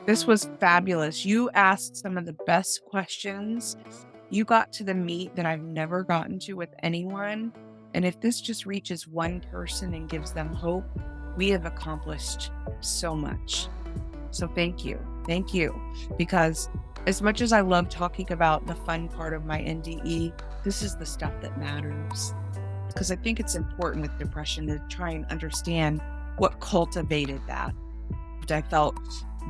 This was fabulous. You asked some of the best questions. You got to the meat that I've never gotten to with anyone. And if this just reaches one person and gives them hope, we have accomplished so much. So thank you. Thank you. Because as much as I love talking about the fun part of my NDE, this is the stuff that matters. Because I think it's important with depression to try and understand what cultivated that. I felt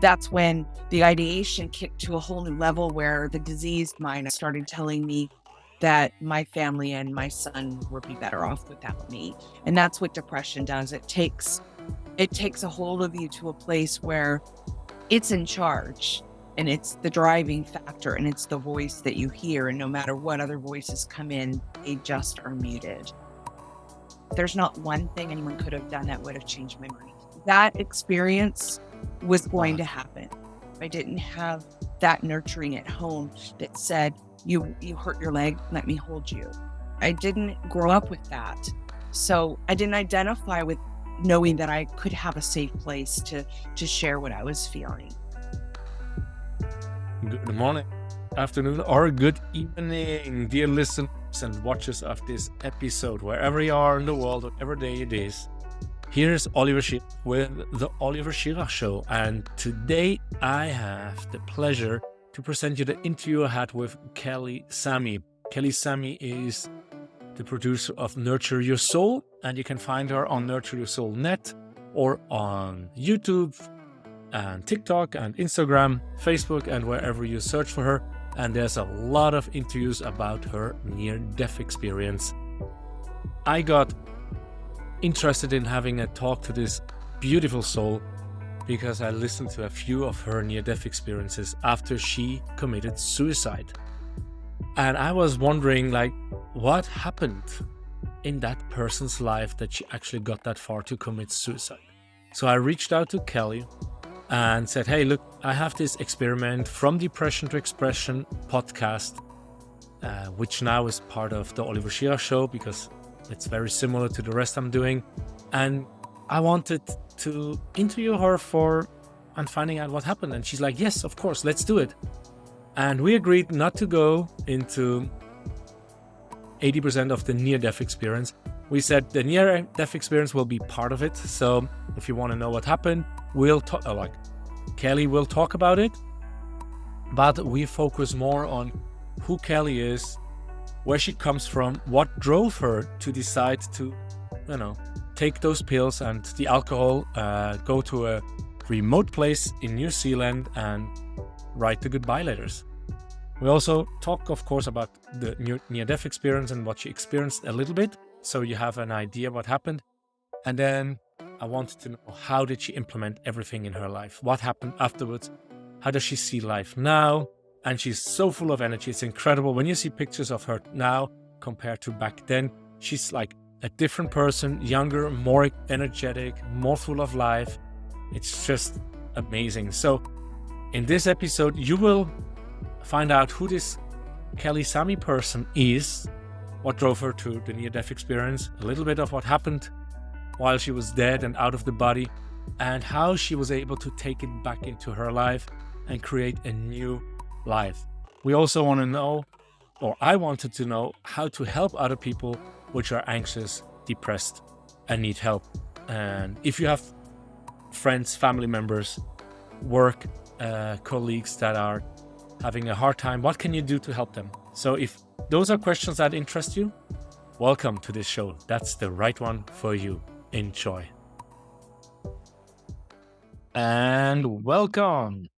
that's when the ideation kicked to a whole new level where the diseased mind started telling me that my family and my son would be better off without me. And that's what depression does. It takes a hold of you to a place where it's in charge and it's the driving factor and it's the voice that you hear. And no matter what other voices come in, they just are muted. There's not one thing anyone could have done that would have changed my mind. That experience was going to happen. I didn't have that nurturing at home that said, you hurt your leg, let me hold you. I didn't grow up with that. So I didn't identify with knowing that I could have a safe place to share what I was feeling. Good morning, afternoon, or good evening, dear listeners and watchers of this episode, wherever you are in the world, whatever day it is. Here's Oliver Schirach with the Oliver Schirach Show, and today I have the pleasure to present you the interview I had with Kelly Sammy. Kelly Sammy is the producer of Nurture Your Soul, and you can find her on Nurture Your Soul Net or on YouTube and TikTok and Instagram, Facebook, and wherever you search for her. And there's a lot of interviews about her near-death experience. I got interested in having a talk to this beautiful soul because I listened to a few of her near-death experiences after she committed suicide. And I was wondering, what happened in that person's life that she actually got that far to commit suicide? So I reached out to Kelley and said, hey, look, I have this experiment from Depression to Expression podcast, which now is part of the Oliver Schirach Show because it's very similar to the rest I'm doing. And I wanted to interview her and finding out what happened. And she's like, yes, of course, let's do it. And we agreed not to go into 80% of the near-death experience. We said the near-death experience will be part of it. So if you want to know what happened, we'll talk, Kelley will talk about it. But we focus more on who Kelley is, where she comes from, what drove her to decide to, take those pills and the alcohol, go to a remote place in New Zealand and write the goodbye letters. We also talk, of course, about the near-death experience and what she experienced a little bit, so you have an idea what happened. And then I wanted to know, how did she implement everything in her life? What happened afterwards? How does she see life now? And she's so full of energy. It's incredible. When you see pictures of her now compared to back then, she's like a different person, younger, more energetic, more full of life. It's just amazing. So in this episode, you will find out who this Kelly Sammy person is, what drove her to the near-death experience, a little bit of what happened while she was dead and out of the body, and how she was able to take it back into her life and create a new life. We also want to know, or I wanted to know, how to help other people which are anxious, depressed, and need help. And if you have friends, family members, work colleagues that are having a hard time, what can you do to help them? So if those are questions that interest you, welcome to this show. That's the right one for you. Enjoy. And welcome.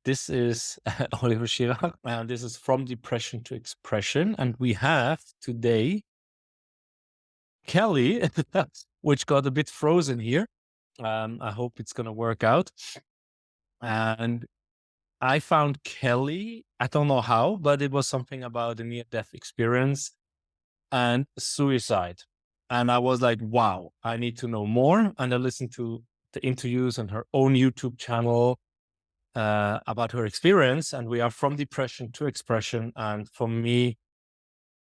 This is Oliver Schirach, and this is From Depression to Expression. And we have today Kelley, which got a bit frozen here. I hope it's going to work out. And I found Kelley, I don't know how, but it was something about the near-death experience and suicide. And I was like, wow, I need to know more. And I listened to the interviews on her own YouTube channel about her experience. And we are from depression to expression. And for me,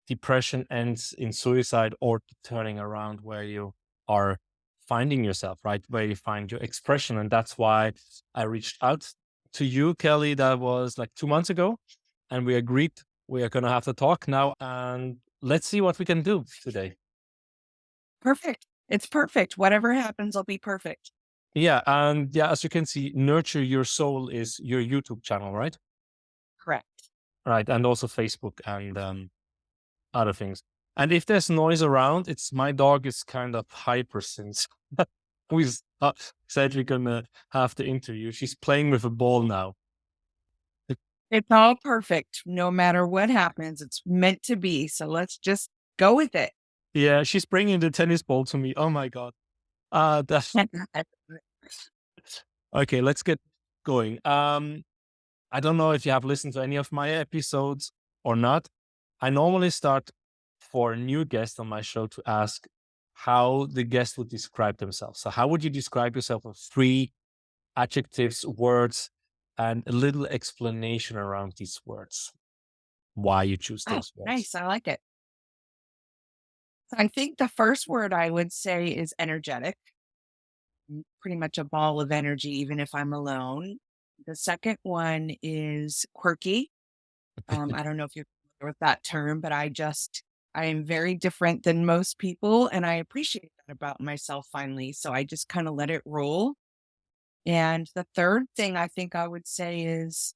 depression ends in suicide or turning around where you are finding yourself, right? Where you find your expression. And that's why I reached out to you, Kelly, that was like 2 months ago, and we agreed we are going to have to talk now, and let's see what we can do today. Perfect. It's perfect. Whatever happens, will be perfect. Yeah, and yeah, as you can see, Nurture Your Soul is your YouTube channel, right? Correct. Right, and also Facebook and other things. And if there's noise around, it's my dog is kind of hyper since we said we're gonna have the interview. She's playing with a ball now. It's all perfect. No matter what happens, it's meant to be. So let's just go with it. Yeah, she's bringing the tennis ball to me. Oh my god. That's okay. Let's get going. I don't know if you have listened to any of my episodes or not. I normally start for a new guest on my show to ask how the guest would describe themselves. So, how would you describe yourself with 3 adjectives, words, and a little explanation around these words? Why you choose Oh, those words? nice. I like it. I think the first word I would say is energetic. Pretty much a ball of energy, even if I'm alone. The second one is quirky. I don't know if you're familiar with that term, but I am very different than most people, and I appreciate that about myself finally. So I just kind of let it roll. And the third thing I think I would say is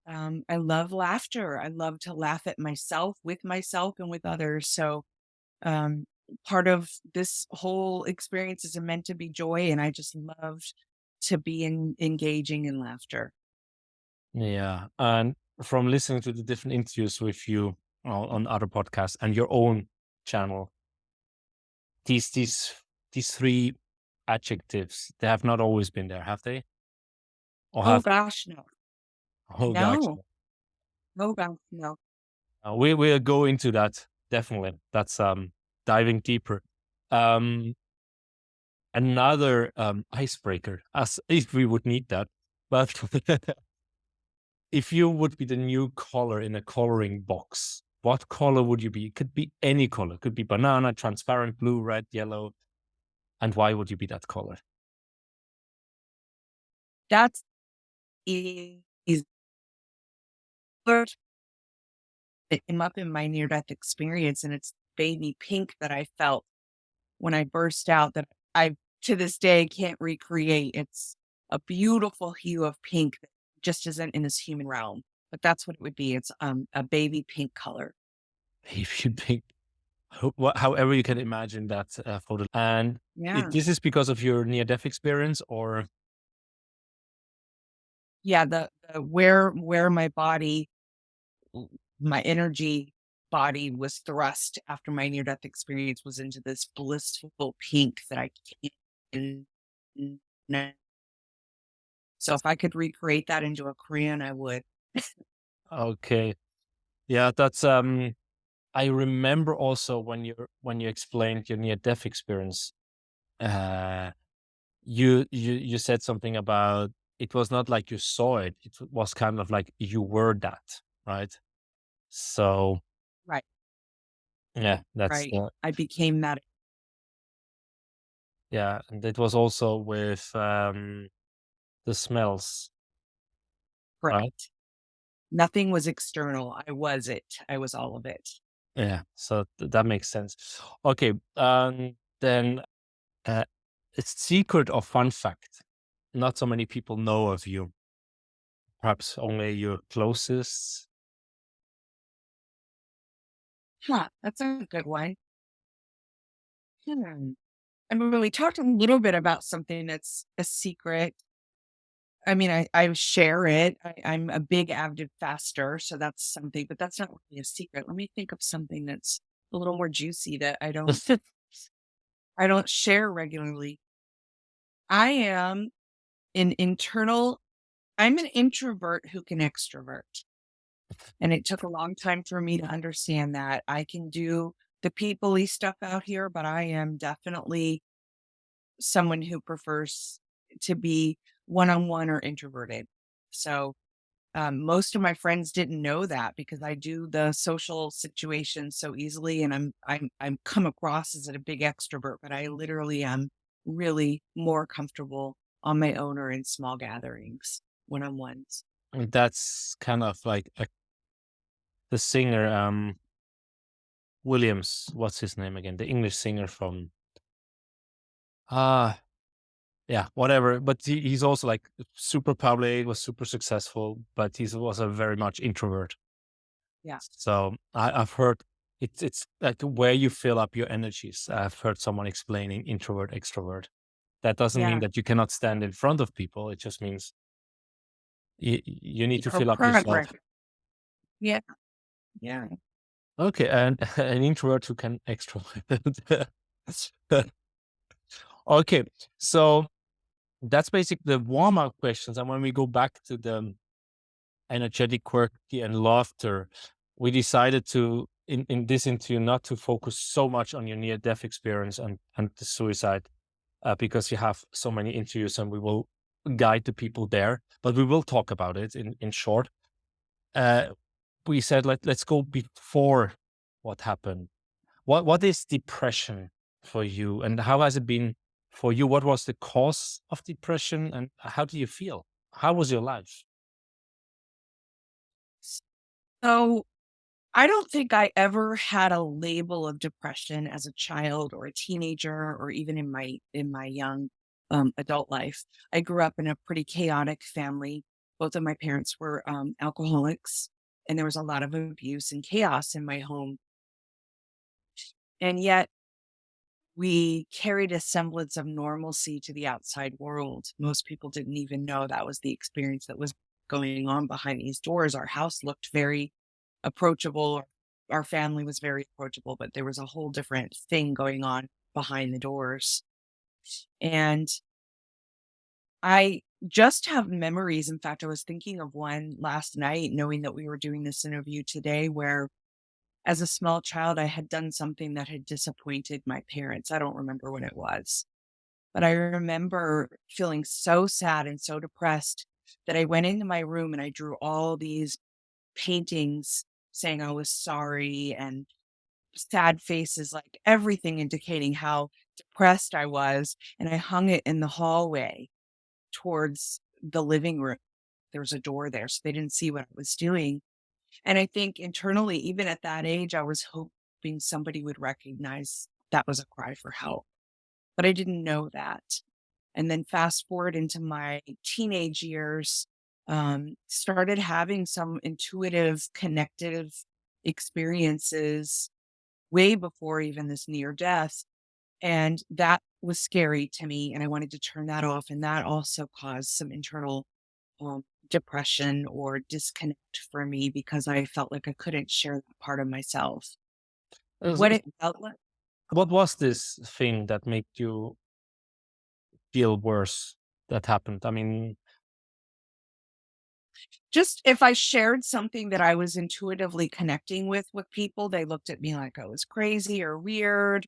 I love laughter. I love to laugh at myself, with myself, and with others. So um, part of this whole experience is meant to be joy, and I just loved to be engaging in laughter. Yeah, and from listening to the different interviews with you on other podcasts and your own channel, these these these 3 adjectives, they have not always been there, have they? Or Oh have they? gosh, no, Oh gosh. no, oh gosh, no. We'll go into that definitely. That's diving deeper. Um, Another icebreaker, as if we would need that. But if you would be the new color in a coloring box, what color would you be? It could be any color. It could be banana, transparent, blue, red, yellow. And why would you be that color? That's easy. First, it came up in my near death experience, and it's baby pink that I felt when I burst out that I to this day can't recreate. It's a beautiful hue of pink that just isn't in this human realm. But that's what it would be. It's a baby pink color. If you think, however you can imagine that photo. And Yeah. this is because of your near death experience, or Yeah, the where my body my energy body was thrust after my near death experience was into this blissful pink that I can't. So if I could recreate that into a crayon, I would. okay, yeah, that's I remember also when you explained your near death experience, uh, you said something about it was not like you saw it; it was kind of like you were that, right? So Right, yeah, that's right. I became that. yeah, and it was also with the smells, right? Correct. Nothing was external. I was it. I was all of it. Yeah, so that makes sense. Okay, then uh, it's secret or fun fact. Not so many people know of you. Perhaps only your closest. Huh, that's a good one. Hmm. I mean, we talked a little bit about something that's a secret. I mean, I share it. I'm a big avid faster, so that's something, but that's not really a secret. Let me think of something that's a little more juicy that I don't share regularly. I am an internal I'm an introvert who can extrovert. And it took a long time for me to understand that. I can do the people-y stuff out here, but I am definitely someone who prefers to be one-on-one or introverted. So most of my friends didn't know that because I do the social situation so easily, and I'm come across as a big extrovert, but I literally am really more comfortable on my own or in small gatherings. one-on-ones. And that's kind of like the singer, Williams. What's his name again? The English singer from ah, yeah, whatever. But he's also like super public, was super successful, but he was a very much introvert. Yeah. So I've heard it's like where you fill up your energies. I've heard someone explaining introvert, extrovert. That doesn't mean Yeah. that you cannot stand in front of people. It just means you need to Or fill up yourself. progress. Yeah. Yeah. Okay, and an introvert who can extrovert. Okay, so that's basically the warm up questions. And when we go back to the energetic, quirky, and laughter, we decided to in this interview not to focus so much on your near death experience and the suicide, because you have so many interviews, and we will guide the people there. But we will talk about it in short. Uh, we said let's go before what happened. What is depression for you, and how has it been for you? What was the cause of depression, and how do you feel? How was your life? So I don't think I ever had a label of depression as a child or a teenager or even in my young adult life. I grew up in a pretty chaotic family. Both of my parents were alcoholics, and there was a lot of abuse and chaos in my home. And yet we carried a semblance of normalcy to the outside world. Most people didn't even know that was the experience that was going on behind these doors. Our house looked very approachable. Our family was very approachable, but there was a whole different thing going on behind the doors. And I just have memories. In fact, I was thinking of one last night, knowing that we were doing this interview today, where as a small child, I had done something that had disappointed my parents. I don't remember what it was, but I remember feeling so sad and so depressed that I went into my room and I drew all these paintings saying I was sorry and sad faces, like everything indicating how depressed I was. And I hung it in the hallway towards the living room. There was a door there, so they didn't see what I was doing. And I think internally, even at that age, I was hoping somebody would recognize that was a cry for help, but I didn't know that. And then fast forward into my teenage years, started having some intuitive, connective experiences way before even this near death. And that was scary to me. And I wanted to turn that off. And that also caused some internal depression or disconnect for me because I felt like I couldn't share that part of myself. What it felt like, What was this thing that made you feel worse that happened? I mean, just if I shared something that I was intuitively connecting with people, they looked at me like I was crazy or weird.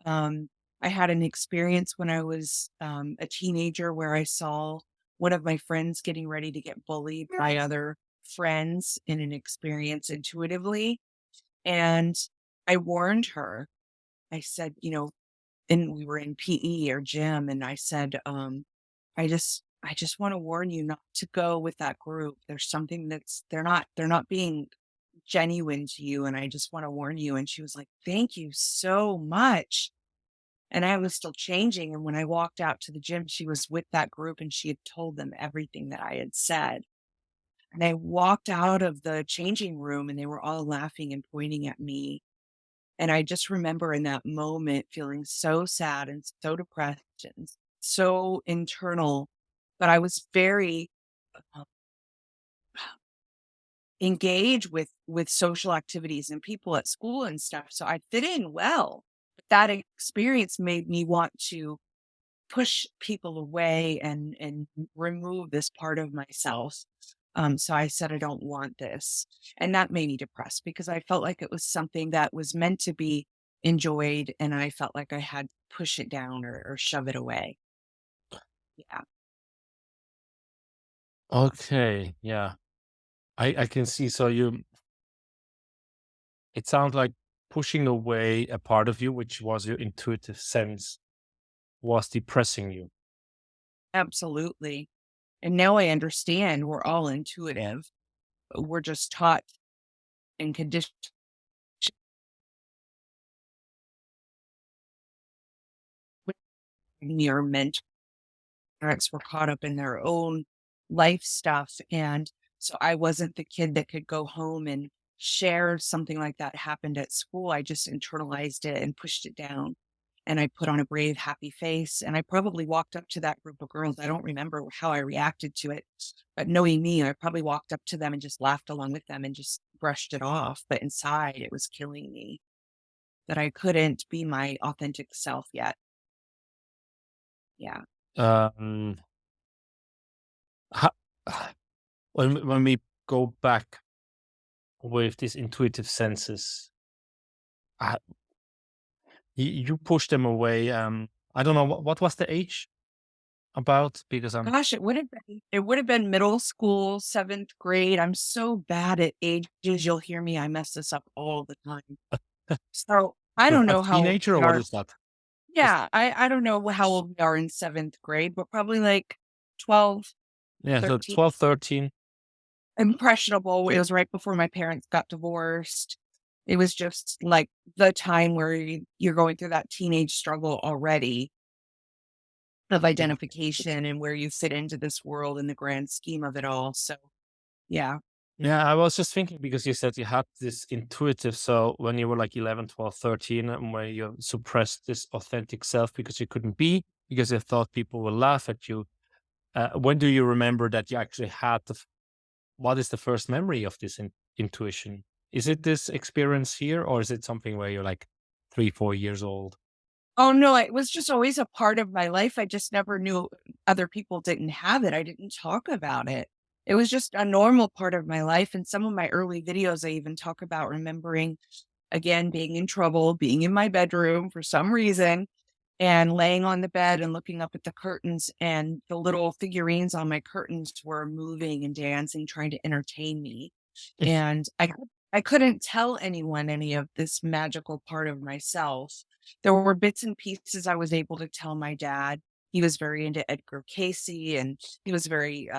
Um, I had an experience when I was a teenager where I saw one of my friends getting ready to get bullied by other friends in an experience intuitively. And I warned her. I said, and we were in PE or gym, and I said, I just want to warn you not to go with that group. There's something that's they're not being genuine to you, and I just want to warn you. And she was like, "Thank you so much." And I was still changing, and when I walked out to the gym, she was with that group and she had told them everything that I had said. And I walked out of the changing room and they were all laughing and pointing at me. And I just remember in that moment feeling so sad and so depressed and so internal, but I was very uh, engaged with social activities and people at school and stuff. So I fit in well. But that experience made me want to push people away and remove this part of myself. So I said, I don't want this. And that made me depressed because I felt like it was something that was meant to be enjoyed. And I felt like I had to push it down or shove it away. Yeah, okay, yeah, I can see. So it sounds like pushing away a part of you, which was your intuitive sense, was depressing you. absolutely. And now I understand we're all intuitive. We're just taught and conditioned. Your mentor parents were caught up in their own life stuff. And so I wasn't the kid that could go home and share something like that happened at school. I just internalized it and pushed it down. And I put on a brave, happy face. And I probably walked up to that group of girls. I don't remember how I reacted to it, but knowing me, I probably walked up to them and just laughed along with them and just brushed it off. But inside, it was killing me that I couldn't be my authentic self yet. Yeah. Um, ho- when we go back with these intuitive senses, uh, you push them away. I don't know what was the age about because I'm Gosh, it would have been middle school, 7th grade. I'm so bad at ages, you'll hear me, I mess this up all the time. So, I was don't that know how old teenager or we what are. is that? Just Yeah, I don't know how old we are in 7th grade, but probably like 12, yeah, so 13. 12, 13. Impressionable. It was right before my parents got divorced. It was just like the time where you're going through that teenage struggle already of Yeah. identification and where you fit into this world in the grand scheme of it all. So, yeah. Yeah, I was just thinking because you said you had this intuitive. So when you were like 11, 12, 13, and where you suppressed this authentic self because you couldn't be, because you thought people will laugh at you. When do you remember that you actually had what is the first memory of this intuition? Is it this experience here, or is it something where you're like 3, 4 years old? Oh, no, it was just always a part of my life. I just never knew other people didn't have it. I didn't talk about it. It was just a normal part of my life. In some of my early videos, I even talk about remembering, again, being in trouble, being in my bedroom for some reason, and laying on the bed and looking up at the curtains, and the little figurines on my curtains were moving and dancing, trying to entertain me. And I couldn't tell anyone any of this magical part of myself. There were bits and pieces I was able to tell my dad. He was very into Edgar Casey, and he was very,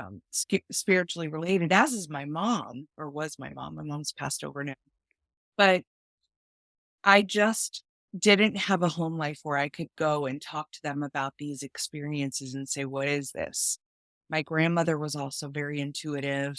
spiritually related, as is my mom, or was my mom. My mom's passed over now. But I just didn't have a home life where I could go and talk to them about these experiences and say, "What is this?" My grandmother was also very intuitive.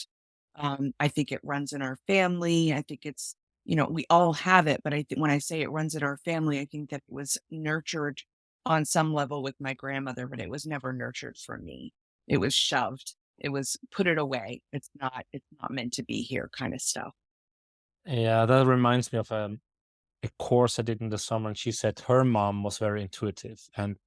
I think it runs in our family. I think it's, we all have it, but I think when I say it runs in our family, I think that it was nurtured on some level with my grandmother, but it was never nurtured for me. It was shoved. It was put it away. It's not meant to be here kind of stuff. Yeah, that reminds me of a course I did in the summer, and she said her mom was very intuitive, and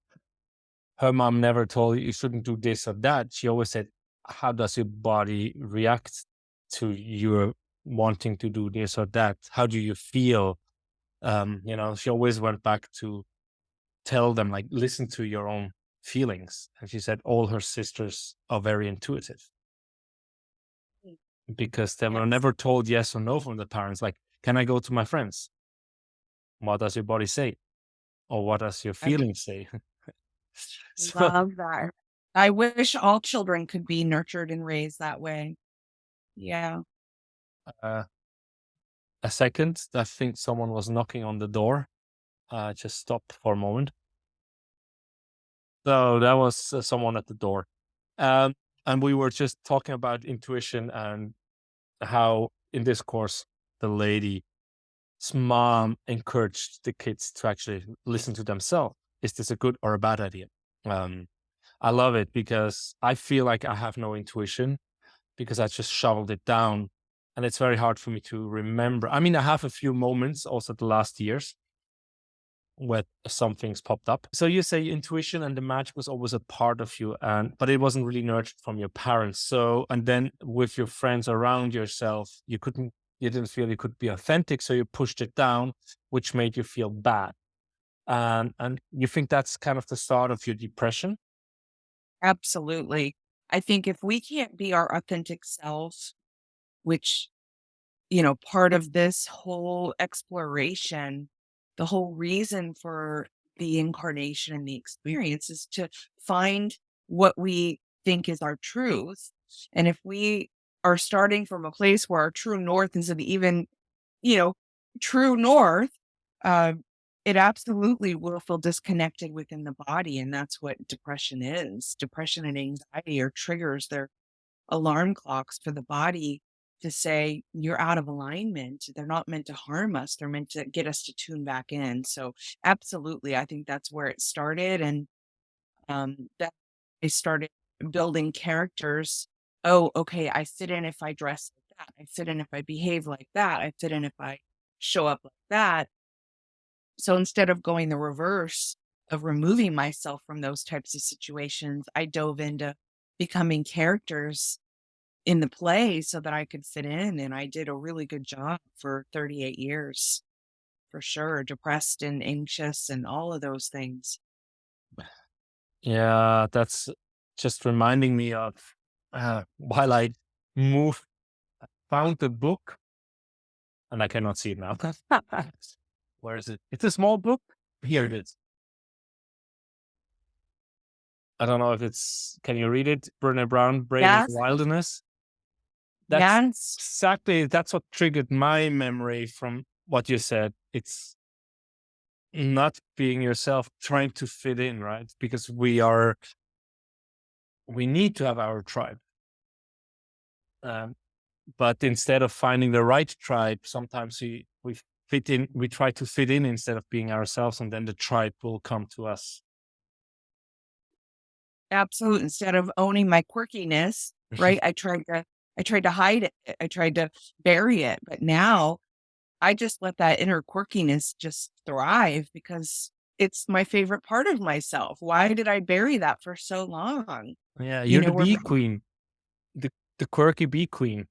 her mom never told you shouldn't do this or that. She always said, "How does your body react to your wanting to do this or that? How do you feel?" She always went back to tell them, like, listen to your own feelings. And she said all her sisters are very intuitive Mm. because they were Yes. never told yes or no from the parents. Like, can I go to my friends? What does your body say? Or what does your I feelings say? So, love that. I wish all children could be nurtured and raised that way. Yeah. uh, a second, I think someone was knocking on the door. Just stopped for a moment. So that was someone at the door. Um, and we were just talking about intuition and how in this course, the lady's mom encouraged the kids to actually listen to themselves. Is this a good or a bad idea? Um, I love it because I feel like I have no intuition because I just shoveled it down. And it's very hard for me to remember. I mean, I have a few moments also the last years where some things popped up. So you say intuition and the magic was always a part of you, and but it wasn't really nurtured from your parents. So and then with your friends around yourself, you didn't feel you could be authentic, so you pushed it down, which made you feel bad. And you think that's kind of the start of your depression? Absolutely. I think if we can't be our authentic selves, which, part of this whole exploration, the whole reason for the incarnation and the experience is to find what we think is our truth. And if we are starting from a place where our true north isn't even, you know, true north, uh, it absolutely will feel disconnected within the body. And that's what depression is. Depression and anxiety are triggers. They're alarm clocks for the body to say you're out of alignment. They're not meant to harm us. They're meant to get us to tune back in. So absolutely, I think that's where it started. And that I started building characters. Oh, okay, I fit in if I dress like that. I fit in if I behave like that. I fit in if I show up like that. So instead of going the reverse of removing myself from those types of situations, I dove into becoming characters in the play so that I could fit in. And I did a really good job for 38 years, for sure. Depressed and anxious and all of those things. Yeah, that's just reminding me of while I moved, found the book, and I cannot see it now. Where is it? It's a small book. Here it is. I don't know if it's. Can you read it? Brené Brown, Brave in the Yes. Wilderness. That's Yes. exactly that's what triggered my memory from what you said. It's not being yourself, trying to fit in, right? Because we need to have our tribe. Um, but instead of finding the right tribe, sometimes we fit in, we try to fit in instead of being ourselves, and then the tribe will come to us. Absolutely. Instead of owning my quirkiness, right? I tried to hide it. I tried to bury it. But now I just let that inner quirkiness just thrive because it's my favorite part of myself. Why did I bury that for so long? Yeah, You you're the know, we're bee queen, the the quirky bee queen.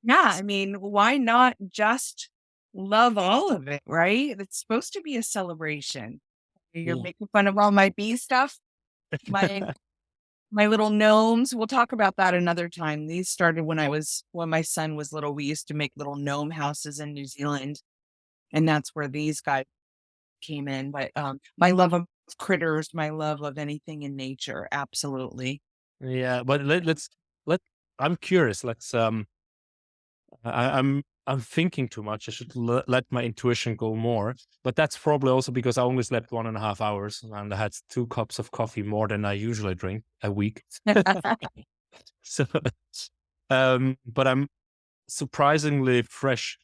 yeah, I mean, why not just love all of it, right? It's supposed to be a celebration. You're Yeah. making fun of all my bee stuff, my my little gnomes. We'll talk about that another time. These started when my son was little. We used to make little gnome houses in New Zealand, and that's where these guys came in. But my love of critters, my love of anything in nature, absolutely. Yeah, but let I'm curious. I'm thinking too much. I should let my intuition go more. But that's probably also because I only slept 1.5 hours and I had 2 cups of coffee more than I usually drink a week. So, but I'm surprisingly fresh.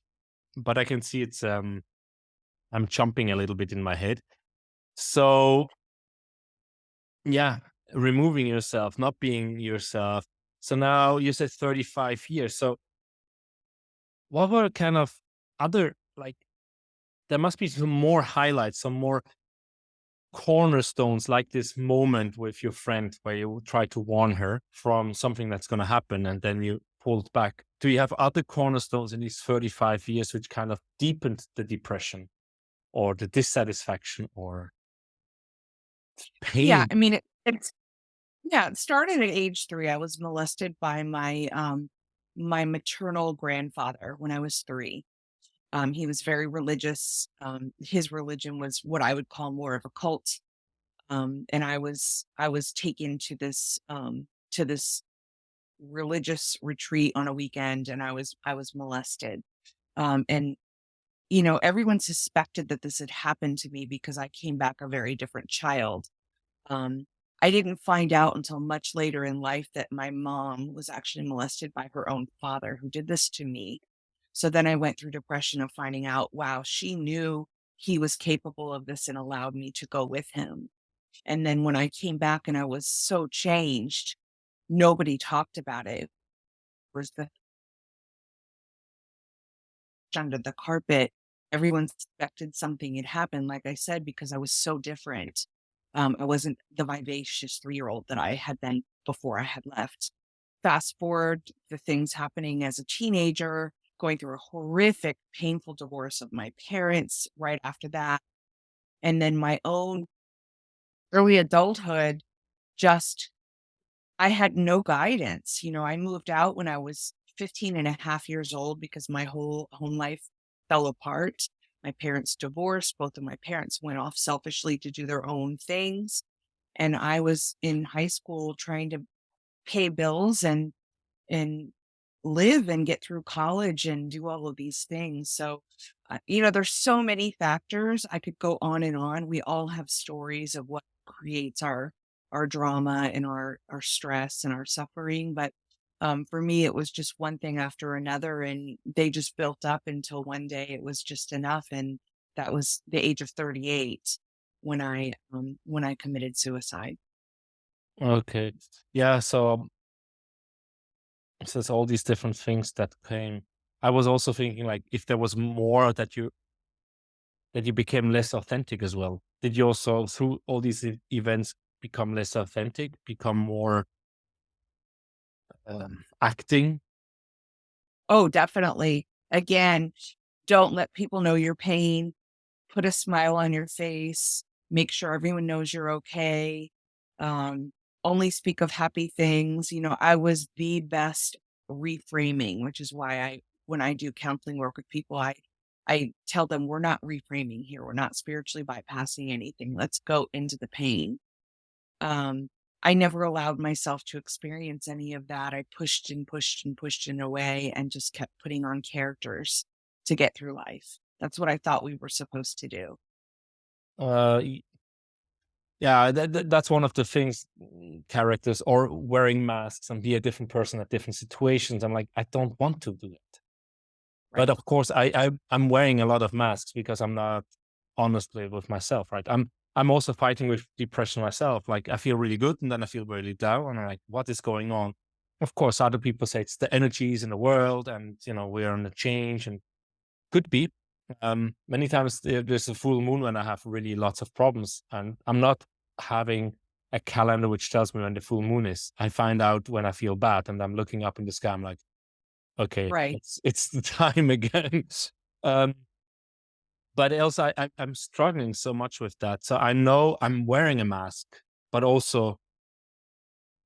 But I can see I'm jumping a little bit in my head. So yeah, removing yourself, not being yourself. So now you said 35 years. So what were kind of other, like, there must be some more highlights, some more cornerstones, like this moment with your friend where you try to warn her from something that's going to happen and then you pulled back. Do you have other cornerstones in these 35 years which kind of deepened the depression or the dissatisfaction or Yeah, pain? I mean, it started at age 3. I was molested by my maternal grandfather when I was 3. He was very religious. His religion was what I would call more of a cult. And I was taken to this religious retreat on a weekend, and I was molested. And everyone suspected that this had happened to me because I came back a very different child. Um, I didn't find out until much later in life that my mom was actually molested by her own father who did this to me. So then I went through depression of finding out, wow, she knew he was capable of this and allowed me to go with him. And then when I came back and I was so changed, nobody talked about it. It was the under the carpet. Everyone suspected something had happened, like I said, because I was so different. I wasn't the vivacious 3-year-old that I had been before I had left. Fast forward the things happening as a teenager, going through a horrific, painful divorce of my parents right after that. And then my own early adulthood, just I had no guidance. I moved out when I was 15 and a half years old because my whole home life fell apart. My parents divorced. Both of my parents went off selfishly to do their own things. And I was in high school trying to pay bills and live and get through college and do all of these things. So, there's so many factors. I could go on and on. We all have stories of what creates our drama and our stress and our suffering. But for me, it was just one thing after another, and they just built up until one day it was just enough. And that was the age of 38 when I committed suicide. Okay. Yeah. So it's all these different things that came. I was also thinking like if there was more that you became less authentic as well. Did you also through all these events become less authentic, become more acting? Oh, definitely. Again, don't let people know your pain. Put a smile on your face, make sure everyone knows you're okay. Um, Only speak of happy things. I was the best reframing, which is why when I do counseling work with people, I tell them we're not reframing here. We're not spiritually bypassing anything. Let's go into the pain. Um, I never allowed myself to experience any of that. I pushed and pushed and pushed it away and just kept putting on characters to get through life. That's what I thought we were supposed to do. Uh, y- yeah, that's one of the things. Characters or wearing masks and be a different person at different situations. I'm like, I don't want to do it. But Right. of course, I'm wearing a lot of masks because I'm not honestly with myself, right? I'm also fighting with depression myself. Like I feel really good and then I feel really down, and I'm like, what is going on? Of course, other people say it's the energies in the world, and we're on a change, and could be. Many times there's a full moon when I have really lots of problems, and I'm not having a calendar which tells me when the full moon is. I find out when I feel bad, and I'm looking up in the sky. I'm like, okay, Right. it's the time again. um, but else, I'm struggling so much with that. So I know I'm wearing a mask, but also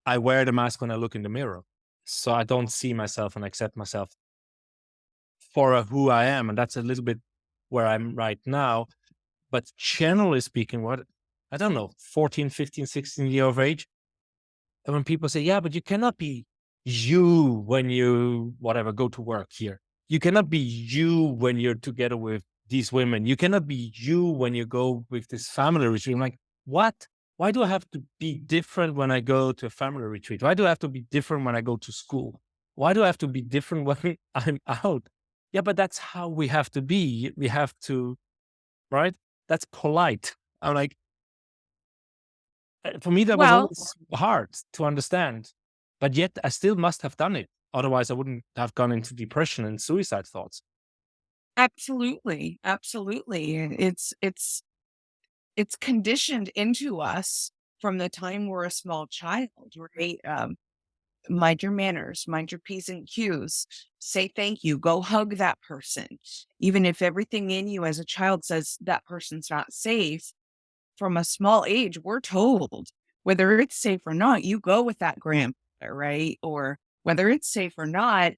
I wear the mask when I look in the mirror, so I don't see myself and accept myself for who I am, and that's a little bit where I'm right now. But generally speaking, what I don't know, 14, 15, 16 year of age, and when people say, yeah, but you cannot be you when you, whatever, go to work here. You cannot be you when you're together with these women. You cannot be you when you go with this family retreat. I'm like, what? Why do I have to be different when I go to a family retreat? Why do I have to be different when I go to school? Why do I have to be different when I'm out? Yeah, but that's how we have to be. We have to, right? That's polite. I'm like, for me, that was Well, always hard to understand, but yet I still must have done it. Otherwise, I wouldn't have gone into depression and suicide thoughts. absolutely, absolutely. And it's conditioned into us from the time we're a small child, right? Mind your manners, mind your P's and Q's, say thank you, go hug that person. Even if everything in you as a child says that person's not safe, from a small age, we're told whether it's safe or not, you go with that grandmother, right? Or whether it's safe or not,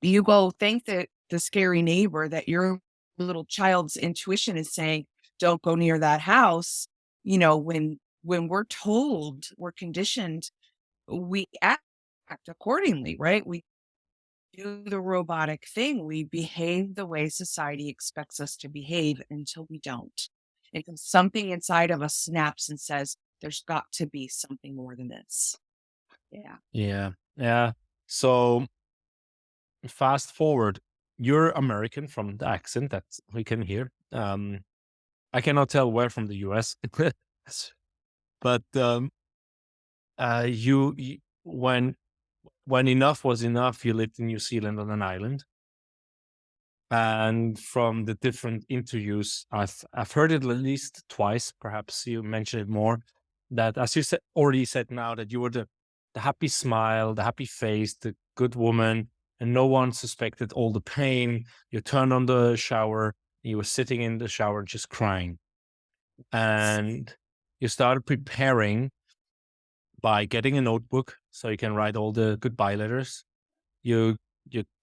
you go thank the scary neighbor that your little child's intuition is saying, don't go near that house. When we're told, we're conditioned, we act accordingly, right? We do the robotic thing. We behave the way society expects us to behave until we don't. Until something inside of us snaps and says, there's got to be something more than this. Yeah. Yeah. Yeah. So fast forward, you're American from the accent that we can hear. I cannot tell where from the US, but when enough was enough, you lived in New Zealand on an island. And from the different interviews, I've heard it at least twice. Perhaps you mentioned it more. That, as you already said now, that you were the happy smile, the happy face, the good woman, and no one suspected all the pain. You turned on the shower, you were sitting in the shower just crying, and you started preparing by getting a notebook so you can write all the goodbye letters. You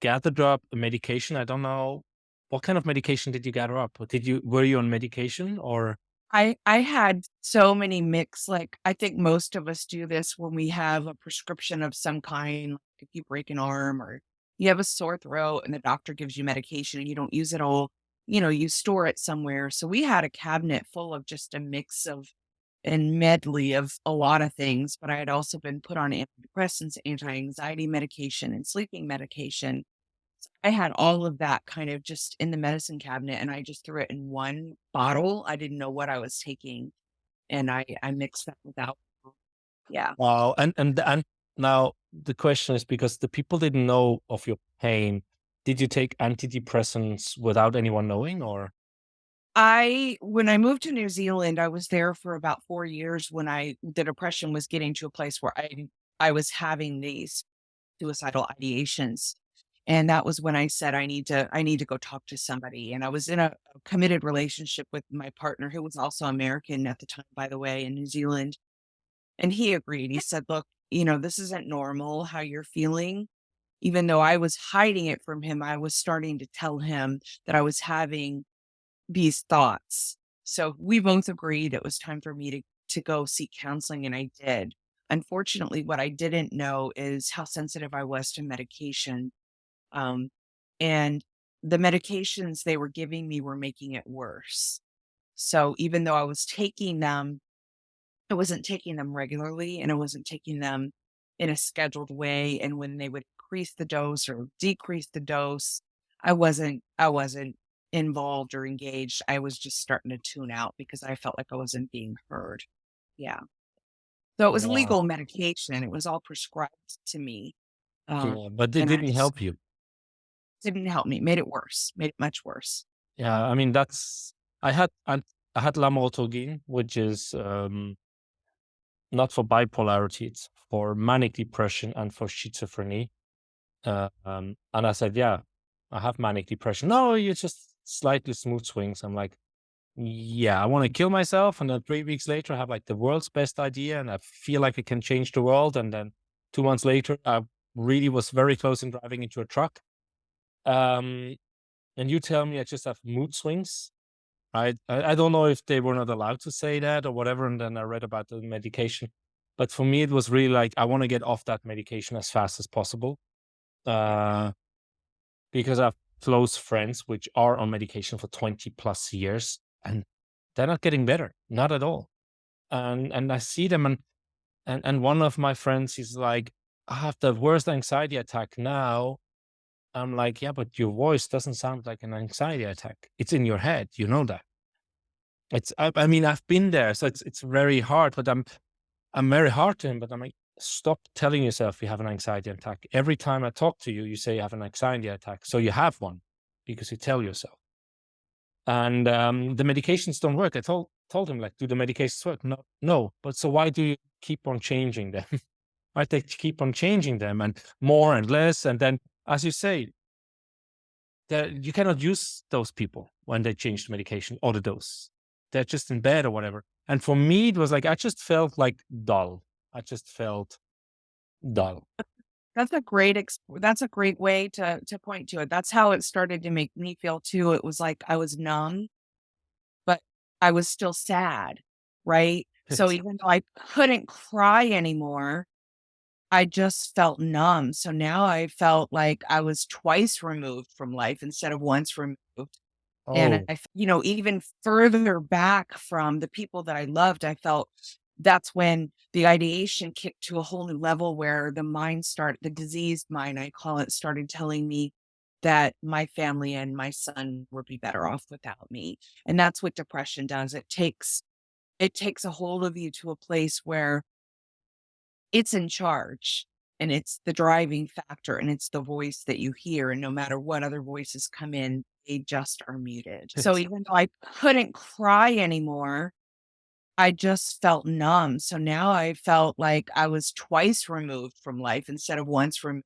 gathered up a medication. I don't know what kind of medication did you gather up. Were you on medication or? I had so many mixed, like, I think most of us do this when we have a prescription of some kind, like if you break an arm or you have a sore throat and the doctor gives you medication and you don't use it all, you store it somewhere. So we had a cabinet full of just a mix of and medley of a lot of things, but I had also been put on antidepressants, anti-anxiety medication, and sleeping medication. I had all of that kind of just in the medicine cabinet, and I just threw it in one bottle. I didn't know what I was taking, and I mixed that without. Yeah. Wow. And now the question is, because the people didn't know of your pain, did you take antidepressants without anyone knowing, or? When I moved to New Zealand, I was there for about 4 years when the depression was getting to a place where I was having these suicidal ideations. And that was when I said, I need to go talk to somebody. And I was in a committed relationship with my partner, who was also American at the time, by the way, in New Zealand. And he agreed. He said, look, this isn't normal how you're feeling. Even though I was hiding it from him, I was starting to tell him that I was having these thoughts. So we both agreed it was time for me to go seek counseling, and I did. Unfortunately, what I didn't know is how sensitive I was to medication. Um, and the medications they were giving me were making it worse. So even though I was taking them, I wasn't taking them regularly and I wasn't taking them in a scheduled way. And when they would increase the dose or decrease the dose, I wasn't involved or engaged. I was just starting to tune out because I felt like I wasn't being heard. Yeah. So it was Wow. legal medication. It was all prescribed to me. Um, Yeah, but it and I didn't just help you. didn't help me, made it worse, made it much worse. Yeah, I mean, that's I had lamotrigine, which is not for bipolarity, it's for manic depression and for schizophrenia. And I said, yeah, I have manic depression. No, you just slightly smooth swings. I'm like, yeah, I want to kill myself. And then 3 weeks later, I have like the world's best idea and I feel like I can change the world. And then 2 months later, I really was very close in driving into a truck. Um, and you tell me I just have mood swings. I don't know if they were not allowed to say that or whatever. And then I read about the medication. But for me, it was really like, I want to get off that medication as fast as possible. Uh, because I have close friends which are on medication for 20 plus years and they're not getting better, not at all. And I see them and one of my friends is like, I have the worst anxiety attack now. I'm like, yeah, but your voice doesn't sound like an anxiety attack. It's in your head, you know that. I mean, I've been there, so it's very hard, but I'm very hard to him, but I'm like, stop telling yourself you have an anxiety attack. Every time I talk to you, you say you have an anxiety attack. So you have one because you tell yourself. And the medications don't work. I told him, like, do the medications work? No, no. But so why do you keep on changing them? Why they keep on changing them and more and less? And then, as you say, you cannot use those people when they change the medication or the dose. They're just in bed or whatever. And for me, it was like I just felt like dull. I just felt dull. That's a great way to point to it. That's how it started to make me feel too. It was like I was numb, but I was still sad, right? So It's, even though I couldn't cry anymore, I just felt numb. So now I felt like I was twice removed from life instead of once removed. And oh, even further back from the people that I loved, I felt that's when the ideation kicked to a whole new level where the diseased mind, I call it, started telling me that my family and my son would be better off without me. And that's what depression does. It takes a hold of you to a place where it's in charge and it's the driving factor and it's the voice that you hear. And no matter what other voices come in, they just are muted. So it's, even though I couldn't cry anymore, I just felt numb. So now I felt like I was twice removed from life instead of once removed.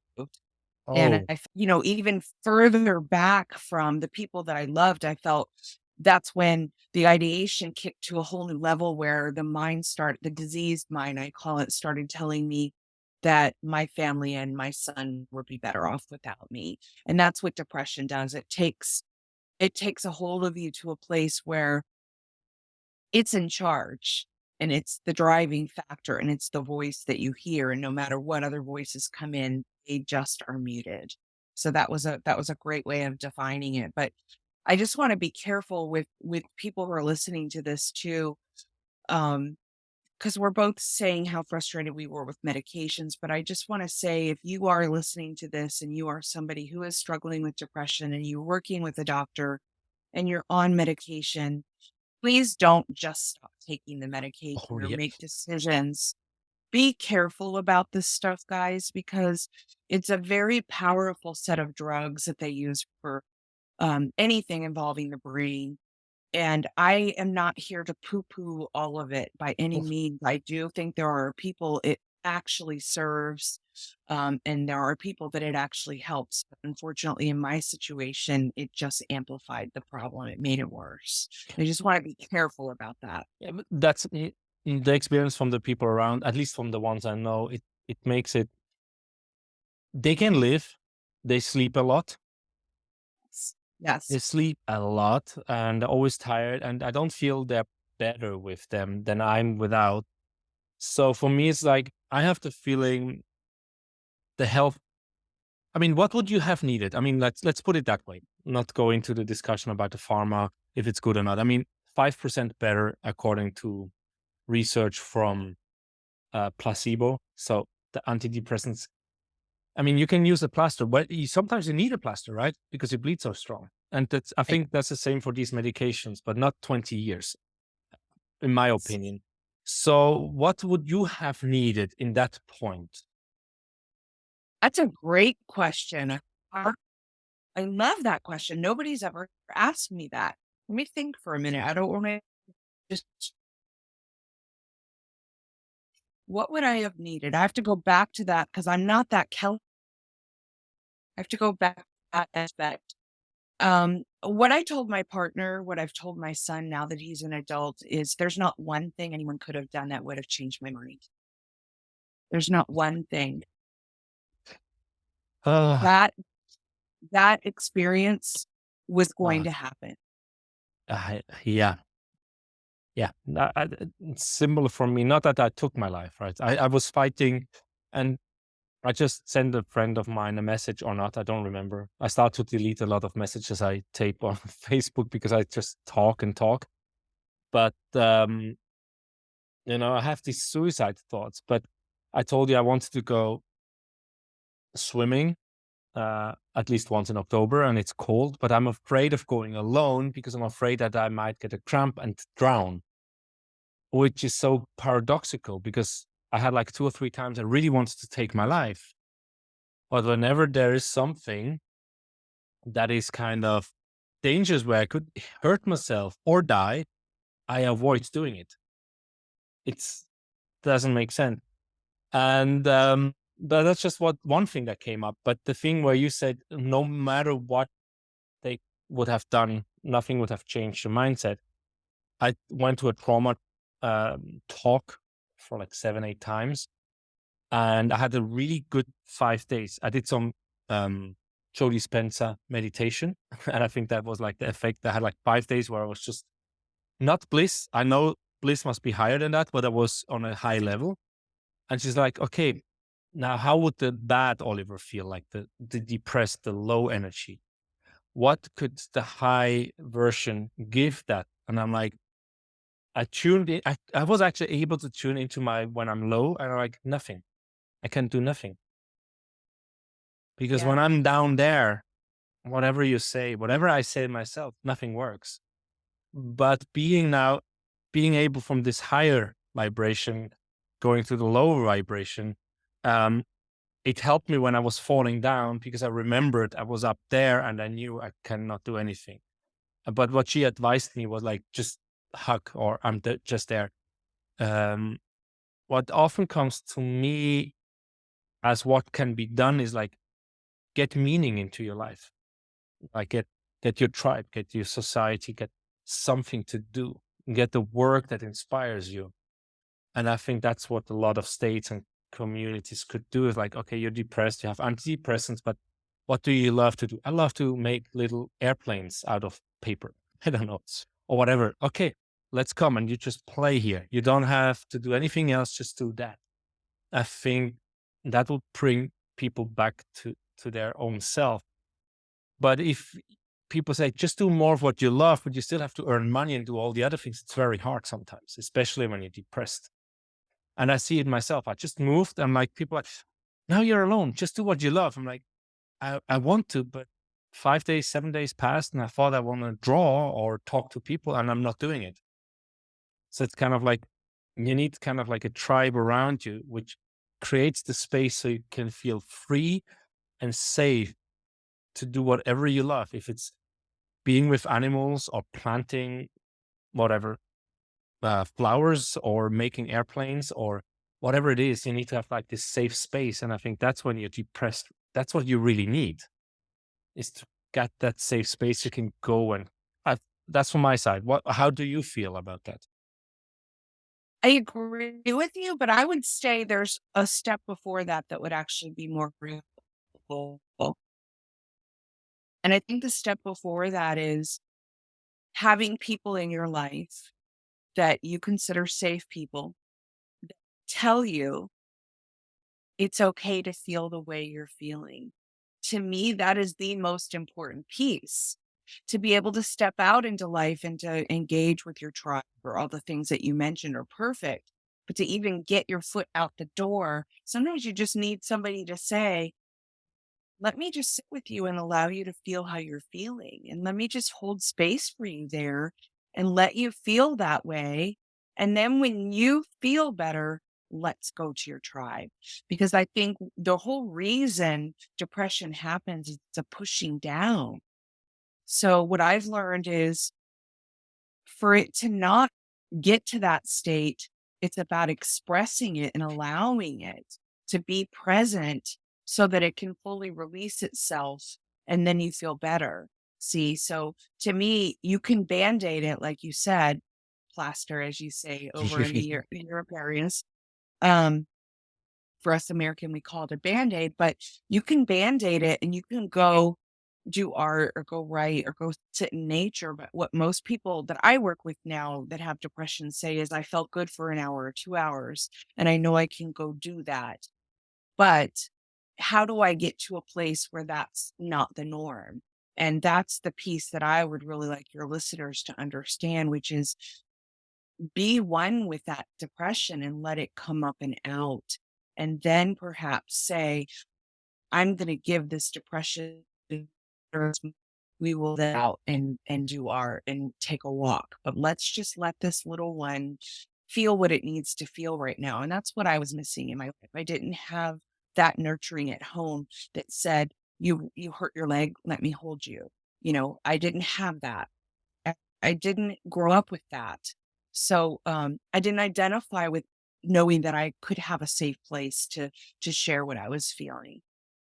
And oh, even further back from the people that I loved, I felt that's when the ideation kicked to a whole new level where the diseased mind, I call it, started telling me that my family and my son would be better off without me. And that's what depression does. It takes a hold of you to a place where it's in charge, and it's the driving factor, and it's the voice that you hear, and no matter what other voices come in, they just are muted. So that was a great way of defining it, but I just wanna be careful with people who are listening to this too, um, because 'cause we're both saying how frustrated we were with medications, but I just wanna say if you are listening to this and you are somebody who is struggling with depression and you're working with a doctor and you're on medication, please don't just stop taking the Oh medication or yeah. make decisions. Be careful about this stuff, guys, because it's a very powerful set of drugs that they use for anything involving the brain. And I am not here to poo poo all of it by any Oh, means. I do think there are people it actually serves, and there are people that it actually helps. But unfortunately, in my situation, it just amplified the problem. It made it worse. I just want to be careful about that. yeah, but that's the experience from the people around, at least from the ones I know. It makes it. They can live. They sleep a lot. They Yes. sleep a lot, and they're always tired. And I don't feel they're better with them than I'm without. So for me, it's like I have the feeling the health. I mean, what would you have needed? I mean, let's put it that way. Not go into the discussion about the pharma if it's good or not. I mean, 5% better according to research from placebo. So the antidepressants. I mean, you can use a plaster, but sometimes you need a plaster, right? Because you bleed so strong. And I Right. think that's the same for these medications, but not 20 years, in my opinion. So, what would you have needed in that point? That's a great question. I love that question. Nobody's ever asked me that. Let me think for a minute. I don't want to just, what would I have needed? I have to go back to that because I'm not that Kelly. I have to go back to that aspect. What I told my partner, what I've told my son now that he's an adult is there's not one thing anyone could have done that would have changed my mind. There's not one thing. Uh, That that experience was going uh, to happen. yeah, yeah. It's similar for me. Not that I took my life, right? I was fighting, and I just sent a friend of mine a message or not. I don't remember. I start to delete a lot of messages I tape on Facebook because I just talk and talk. But I have these suicide thoughts. But I told you I wanted to go swimming at least once in October, and it's cold. But I'm afraid of going alone because I'm afraid that I might get a cramp and drown, which is so paradoxical because I had like 2 or 3 times I really wanted to take my life. But whenever there is something that is kind of dangerous where I could hurt myself or die, I avoid doing it. It's doesn't make sense. And but that's just one thing that came up. But the thing where you said no matter what they would have done, nothing would have changed your mindset. I went to a trauma talk for like 7, 8 times, and I had a really good 5 days. I did some Joe Dispenza meditation, and I think that was like the effect. I had like 5 days where I was just not bliss. I know bliss must be higher than that, but I was on a high level. And she's like, okay, now how would the bad Oliver feel, like the depressed, the low energy? What could the high version give that? And I'm like, I tuned in. I was actually able to tune into my when I'm low, and I'm like, nothing. I can do nothing. Because when Yeah. I'm down there, whatever you say, whatever I say myself, nothing works. But being able from this higher vibration going to the lower vibration, um, it helped me when I was falling down because I remembered I was up there and I knew I cannot do anything. But what she advised me was like, just hug or just there. Um, what often comes to me as what can be done is like get meaning into your life, like get your tribe, get your society, get something to do, get the work that inspires you. And I think that's what a lot of states and communities could do is like, okay, you're depressed, you have antidepressants, but what do you love to do? I love to make little airplanes out of paper. I don't know, or whatever. Okay, let's come and you just play here. You don't have to do anything else, just do that. I think that will bring people back to their own self. But if people say, just do more of what you love, but you still have to earn money and do all the other things, it's very hard sometimes, especially when you're depressed. And I see it myself. I just moved. I'm like, people are like, now you're alone. Just do what you love. I'm like, I want to, but 5 days, 7 days passed, and I thought I want to draw or talk to people, and I'm not doing it. So it's kind of like you need kind of like a tribe around you, which creates the space so you can feel free and safe to do whatever you love. If it's being with animals or planting whatever, flowers or making airplanes or whatever it is, you need to have like this safe space. And I think that's when you're depressed. That's what you really need, is to get that safe space you can go and that's from my side. How do you feel about that? I agree with you, but I would say there's a step before that that would actually be more fruitful. And I think the step before that is having people in your life that you consider safe people that tell you it's okay to feel the way you're feeling. To me, that is the most important piece, to be able to step out into life and to engage with your tribe, or all the things that you mentioned are perfect. But to even get your foot out the door, sometimes you just need somebody to say, let me just sit with you and allow you to feel how you're feeling. And let me just hold space for you there and let you feel that way. And then when you feel better, let's go to your tribe. Because I think the whole reason depression happens is it's a pushing down. So what I've learned is, for it to not get to that state, it's about expressing it and allowing it to be present so that it can fully release itself, and then you feel better. See, so to me, you can band-aid it, like you said, plaster, as you say, over in the Europe areas. Um, for us American, we call it a Band-Aid, but you can Band-Aid it and you can go do art or go write or go sit in nature. But what most people that I work with now that have depression say is, I felt good for an hour or 2 hours, and I know I can go do that. But how do I get to a place where that's not the norm? And that's the piece that I would really like your listeners to understand, which is, be one with that depression and let it come up and out. And then perhaps say, I'm going to give this depression, we will then out and do art and take a walk. But let's just let this little one feel what it needs to feel right now. And that's what I was missing in my life. I didn't have that nurturing at home that said, you hurt your leg, let me hold you. I didn't have that. I I didn't grow up with that. So, I didn't identify with knowing that I could have a safe place to share what I was feeling.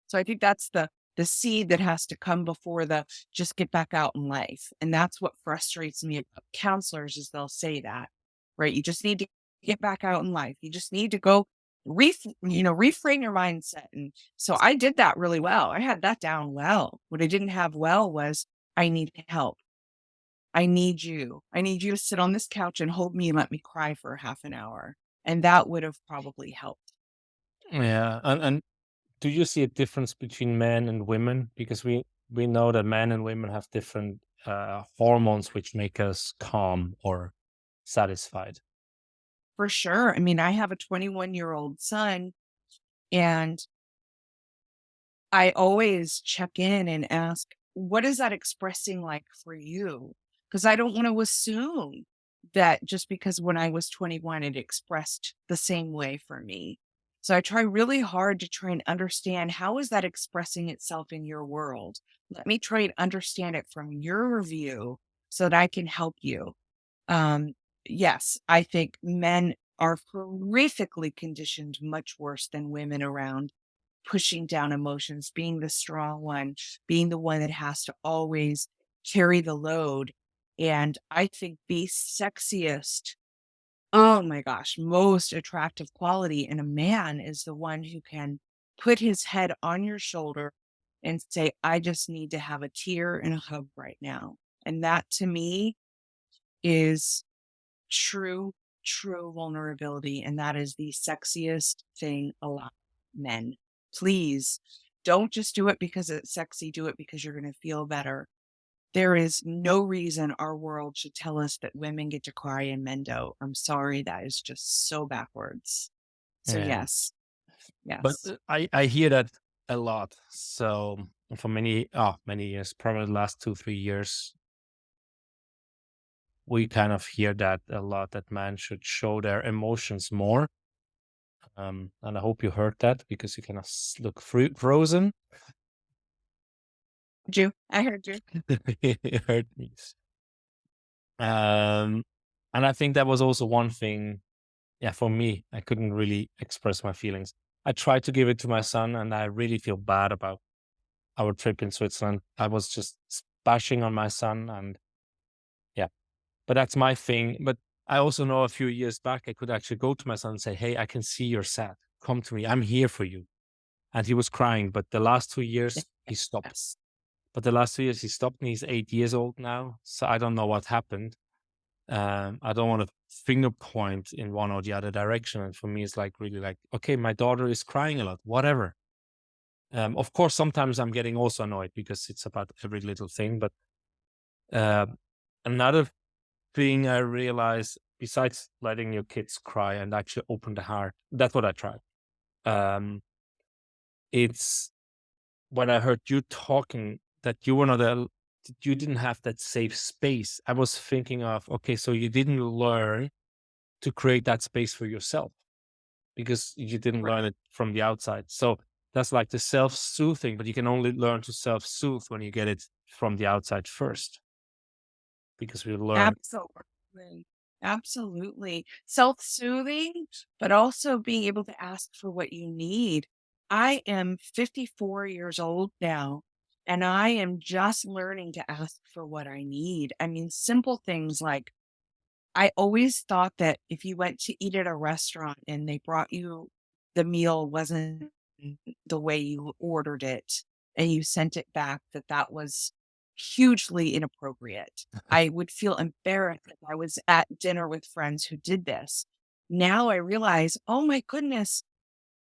So I think that's the seed that has to come before the just get back out in life. And that's what frustrates me about counselors, is they'll say that, right? You just need to get back out in life. You just need to go reframe your mindset. And so I did that really well. I had that down well. What I didn't have well was, I need help. I need you. I need you to sit on this couch and hold me and let me cry for half an hour. And that would have probably helped. Yeah, and do you see a difference between men and women? Because we know that men and women have different hormones which make us calm or satisfied. For sure. I mean, I have a 21-year-old son, and I always check in and ask, what is that expressing like for you? Because I don't want to assume that just because when I was 21, it expressed the same way for me. So I try really hard to try and understand, how is that expressing itself in your world? Let me try and understand it from your view so that I can help you. Um, yes, I think men are horrifically conditioned much worse than women around pushing down emotions, being the strong one, being the one that has to always carry the load. And I think the sexiest, oh my gosh, most attractive quality in a man is the one who can put his head on your shoulder and say, I just need to have a tear and a hug right now. And that to me is true, true vulnerability. And that is the sexiest thing alive. Men, please don't just do it because it's sexy. Do it because you're going to feel better. There is no reason our world should tell us that women get to cry and men don't. I'm sorry. That is just so backwards. So Yeah. yes, But yes. I hear that a lot. So for many years, probably the last 2 3 years, we kind of hear that a lot, that men should show their emotions more. And I hope you heard that, because you kind of look frozen. You, I heard you. You heard me. Um, and I think that was also one thing. Yeah, for me, I couldn't really express my feelings. I tried to give it to my son, and I really feel bad about our trip in Switzerland. I was just bashing on my son, and yeah, but that's my thing. But I also know a few years back, I could actually go to my son and say, "Hey, I can see you're sad. Come to me. I'm here for you." And he was crying. But the last 2 years, he stopped. Yes. But the last 2 years, he stopped, and he's 8 years old now. So I don't know what happened. I don't want to finger point in one or the other direction. And for me, it's like really like, okay, my daughter is crying a lot, whatever. Of course, sometimes I'm getting also annoyed because it's about every little thing. But uh, another thing I realize, besides letting your kids cry and actually open the heart, that's what I tried. Um, it's when I heard you talking that you were not that you didn't have that safe space. I was thinking of, okay, so you didn't learn to create that space for yourself because you didn't Right. learn it from the outside. So that's like the self-soothing, but you can only learn to self-soothe when you get it from the outside first, because we learn. Absolutely. Absolutely. Self-soothing, but also being able to ask for what you need. I am 54 years old now, and I am just learning to ask for what I need. I mean, simple things like I always thought that if you went to eat at a restaurant and they brought you the meal wasn't the way you ordered it and you sent it back, that that was hugely inappropriate. I would feel embarrassed if I was at dinner with friends who did this. Now I realize, oh my goodness,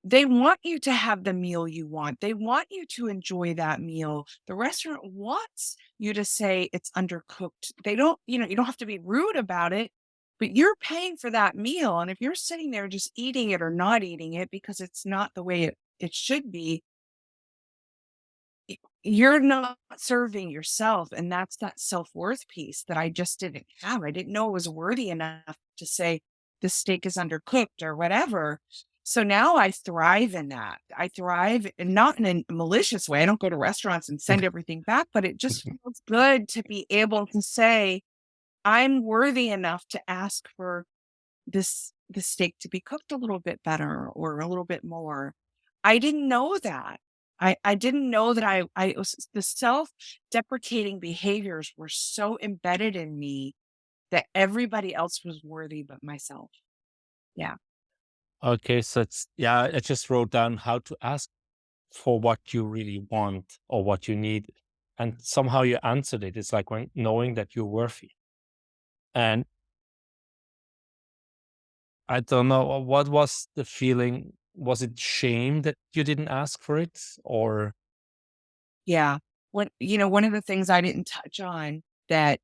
they want you to have the meal you want. They want you to enjoy that meal. The restaurant wants you to say it's undercooked. They don't, you don't have to be rude about it, but you're paying for that meal. And if you're sitting there just eating it or not eating it because it's not the way it should be, you're not serving yourself. And that's that self-worth piece that I just didn't have. I didn't know it was worthy enough to say the steak is undercooked or whatever. So now I thrive in that. I thrive, and not in a malicious way. I don't go to restaurants and send everything back, but it just feels good to be able to say, I'm worthy enough to ask for the steak to be cooked a little bit better or a little bit more. I didn't know that. I didn't know that I was the self-deprecating behaviors were so embedded in me that everybody else was worthy but myself. Yeah. Okay, so it's, yeah, I just wrote down how to ask for what you really want or what you need, and somehow you answered it. It's like when knowing that you're worthy. And I don't know, what was the feeling? Was it shame that you didn't ask for it, or Yeah. One of the things I didn't touch on that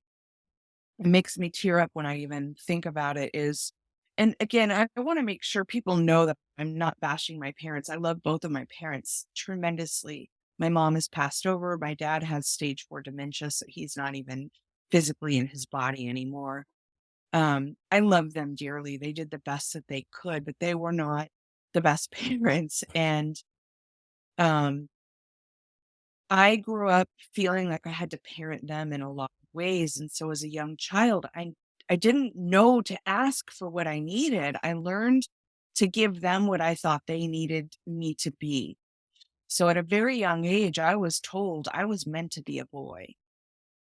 makes me tear up when I even think about it is, and again, I want to make sure people know that I'm not bashing my parents. I love both of my parents tremendously. My mom has passed over. My dad has stage 4 dementia, so he's not even physically in his body anymore. I love them dearly. They did the best that they could, but they were not the best parents. And um, I grew up feeling like I had to parent them in a lot of ways, and so as a young child, I didn't know to ask for what I needed. I learned to give them what I thought they needed me to be. So at a very young age, I was told I was meant to be a boy.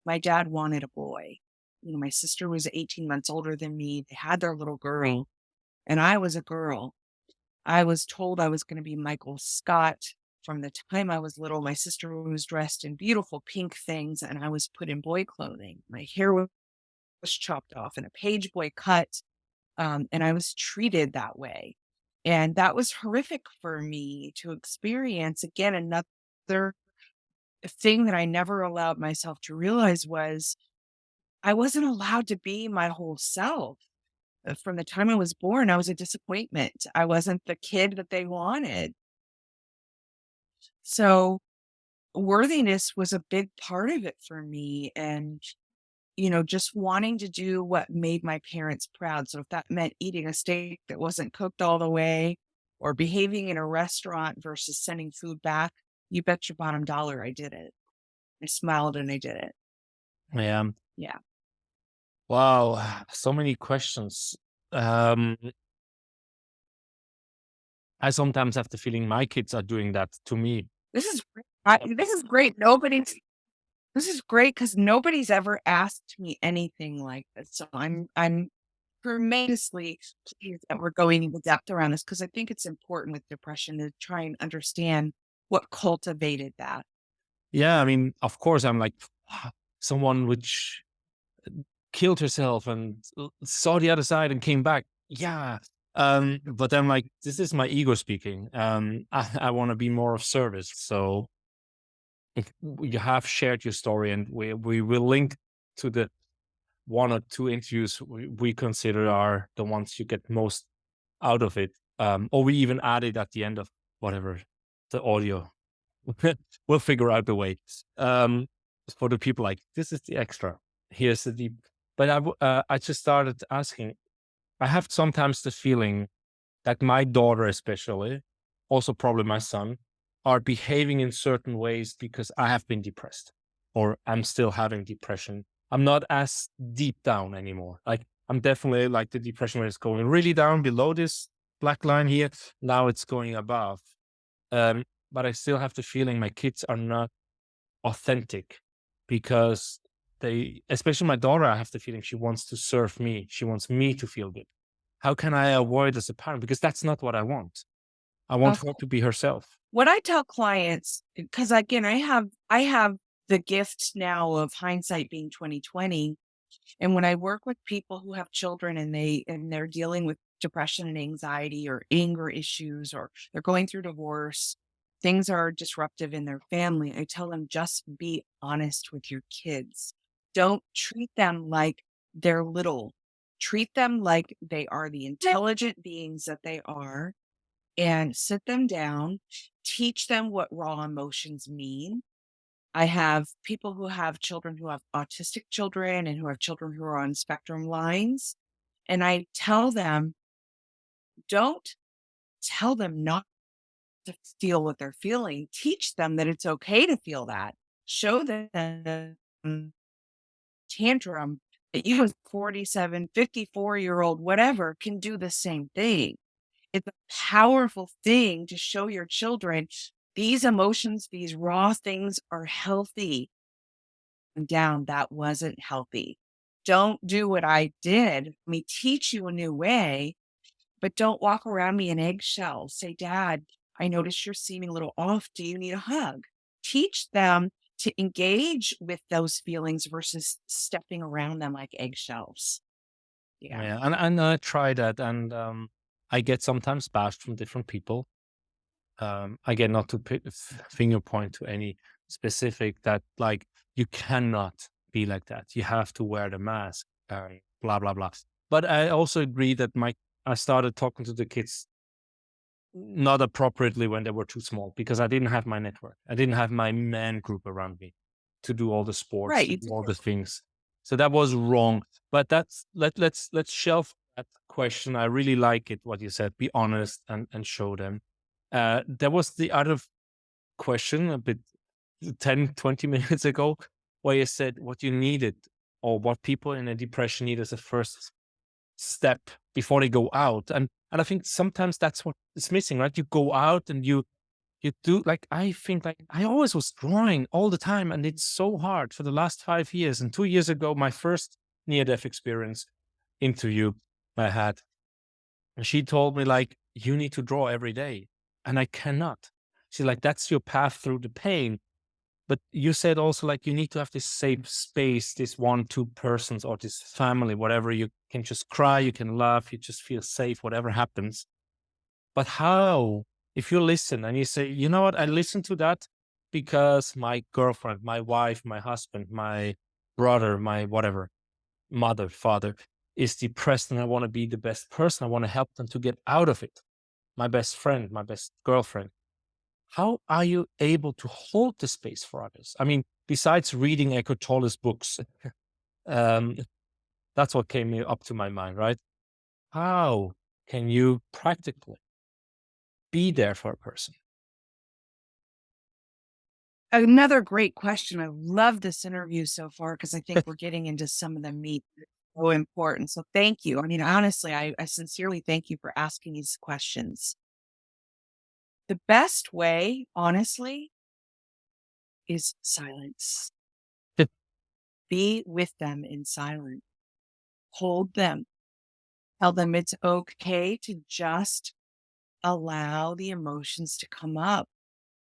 My dad wanted a boy. My sister was 18 months older than me. They had their little girl, and I was a girl. I was told I was gonna be Michael Scott from the time I was little. My sister was dressed in beautiful pink things, and I was put in boy clothing. My hair was chopped off in a page boy cut. And I was treated that way. And that was horrific for me to experience. Again, another thing that I never allowed myself to realize was I wasn't allowed to be my whole self. From the time I was born, I was a disappointment. I wasn't the kid that they wanted. So worthiness was a big part of it for me. And, just wanting to do what made my parents proud. So if that meant eating a steak that wasn't cooked all the way or behaving in a restaurant versus sending food back, you bet your bottom dollar I did it. I smiled and I did it. Yeah. Yeah. Wow. So many questions. Um, I sometimes have the feeling my kids are doing that to me. This is great. This is great. This is great because nobody's ever asked me anything like this. So I'm tremendously pleased that we're going into depth around this because I think it's important with depression to try and understand what cultivated that. Yeah. I mean, of course, I'm like someone which killed herself and saw the other side and came back. Yeah. But I'm like, this is my ego speaking. I want to be more of service. So if you have shared your story, and we will link to the one or two interviews we consider are the ones you get most out of it. Or we even add it at the end of whatever the audio. We'll figure out the way. Um, for the people like, this is the extra. Here's the deep. But I just started asking. I have sometimes the feeling that my daughter, especially, also probably my son, are behaving in certain ways because I have been depressed or I'm still having depression. I'm not as deep down anymore. Like I'm definitely like the depression where it's going really down below this black line here. Now it's going above. Um, but I still have the feeling my kids are not authentic because especially my daughter, I have the feeling she wants to serve me. She wants me to feel good. How can I avoid as a parent? Because that's not what I want. I want her to be herself. What I tell clients, because again, I have the gift now of hindsight being 2020. And when I work with people who have children and they're dealing with depression and anxiety or anger issues or they're going through divorce, things are disruptive in their family, I tell them just be honest with your kids. Don't treat them like they're little. Treat them like they are the intelligent beings that they are and sit them down, teach them what raw emotions mean. I have people who have children who have autistic children and who have children who are on spectrum lines. And I tell them, don't tell them not to feel what they're feeling. Teach them that it's okay to feel that. Show them tantrum that you as 47, 54-year-old, whatever, can do the same thing. It's a powerful thing to show your children these emotions, these raw things are healthy. Down, that wasn't healthy. Don't do what I did. Let me teach you a new way, but don't walk around me in eggshells. Say, Dad, I notice you're seeming a little off. Do you need a hug? Teach them to engage with those feelings versus stepping around them like eggshells. Yeah. Yeah, and I try that, and I get sometimes bashed from different people. Again, not to finger point to any specific that like you cannot be like that. You have to wear the mask. Blah blah blah. But I also agree that I started talking to the kids not appropriately when they were too small because I didn't have my network. I didn't have my man group around me to do all the sports, Right. to do all the things. So that was wrong. But let's shelve that question. I really like it what you said. Be honest and show them. There was the other question a bit 10, 20 minutes ago where you said what you needed or what people in a depression need as a first step before they go out. And I think sometimes that's what is missing, right? You go out and you do like I think like I always was drawing all the time, and it's so hard for the last 5 years. And 2 years ago, my first near-death experience interview I had, and she told me like, you need to draw every day. And I cannot. She's like, that's your path through the pain. But you said also like you need to have this safe space, this 1, 2 persons or this family, whatever. You can just cry, you can laugh, you just feel safe, whatever happens. But how, if you listen and you say, you know what, I listened to that because my girlfriend, my wife, my husband, my brother, my whatever, mother, father is depressed and I want to be the best person. I want to help them to get out of it. My best friend, my best girlfriend. How are you able to hold the space for others? I mean, besides reading Eckhart Tolle's books, um, that's what came up to my mind, right? How can you practically be there for a person? Another great question. I love this interview so far because I think we're getting into some of the meat that's so important. So thank you. I mean, honestly, I sincerely thank you for asking these questions. The best way, honestly, is silence. Be with them in silence. Hold them. Tell them it's okay to just allow the emotions to come up.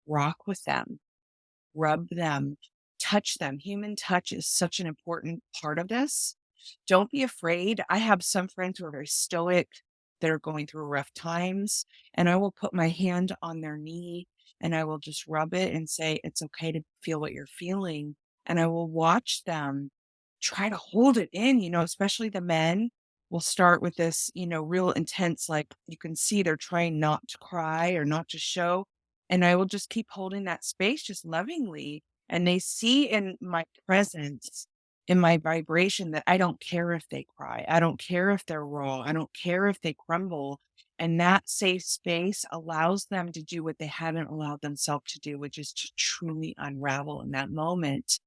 Rock with them. Rub them, touch them. Human touch is such an important part of this. Don't be afraid. I have some friends who are very stoic that are going through rough times, and I will put my hand on their knee and I will just rub it and say, it's okay to feel what you're feeling. And I will watch them try to hold it in, especially the men will start with this, real intense, like you can see they're trying not to cry or not to show. And I will just keep holding that space just lovingly. And they see in my presence, in my vibration, that I don't care if they cry. I don't care if they're raw. I don't care if they crumble. And that safe space allows them to do what they haven't allowed themselves to do, which is to truly unravel in that moment.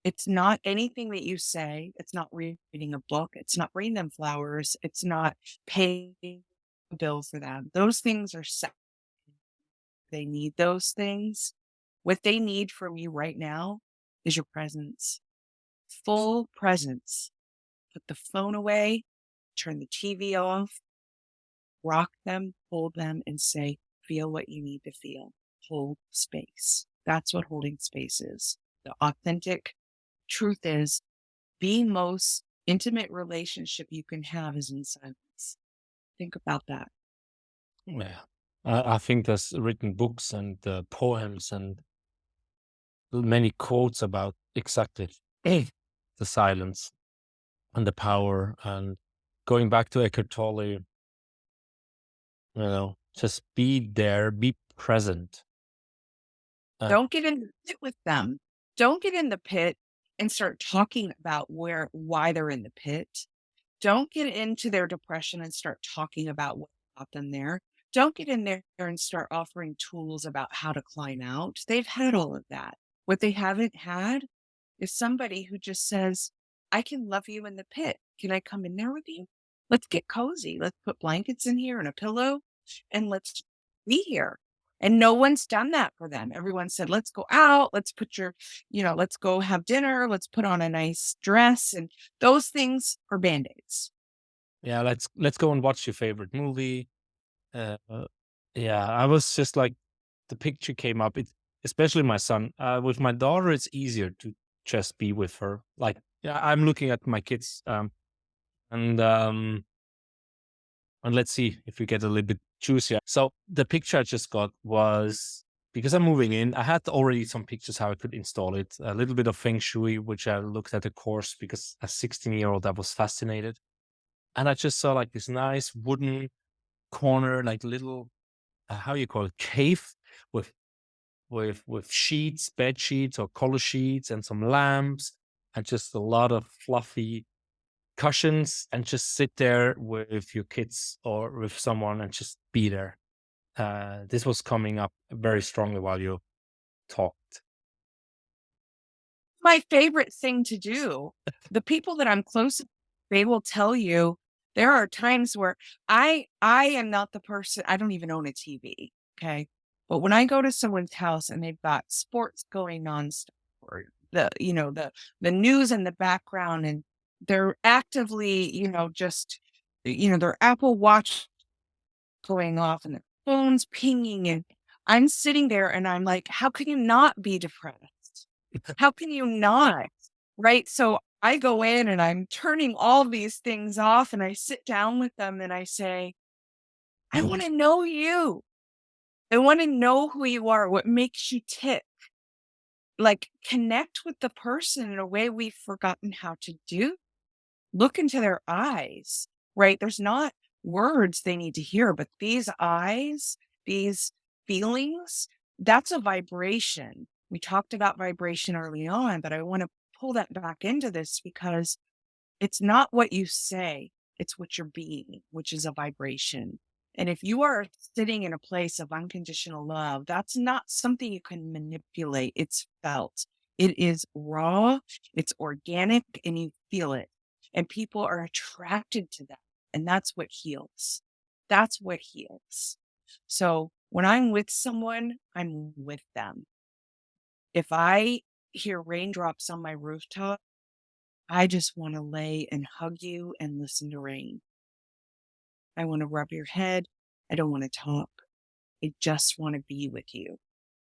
It's not anything that you say. It's not reading a book. It's not bringing them flowers. It's not paying a bill for them. Those things are they need those things. What they need from you right now is your presence, full presence. Put the phone away, turn the TV off, rock them, hold them, and say, feel what you need to feel. Hold space. That's what holding space is. The authentic truth is the most intimate relationship you can have is in silence. Think about that. Yeah. I think there's written books and poems and many quotes about exactly the silence and the power. And going back to Eckhart Tolle, just be there, be present. Don't get in the pit with them. Don't get in the pit and start talking about why they're in the pit. Don't get into their depression and start talking about what got them there. Don't get in there and start offering tools about how to climb out. They've had all of that. What they haven't had is somebody who just says, I can love you in the pit. Can I come in there with you? Let's get cozy. Let's put blankets in here and a pillow and let's be here. And no one's done that for them. Everyone said, let's go out. Let's let's go have dinner. Let's put on a nice dress. And those things are band-aids. Yeah, let's go and watch your favorite movie. Uh, yeah, I was just like, the picture came up. Especially my son. With my daughter, it's easier to just be with her. Like, yeah, I'm looking at my kids, and let's see if we get a little bit juicier. So the picture I just got was, because I'm moving in, I had already some pictures how I could install it. A little bit of feng shui, which I looked at a course because as 16-year-old I was fascinated, and I just saw like this nice wooden corner, like little how you call it, cave with sheets, bed sheets or color sheets, and some lamps, and just a lot of fluffy cushions, and just sit there with your kids or with someone and just be there. This was coming up very strongly while you talked. My favorite thing to do. The people that I'm close to, they will tell you there are times where I am not the person, I don't even own a TV, okay? But when I go to someone's house and they've got sports going on or the news in the background and they're actively, their Apple Watch going off and their phones pinging and I'm sitting there and I'm like, how can you not be depressed? How can you not? Right. So I go in and I'm turning all these things off and I sit down with them and I say, I want to know you. I want to know who you are, what makes you tick. Like connect with the person in a way we've forgotten how to do. Look into their eyes, right? There's not words they need to hear, but these eyes, these feelings, that's a vibration. We talked about vibration early on, but I want to pull that back into this because it's not what you say, it's what you're being, which is a vibration. And if you are sitting in a place of unconditional love, that's not something you can manipulate. It's felt. It is raw, it's organic, and you feel it. And people are attracted to that. And that's what heals. That's what heals. So when I'm with someone, I'm with them. If I hear raindrops on my rooftop, I just want to lay and hug you and listen to rain. I want to rub your head. I don't want to talk. I just want to be with you.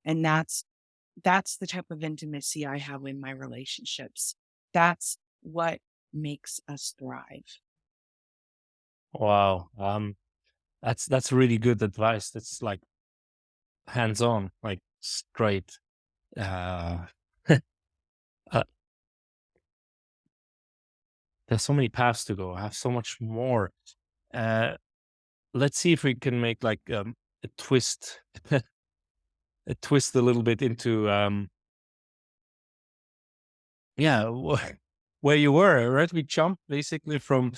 And that's the type of intimacy I have in my relationships. That's what makes us thrive. Wow. That's really good advice. That's like hands on, like straight. Uh, uh, there's so many paths to go. I have so much more. Uh, let's see if we can make like a twist, a twist a little bit into yeah, where you were, right? We jumped basically from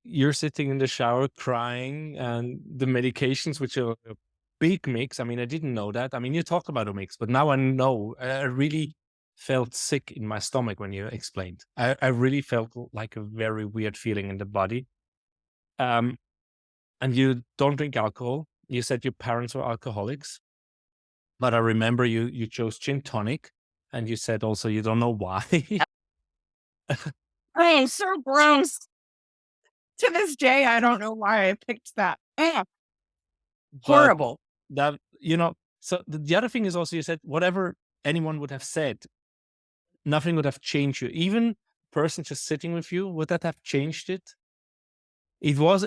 you're sitting in the shower crying and the medications, which are a big mix. I mean, I didn't know that. I mean, you talk about a mix, but now I know. I really felt sick in my stomach when you explained. I really felt like a very weird feeling in the body. Um, and you don't drink alcohol. You said your parents were alcoholics, but I remember you chose gin tonic, and you said also you don't know why. I am so gross. To this day, I don't know why I picked that. But Horrible. that so the other thing is also you said whatever anyone would have said, nothing would have changed you. Even person just sitting with you, would that have changed it? It was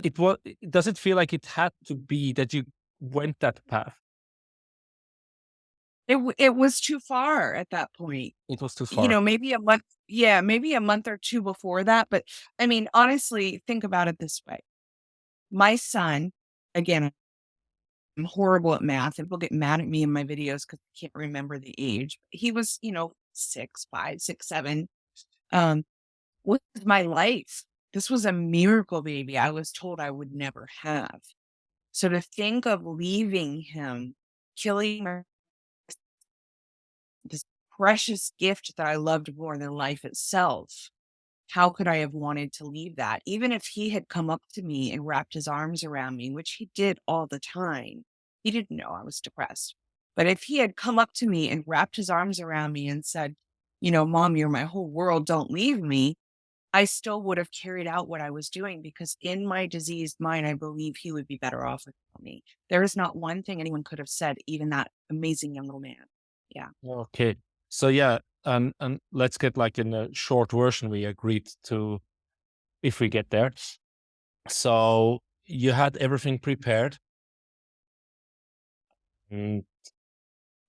does it feel like it had to be that you went that path? It was too far at that point. It was too far. Maybe a month, yeah, maybe a month or 2 before that, but, I mean, honestly, think about it this way. My son, again, I'm horrible at math, and people get mad at me in my videos because I can't remember the age. He was, 6, 5, 6, 7, um, with my life. This was a miracle baby I was told I would never have. So to think of leaving him, killing this precious gift that I loved more than life itself. How could I have wanted to leave that? Even if he had come up to me and wrapped his arms around me, which he did all the time, he didn't know I was depressed. But if he had come up to me and wrapped his arms around me and said, Mom, you're my whole world, don't leave me, I still would have carried out what I was doing because in my diseased mind, I believe he would be better off without me. There is not one thing anyone could have said, even that amazing young little man. Yeah. Okay. So yeah, and let's get like in a short version we agreed to if we get there. So you had everything prepared, and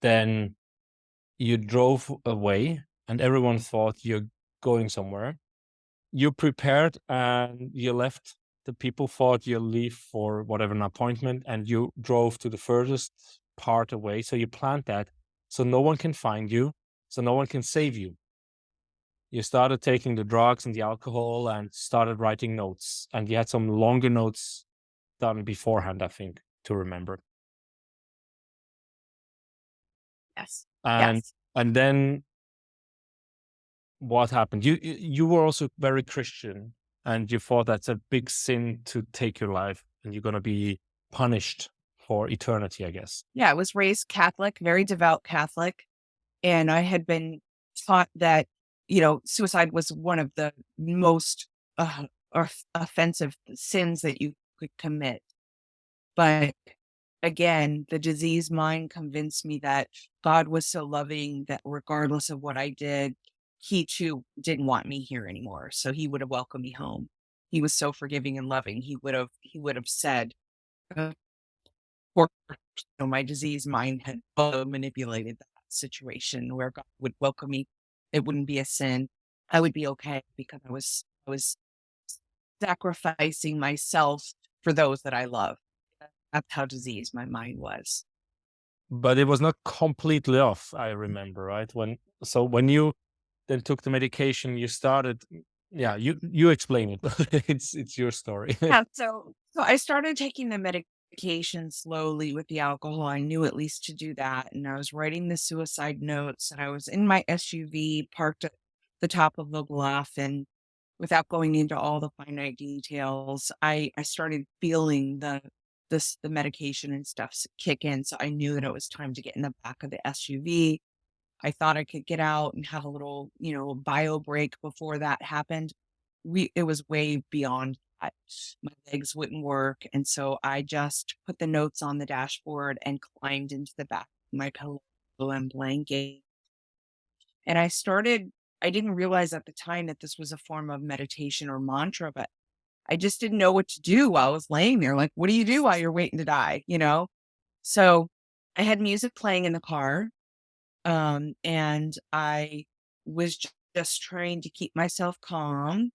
then you drove away, and everyone thought you're going somewhere. You prepared and you left. The people thought you'll leave for whatever an appointment, and you drove to the furthest part away. So you planned that so no one can find you, so no one can save you. You started taking the drugs and the alcohol and started writing notes, and you had some longer notes done beforehand, I think, to remember. Yes. And Yes. and then what happened? You were also very Christian, and you thought that's a big sin to take your life, and you're gonna be punished for eternity, I guess. Yeah. I was raised Catholic, very devout Catholic. And I had been taught that, suicide was one of the most offensive sins that you could commit. But again, the diseased mind convinced me that God was so loving that regardless of what I did, he too didn't want me here anymore. So he would have welcomed me home. He was so forgiving and loving. He would have said, or my diseased mind had manipulated that situation where God would welcome me. It wouldn't be a sin. I would be okay because I was sacrificing myself for those that I love. That's how diseased my mind was. But it was not completely off, I remember, right? When you then took the medication, you started. Yeah, you explain it. It's your story. Yeah, so I started taking the medication slowly with the alcohol. I knew at least to do that, and I was writing the suicide notes, and I was in my SUV parked at the top of the bluff, and without going into all the finite details, I started feeling the medication and stuff kick in, so I knew that it was time to get in the back of the SUV. I thought I could get out and have a little, bio break before that happened. It was way beyond that. My legs wouldn't work, and so I just put the notes on the dashboard and climbed into the back of my pillow and blanket. And I didn't realize at the time that this was a form of meditation or mantra, but I just didn't know what to do while I was laying there. Like, what do you do while you're waiting to die? So I had music playing in the car. And I was just trying to keep myself calm.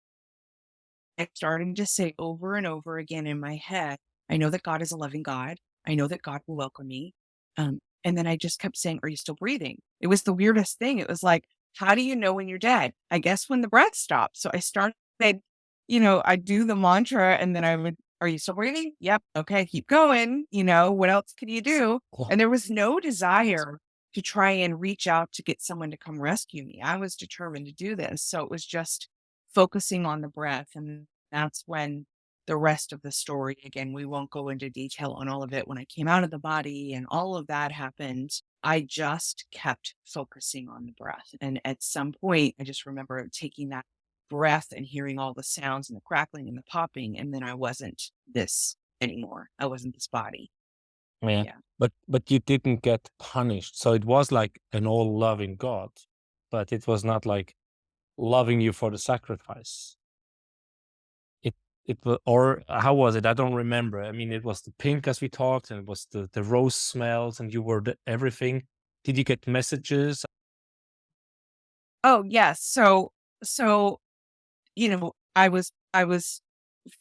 I started to say over and over again in my head, I know that God is a loving God. I know that God will welcome me. And then I just kept saying, are you still breathing? It was the weirdest thing. It was like, how do you know when you're dead? I guess when the breath stops. So I started, I do the mantra and then I would, are you still breathing? Yep. Okay. Keep going. What else could you do? And there was no desire to try and reach out to get someone to come rescue me. I was determined to do this. So it was just focusing on the breath. And that's when the rest of the story, again, we won't go into detail on all of it. When I came out of the body and all of that happened, I just kept focusing on the breath. And at some point, I just remember taking that breath and hearing all the sounds and the crackling and the popping. And then I wasn't this anymore. I wasn't this body. Yeah. Yeah. But you didn't get punished. So it was like an all loving God, but it was not like loving you for the sacrifice. It was, or how was it? I don't remember. I mean, it was the pink as we talked, and it was the rose smells, and you were everything. Did you get messages? Oh, yes. So I was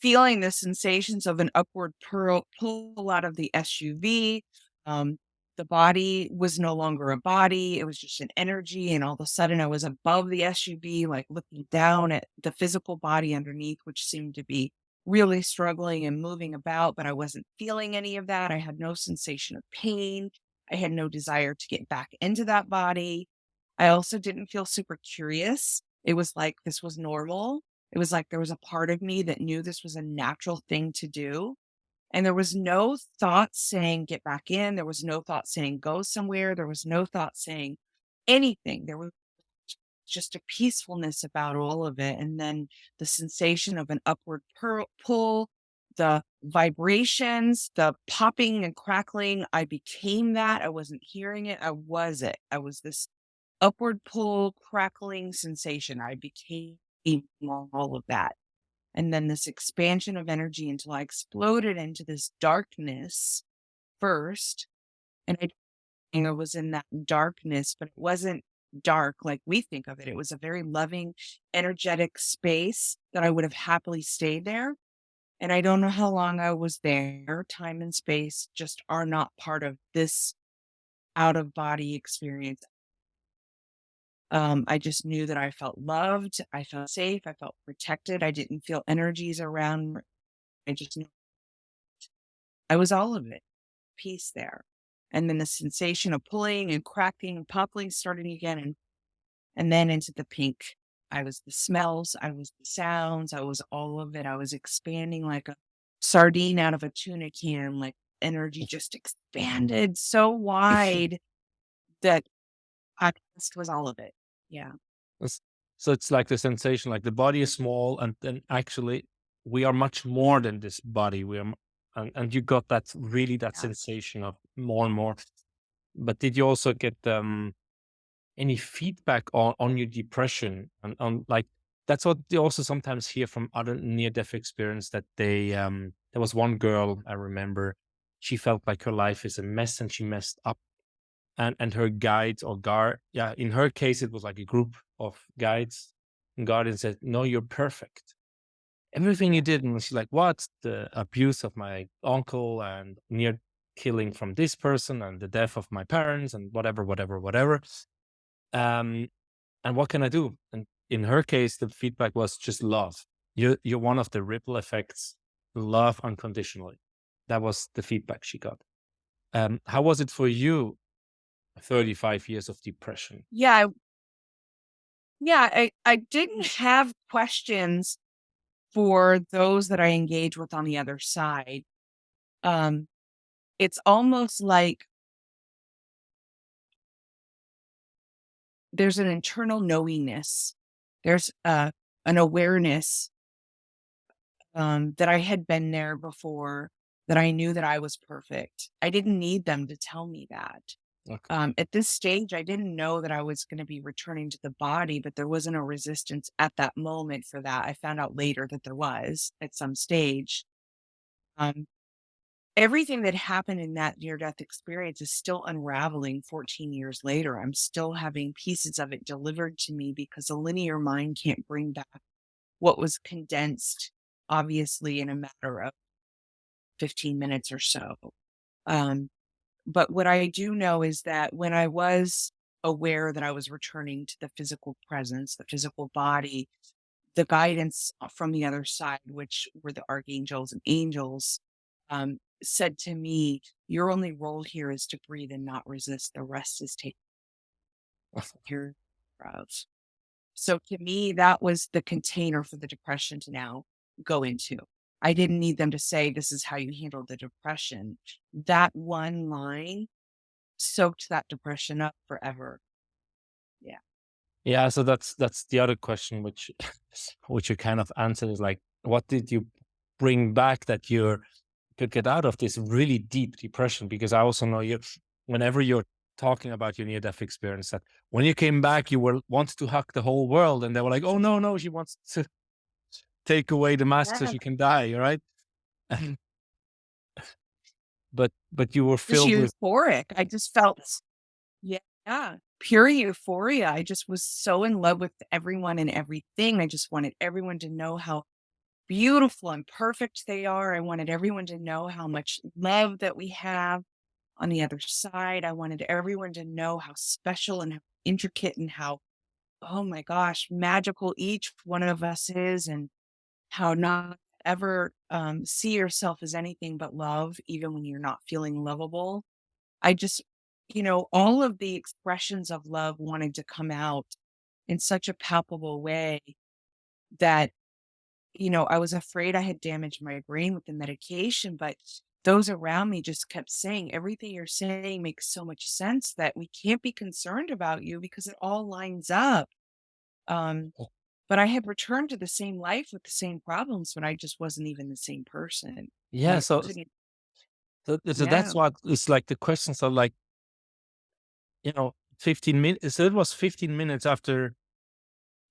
feeling the sensations of an upward pull out of the SUV. Um, the body was no longer a body, it was just an energy, and all of a sudden I was above the SUV, like, looking down at the physical body underneath, which seemed to be really struggling and moving about, but I wasn't feeling any of that. I had no sensation of pain. I had no desire to get back into that body. I also didn't feel super curious. It was like this was normal. It was like there was a part of me that knew this was a natural thing to do. And there was no thought saying, get back in. There was no thought saying, go somewhere. There was no thought saying anything. There was just a peacefulness about all of it. And then the sensation of an upward pull, the vibrations, the popping and crackling. I became that. I wasn't hearing it. I was it. I was this upward pull, crackling sensation. I became all of that. And then this expansion of energy until I exploded into this darkness first. And I was in that darkness, but it wasn't dark like we think of it. It was a very loving, energetic space that I would have happily stayed there. And I don't know how long I was there. Time and space just are not part of this out of body experience. I just knew that I felt loved, I felt safe, I felt protected, I didn't feel energies around. I just knew I was all of it, peace there. And then the sensation of pulling and cracking and popping starting again, and then into the pink. I was the smells, I was the sounds, I was all of it. I was expanding like a sardine out of a tuna can, like energy just expanded so wide that I just was all of it. Yeah. It's- So it's like the sensation, like the body is small, and then actually we are much more than this body. and you got that really that Yeah. sensation of more and more. But did you also get any feedback on your depression and on like that's what you also sometimes hear from other near death experience that they there was one girl I remember, she felt like her life is a mess and she messed up, and her guides or guard, yeah, in her case it was like a group of guides and guardians said, no, you're perfect, everything you Yeah. did. And she's like, what, the abuse of my uncle and near killing from this person and the death of my parents and whatever. um and what can I do? And in her case, the feedback was just love. You're one of the ripple effects. Love unconditionally. That was the feedback she got. How was it for you? 35 years of depression. Yeah. I didn't have questions for those that I engage with on the other side. Um, it's almost like there's an internal knowingness. There's an awareness that I had been there before, that I knew that I was perfect. I didn't need them to tell me that. Okay. At this stage, I didn't know that I was going to be returning to the body, but there wasn't a resistance at that moment for that. I found out later that there was at some stage. Um, Everything that happened in that near death experience is still unraveling 14 years later. I'm still having pieces of it delivered to me because a linear mind can't bring back what was condensed, obviously, in a matter of 15 minutes or so. Um, but what I do know is that when I was aware that I was returning to the physical presence, the physical body, the guidance from the other side, which were the archangels and angels, said to me, your only role here is to breathe and not resist. The rest is taken care of. So to me, that was the container for the depression to now go into. I didn't need them to say, this is how you handle the depression. That one line soaked that depression up forever. Yeah. Yeah, so that's the other question which which you kind of answered is like, what did you bring back that you could get out of this really deep depression? Because I also know you, whenever you're talking about your near death experience, that when you came back, you were wanted to hug the whole world, and they were like, "Oh no, she wants to take away the mask so Yeah. she can die," right? But you were Just filled with euphoric. I just felt, yeah, pure euphoria. I just was so in love with everyone and everything. I just wanted everyone to know how beautiful and perfect they are. I wanted everyone to know how much love that we have on the other side. I wanted everyone to know how special and how intricate and how, oh my gosh, magical each one of us is, and how not ever see yourself as anything but love, even when you're not feeling lovable. I just, all of the expressions of love wanted to come out in such a palpable way that, I was afraid I had damaged my brain with the medication, but those around me just kept saying, everything you're saying makes so much sense that we can't be concerned about you because it all lines up. Um, but I had returned to the same life with the same problems, but I just wasn't even the same person. And yeah. I So wasn't, so yeah. that's what it's like. The questions are like, 15 minutes. So it was 15 minutes after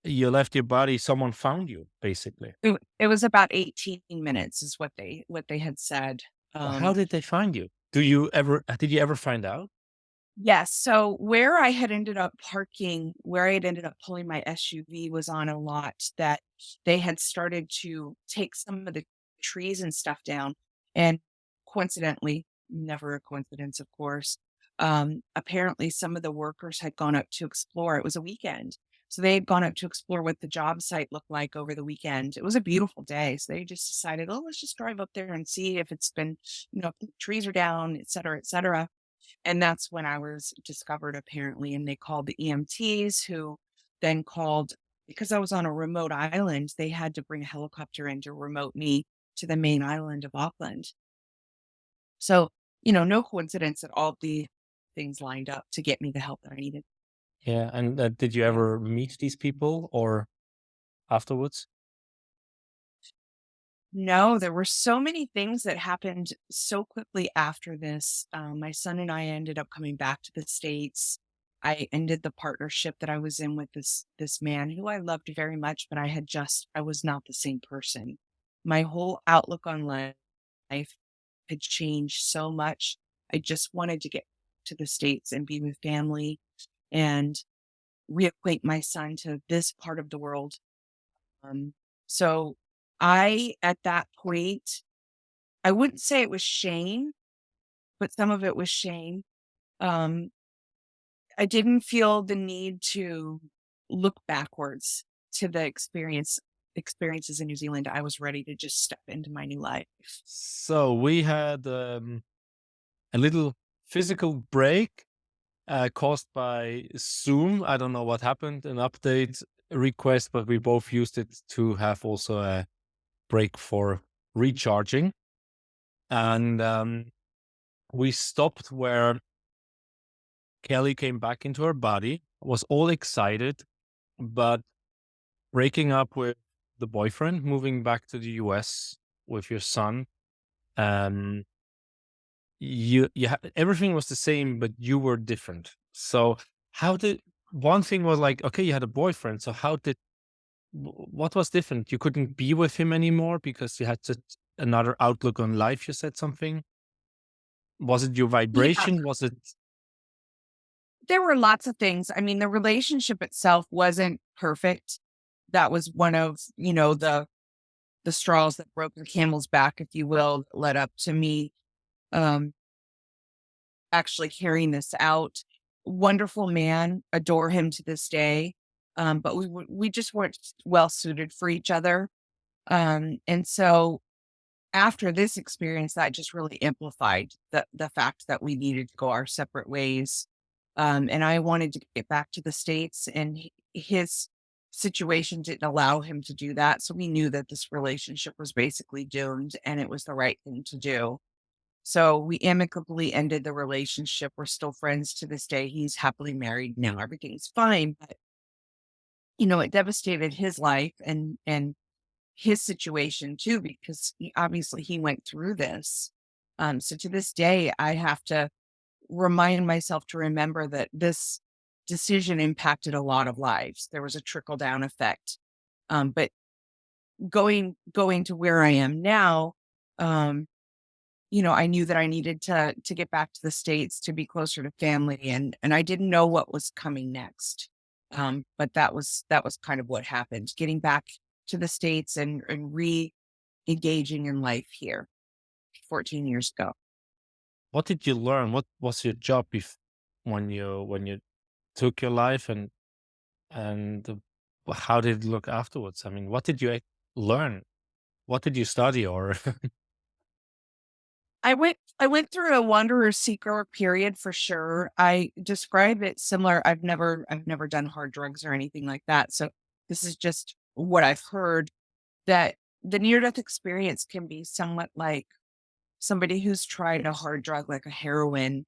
you left your body, someone found you, basically. It was about 18 minutes is what they had said. How did they find you? Did you ever find out? Yes, so where I had ended up parking, where I had ended up pulling my SUV was on a lot that they had started to take some of the trees and stuff down, and coincidentally, never a coincidence, of course, apparently some of the workers had gone up to explore. It was a weekend, so they had gone up to explore what the job site looked like over the weekend. It was a beautiful day, so they just decided, "Oh, let's just drive up there and see if it's been, if the trees are down, et cetera." And that's when I was discovered apparently, and they called the EMTs who then called, because I was on a remote island, they had to bring a helicopter in to remote me to the main island of Auckland. So, no coincidence that all the things lined up to get me the help that I needed. Yeah, and did you Yeah. ever meet these people or afterwards? No, there were so many things that happened so quickly after this. My son and I ended up coming back to the States. I ended the partnership that I was in with this man who I loved very much, but I was not the same person. My whole outlook on life had changed so much. I just wanted to get to the States and be with family and reacquaint my son to this part of the world. Um, so at that point, I wouldn't say it was shame, but some of it was shame. Um, I didn't feel the need to look backwards to the experiences in New Zealand. I was ready to just step into my new life. So we had a little physical break caused by Zoom. I don't know what happened, an update request, but we both used it to have also a break for recharging. And we stopped where Kelly came back into her body, was all excited, but breaking up with the boyfriend, moving back to the US with your son. Um, everything was the same, but you were different. So how did one thing was like, okay, you had a boyfriend. So what was different? You couldn't be with him anymore because you had such another outlook on life. You said something. Was it your Yeah, vibration? Was it there were lots of things. I mean, the relationship itself wasn't perfect. That was one of, the straws that broke the camel's back, if you will, that led up to me um actually carrying this out. Wonderful man, adore him to this day. But we just weren't well suited for each other. And so after this experience, that just really amplified the fact that we needed to go our separate ways. And I wanted to get back to the States, and his situation didn't allow him to do that. So we knew that this relationship was basically doomed, and it was the right thing to do. So we amicably ended the relationship. We're still friends to this day. He's happily married now. Everything's fine. But it devastated his life and his situation too, because obviously he went through this. So to this day, I have to remind myself to remember that this decision impacted a lot of lives. There was a trickle down effect. But going to where I am now, um, I knew that I needed to get back to the States to be closer to family, and I didn't know what was coming next. But that was kind of what happened, getting back to the States and re-engaging in life here 14 years ago. what did you learn? What was your job when you took your life and how did it look afterwards? I mean, what did you learn? What did you study or I went through a wanderer seeker period for sure. I describe it similar. I've never done hard drugs or anything like that. So this is just what I've heard, that the near death experience can be somewhat like somebody who's tried a hard drug like a heroin.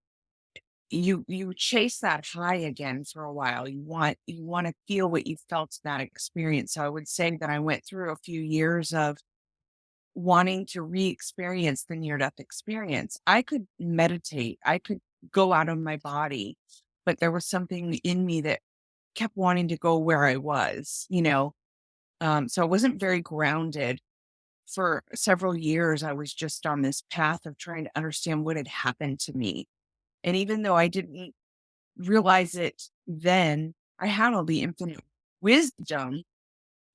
You chase that high again for a while. You want to feel what you felt in that experience. So I would say that I went through a few years of wanting to re-experience the near death experience. I could meditate, I could go out of my body, but there was something in me that kept wanting to go where I was. So I wasn't very grounded for several years. I was just on this path of trying to understand what had happened to me. And even though I didn't realize it then, I had all the infinite wisdom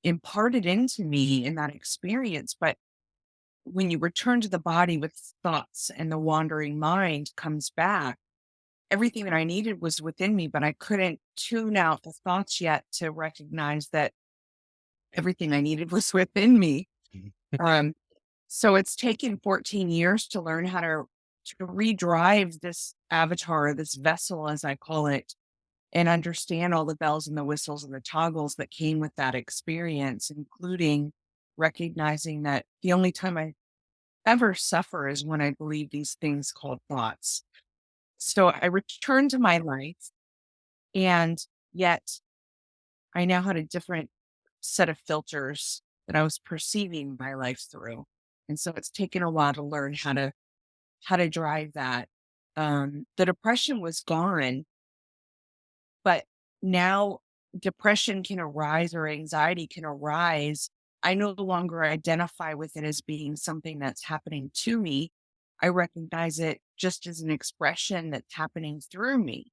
imparted into me in that experience. But when you return to the body with thoughts and the wandering mind comes back, everything that I needed was within me, but I couldn't tune out the thoughts yet to recognize that everything I needed was within me. Um, so it's taken 14 years to learn how to redrive this avatar, this vessel, as I call it, and understand all the bells and the whistles and the toggles that came with that experience, including recognizing that the only time I ever suffer is when I believe these things called thoughts. So I returned to my life, and yet I now had a different set of filters that I was perceiving my life through. And so it's taken a while to learn how to drive that. The depression was gone, but now depression can arise or anxiety can arise. I no longer identify with it as being something that's happening to me. I recognize it just as an expression that's happening through me.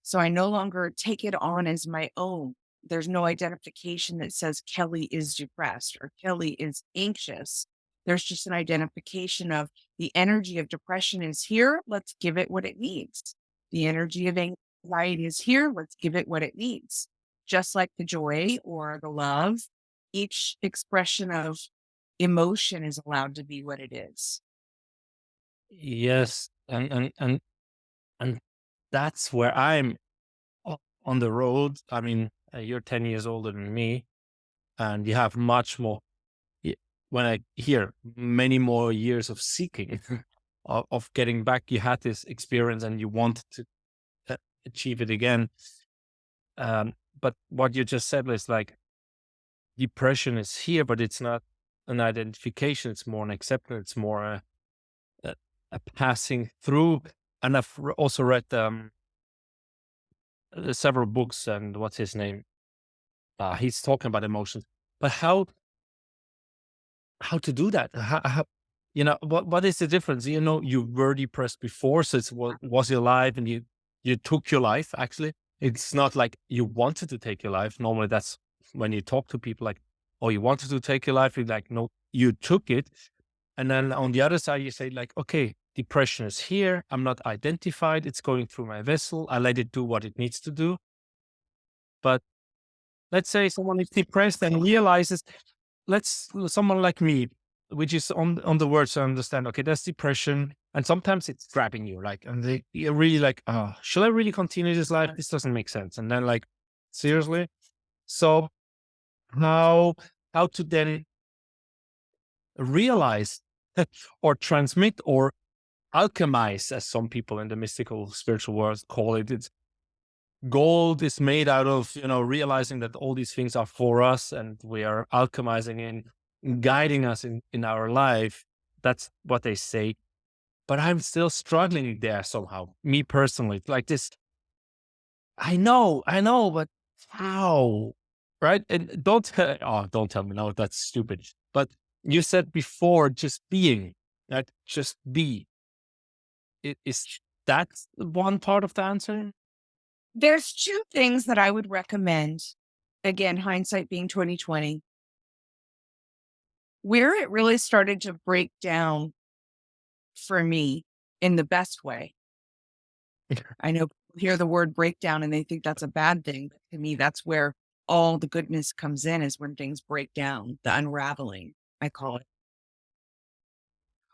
So I no longer take it on as my own. There's no identification that says Kelley is depressed or Kelley is anxious. There's just an identification of the energy of depression is here. Let's give it what it needs. The energy of anxiety is here. Let's give it what it needs. Just like the joy or the love, each expression of emotion is allowed to be what it is. Yes, and that's where I'm on the road. I mean, you're 10 years older than me, and you have much more. When I hear many more years of seeking, of getting back, you had this experience and you wanted to achieve it again. But what you just said is like depression is here, but it's not an identification. It's more an acceptance. It's more a, a passing through. And I've also read several books, and what's his name? He's talking about emotions, but how to do that? How, what is the difference? You were depressed before, so it was your life, and you took your life. Actually, it's not like you wanted to take your life. Normally, that's when you talk to people like, "Oh, you wanted to take your life." You're like, "No, you took it." And then on the other side, you say like, "Okay, depression is here. I'm not identified. It's going through my vessel. I let it do what it needs to do." But let's say someone is depressed and realizes, someone like me, which is on the words to understand, okay, that's depression. And sometimes it's grabbing you, like, and you're really like, should I really continue this life? This doesn't make sense. And then like, seriously? So how to then realize or transmit or alchemize, as some people in the mystical spiritual world call it. It's gold is made out of, realizing that all these things are for us and we are alchemizing in guiding us in our life. That's what they say. But I'm still struggling there somehow, me personally. Like this, I know, but how? Right? And don't tell me, no, that's stupid. But you said before, just being, right? Just be. Is that one part of the answer? There's two things that I would recommend. Again, hindsight being 2020. Where it really started to break down for me in the best way. I know people hear the word breakdown and they think that's a bad thing. But to me, that's where all the goodness comes in, is when things break down, the unraveling, I call it,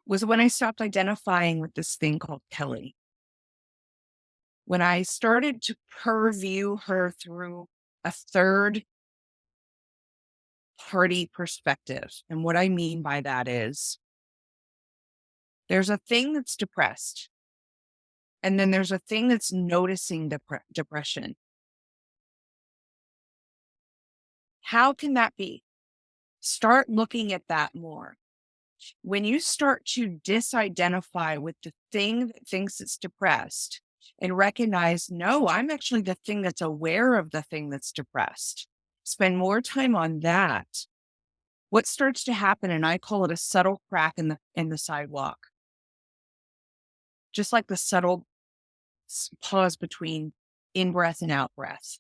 was when I stopped identifying with this thing called Kelley. When I started to purview her through a third party perspective. And what I mean by that is there's a thing that's depressed, and then there's a thing that's noticing depression. How can that be? Start looking at that more. When you start to disidentify with the thing that thinks it's depressed and recognize, no, I'm actually the thing that's aware of the thing that's depressed. Spend more time on that. What starts to happen, and I call it a subtle crack in the sidewalk. Just like the subtle pause between in breath and out breath.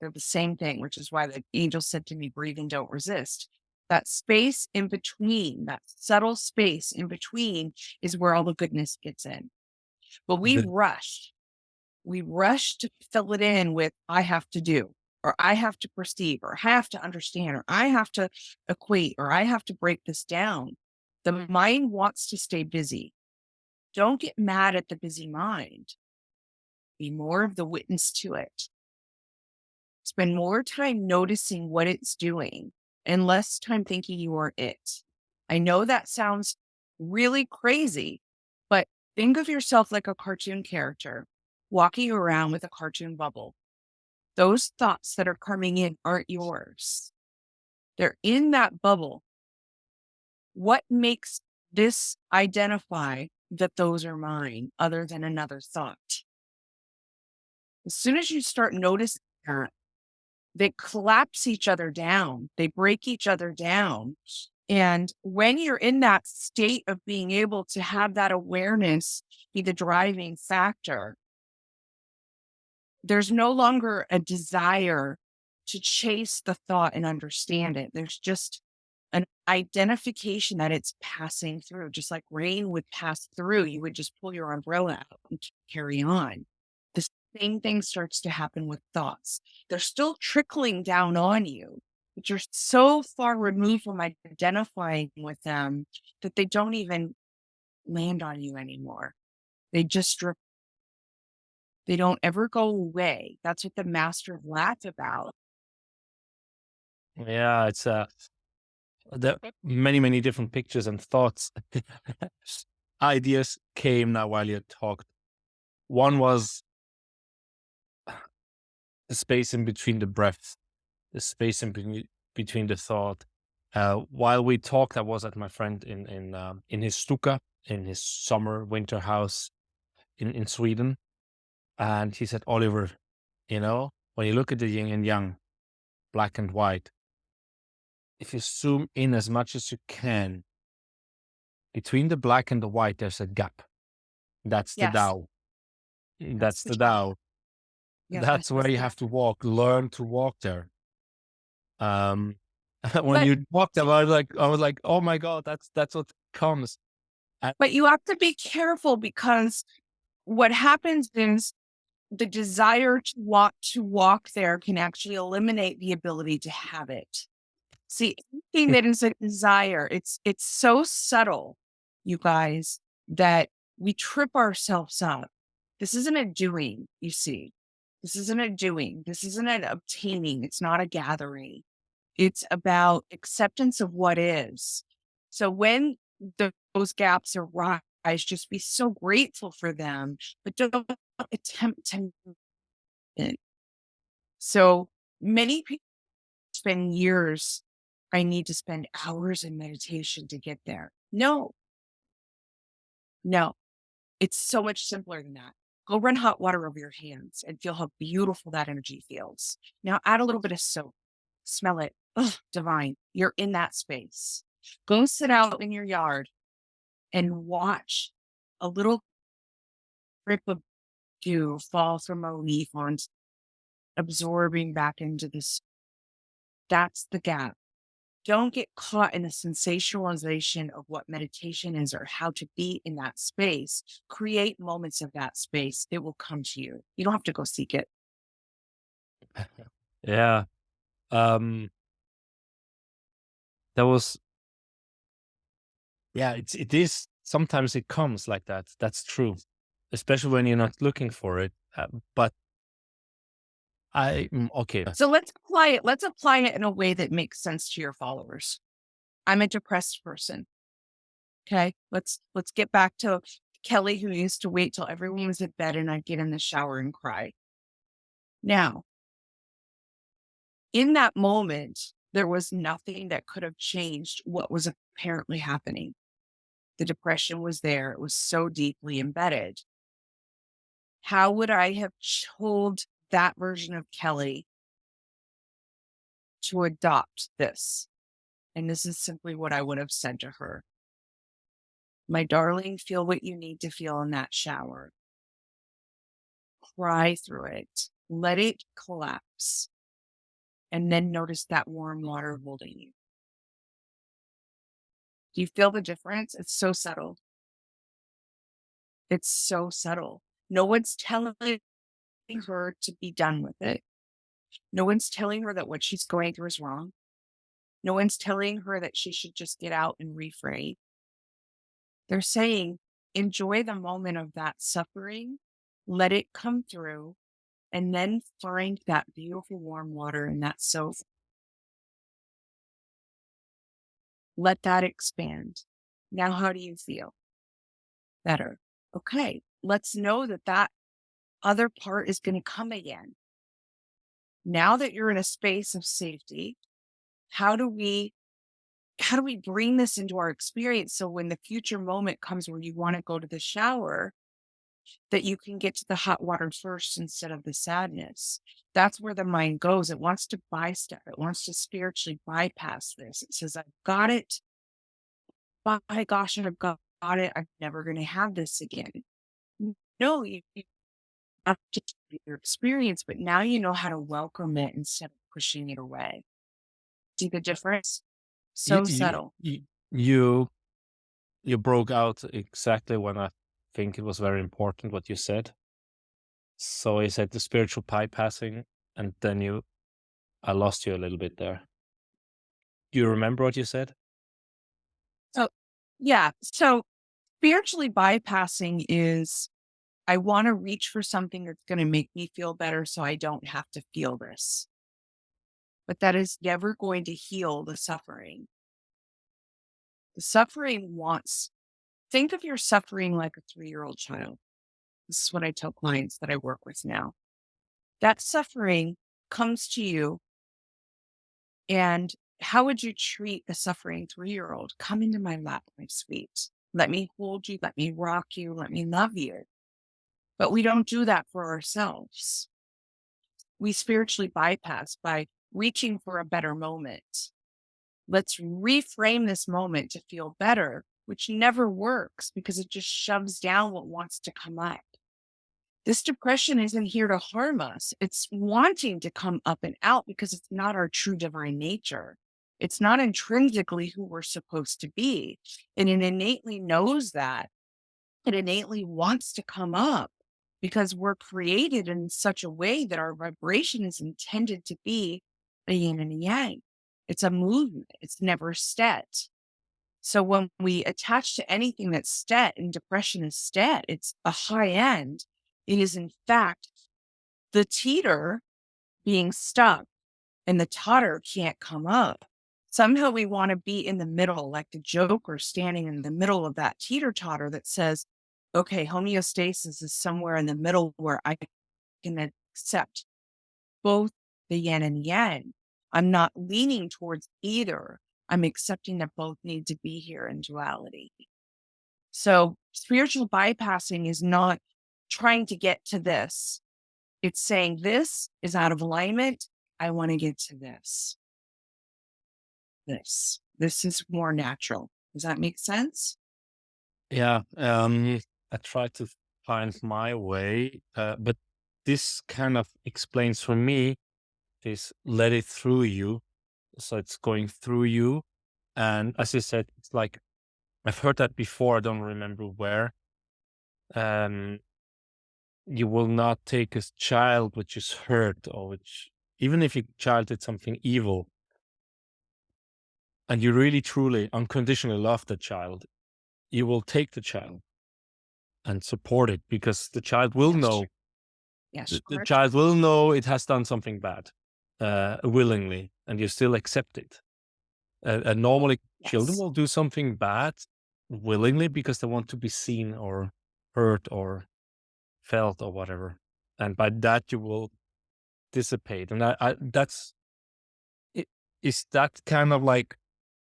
They're the same thing, which is why the angel said to me, breathe and don't resist. That space in between, that subtle space in between, is where all the goodness gets in. But we The- rush. We rush to fill it in with, I have to do, or I have to perceive, or I have to understand, or I have to equate, or I have to break this down. The mind wants to stay busy. Don't get mad at the busy mind. Be more of the witness to it. Spend more time noticing what it's doing and less time thinking you are it. I know that sounds really crazy, but think of yourself like a cartoon character walking around with a cartoon bubble. Those thoughts that are coming in aren't yours. They're in that bubble. What makes Identify that those are mine other than another thought. As soon as you start noticing that, they collapse each other down, they break each other down. And when you're in that state of being able to have that awareness be the driving factor, there's no longer a desire to chase the thought and understand it. There's just an identification that it's passing through, just like rain would pass through. You would just pull your umbrella out and carry on. The same thing starts to happen with thoughts. They're still trickling down on you, but you're so far removed from identifying with them that they don't even land on you anymore. They just drip. They don't ever go away. That's what the master laughed about. Yeah, it's the many different pictures and thoughts. Ideas came now while you talked. One was the space in between the breaths, the space in between the thought. While we talked, I was at my friend in his stuka, in his summer winter house in Sweden, and he said, Oliver, when you look at the yin and yang, black and white, if you zoom in as much as you can, between the black and the white, there's a gap. That's the Yes, Tao. that's That's the the truth. Tao. Yes, That's where you yeah. have to walk, learn to walk there. Um, when But you walked, I was like, oh my God, that's what comes. And but you have to be careful because what happens is the desire to walk there can actually eliminate the ability to have it. See, anything that is a desire, it's so subtle, you guys, that we trip ourselves up. This isn't a doing, you see. This isn't a doing. This isn't an obtaining. It's not a gathering. It's about acceptance of what is. So when those gaps arise, just be so grateful for them, but don't attempt to move it. So many people spend years. I need to spend hours in meditation to get there. No, no, it's so much simpler than that. Go run hot water over your hands and feel how beautiful that energy feels. Now add a little bit of soap, smell it. Ugh, divine. You're in that space. Go sit out in your yard and watch a little drip of dew fall from a leaf on absorbing back into this. That's the gap. Don't get caught in the sensationalization of what meditation is or how to be in that space. Create moments of that space. It will come to you. You don't have to go seek it. yeah, um, that was, yeah, it is. Sometimes it comes like that. That's true, especially when you're not looking for it. But okay. So let's apply it. Let's apply it in a way that makes sense to your followers. I'm a depressed person. Okay. Let's get back to Kelly, who used to wait till everyone was at bed and I'd get in the shower and cry. Now, in that moment, there was nothing that could have changed what was apparently happening. The depression was there. It was so deeply embedded. How would I have told that version of Kelly to adopt this? And this is simply what I would have said to her. My darling, feel what you need to feel in that shower. Cry through it. Let it collapse. And then notice that warm water holding you. Do you feel the difference? It's so subtle. It's so subtle. No one's telling her to be done with it. No one's telling her that what she's going through is wrong. No one's telling her that she should just get out and refrain. They're saying, enjoy the moment of that suffering, let it come through, and then find that beautiful warm water and that soap. Let that expand. Now, how do you feel? Better. Okay, let's know that that other part is going to come again. Now that you're in a space of safety, how do we how do we bring this into our experience so when the future moment comes where you want to go to the shower, that you can get to the hot water first instead of the sadness? That's where the mind goes. It wants to bystep. It wants to spiritually bypass this. It says, I've got it. By gosh, I've got it. I'm never going to have this again. No, you have to do your experience, but now you know how to welcome it instead of pushing it away. See the difference? You So you subtle. you you, you broke out exactly when I think it was very important what you said. So you said the spiritual bypassing, and then I lost you a little bit there. Do you remember what you said? So, yeah. So, spiritually bypassing is I want to reach for something that's going to make me feel better so I don't have to feel this. But that is never going to heal the suffering. The suffering wants, think of your suffering like a 3-year-old child. This is what I tell clients that I work with now. That suffering comes to you, and how would you treat the suffering 3-year-old? Come into my lap, my sweet. Let me hold you, let me rock you, let me love you. But we don't do that for ourselves. We spiritually bypass by reaching for a better moment. Let's reframe this moment to feel better, which never works because it just shoves down what wants to come up. This depression isn't here to harm us. It's wanting to come up and out because it's not our true divine nature. It's not intrinsically who we're supposed to be. And it innately knows that. It innately wants to come up because we're created in such a way that our vibration is intended to be a yin and a yang. It's a movement. It's never set. So when we attach to anything that's stet, and depression is stet, it's a high end. It is in fact the teeter being stuck and the totter can't come up. Somehow we want to be in the middle, like the Joker standing in the middle of that teeter totter that says, okay, homeostasis is somewhere in the middle where I can accept both the yin and yang. I'm not leaning towards either. I'm accepting that both need to be here in duality. So spiritual bypassing is not trying to get to this. It's saying this is out of alignment. I want to get to this. This is more natural. Does that make sense? Yeah, I tried to find my way, but this kind of explains for me this let it through you. So it's going through you. And as you said, it's like I've heard that before, I don't remember where. Um, you will not take a child which is hurt or which, even if your child did something evil, and you really truly unconditionally love the child, you will take the child and support it because the child will Yes, know true. Yes, the correct. child will know it has done something bad willingly, and you still accept it. And normally children Yes. will do something bad willingly because they want to be seen or heard or felt or whatever, and by that you will dissipate. And I that's it. Is that kind of like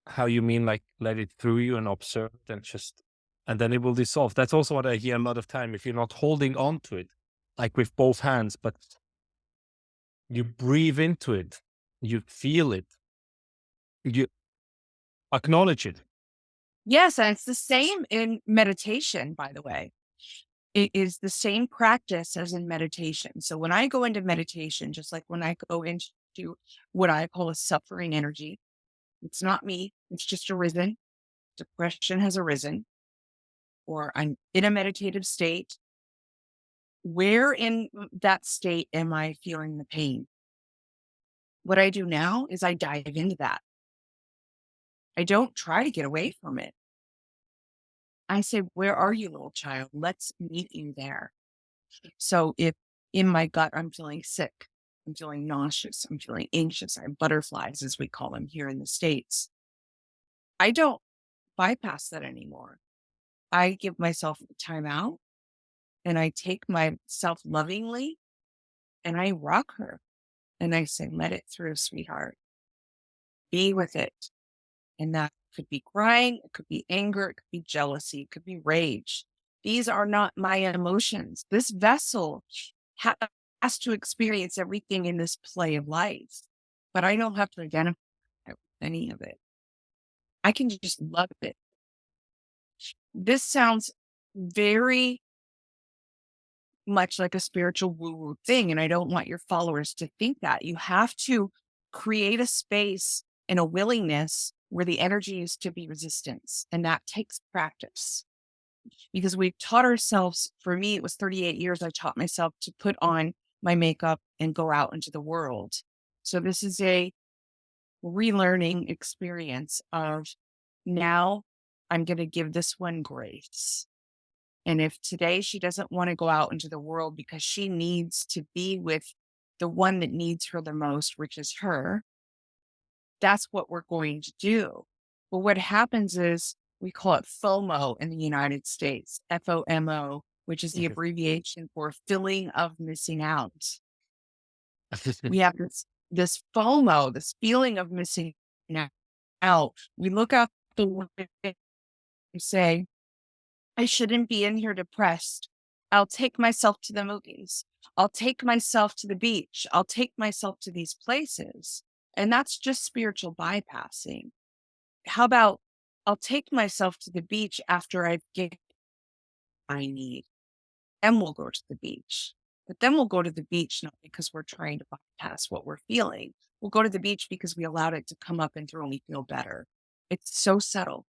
how you mean, like let it through you and observe it and just, and then it will dissolve? That's also what I hear a lot of time. If you're not holding on to it, like with both hands, but you breathe into it, you feel it, you acknowledge it. Yes, and it's the same in meditation, by the way. It is the same practice as in meditation. So when I go into meditation, just like when I go into what I call a suffering energy, it's not me, it's just arisen. Depression has arisen, or I'm in a meditative state. Where in that state am I feeling the pain? What I do now is I dive into that. I don't try to get away from it. I say, where are you, little child? Let's meet you there. So if in my gut I'm feeling sick, I'm feeling nauseous, I'm feeling anxious, I have butterflies, as we call them here in the States, I don't bypass that anymore. I give myself time out and I take myself lovingly and I rock her and I say, let it through, sweetheart. Be with it. And that could be crying, it could be anger, it could be jealousy, it could be rage. These are not my emotions. This vessel has to experience everything in this play of life, but I don't have to identify with any of it. I can just love it. This sounds very much like a spiritual woo-woo thing, and I don't want your followers to think that. You have to create a space and a willingness where the energy is to be resistance, and that takes practice. Because we've taught ourselves, for me, it was 38 years I taught myself to put on my makeup and go out into the world. So this is a relearning experience of now I'm going to give this one grace. And if today she doesn't want to go out into the world because she needs to be with the one that needs her the most, which is her, that's what we're going to do. But what happens is we call it FOMO in the United States, FOMO, which is the abbreviation for feeling of missing out. We have this FOMO, this feeling of missing out. We look out the window and say, I shouldn't be in here depressed. I'll take myself to the movies. I'll take myself to the beach. I'll take myself to these places. And that's just spiritual bypassing. How about I'll take myself to the beach after I've given what I need, and we'll go to the beach. But then we'll go to the beach not because we're trying to bypass what we're feeling. We'll go to the beach because we allowed it to come up and through and we feel better. It's so subtle.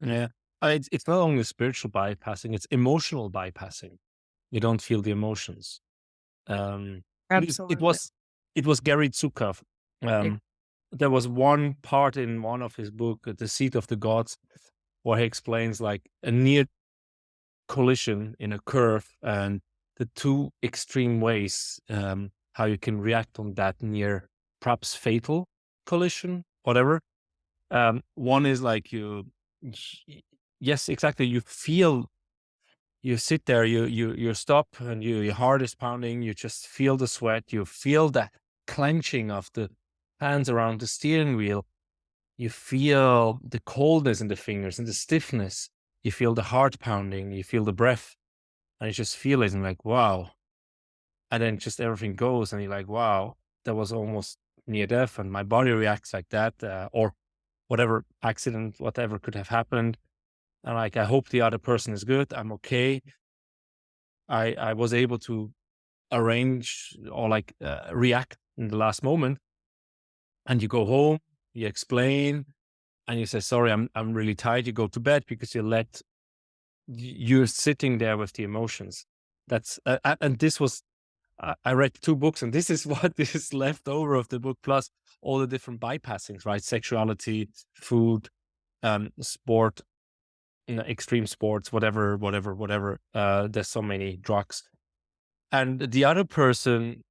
Yeah. It's not only spiritual bypassing, it's emotional bypassing. You don't feel the emotions. It Absolutely. was Gary Zukav. It- Um, there was one part in one of his book, The Seat of the Gods, where he explains like a near collision in a curve and the two extreme ways how you can react on that near perhaps fatal collision, whatever. One is like yes, exactly. You sit there, you stop, and your heart is pounding. You just feel the sweat. You feel that clenching of the hands around the steering wheel. You feel the coldness in the fingers and the stiffness. You feel the heart pounding. You feel the breath, and you just feel it, and like wow. And then just everything goes, and you're like, wow, that was almost near death, and my body reacts like that, or whatever accident, whatever could have happened. And like, I hope the other person is good. I'm okay. I was able to arrange or like react in the last moment. And you go home, you explain, and you say, sorry, I'm really tired. You go to bed because you're sitting there with the emotions. That's, and this was, I read two books, and this is what is left over of the book, plus all the different bypassings, right? Sexuality, food, sport, extreme sports, whatever. There's so many drugs. And the other person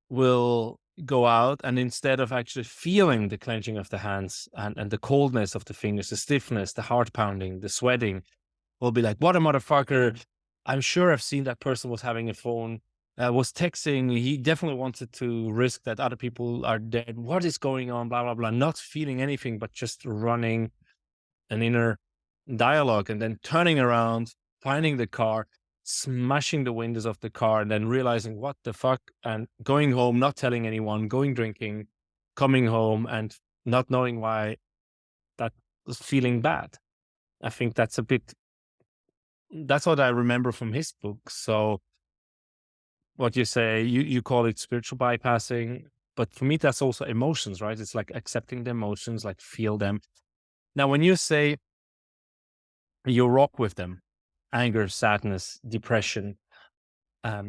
will go out, and instead of actually feeling the clenching of the hands and the coldness of the fingers, the stiffness, the heart pounding, the sweating, will be like, what a motherfucker. I'm sure I've seen that person was having a phone, was texting. He definitely wanted to risk that other people are dead. What is going on? Blah, blah, blah. Not feeling anything, but just running an inner dialogue, and then turning around, finding the car, smashing the windows of the car, and then realizing what the fuck, and going home, not telling anyone, going drinking, coming home, and not knowing why that was feeling bad. I think that's what I remember from his book. So what you say, you call it spiritual bypassing, but for me, that's also emotions, right? It's like accepting the emotions, like feel them. Now, when you say you rock with them, anger, sadness, depression,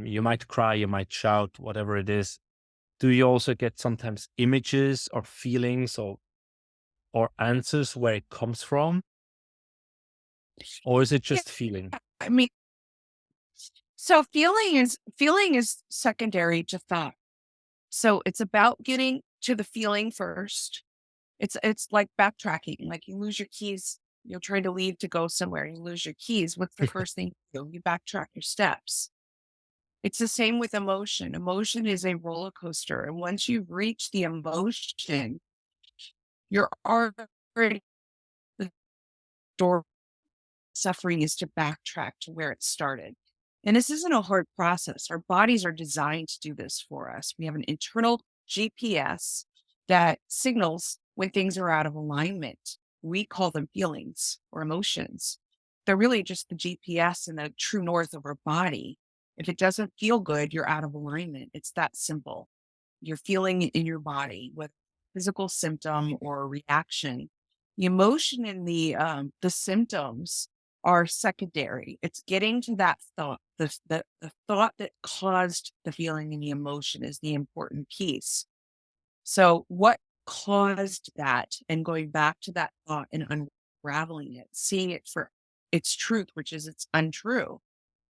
you might cry, you might shout, whatever it is. Do you also get sometimes images or feelings or answers where it comes from? Or is it yeah, just feeling? I mean, so feeling is secondary to thought. So it's about getting to the feeling first. It's like backtracking. Like you lose your keys, you're trying to leave to go somewhere, you lose your keys. What's the first thing you do? You backtrack your steps. It's the same with emotion. Emotion is a roller coaster. And once you've reached the emotion, you're already story of suffering is to backtrack to where it started. And this isn't a hard process. Our bodies are designed to do this for us. We have an internal GPS that signals when things are out of alignment. We call them feelings or emotions. They're really just the GPS and the true north of our body. If it doesn't feel good, you're out of alignment. It's that simple. You're feeling it in your body with physical symptom or reaction. The emotion and the symptoms are secondary. It's getting to that thought. The thought that caused the feeling and the emotion is the important piece. So what caused that, and going back to that thought and unraveling it, seeing it for its truth, which is it's untrue.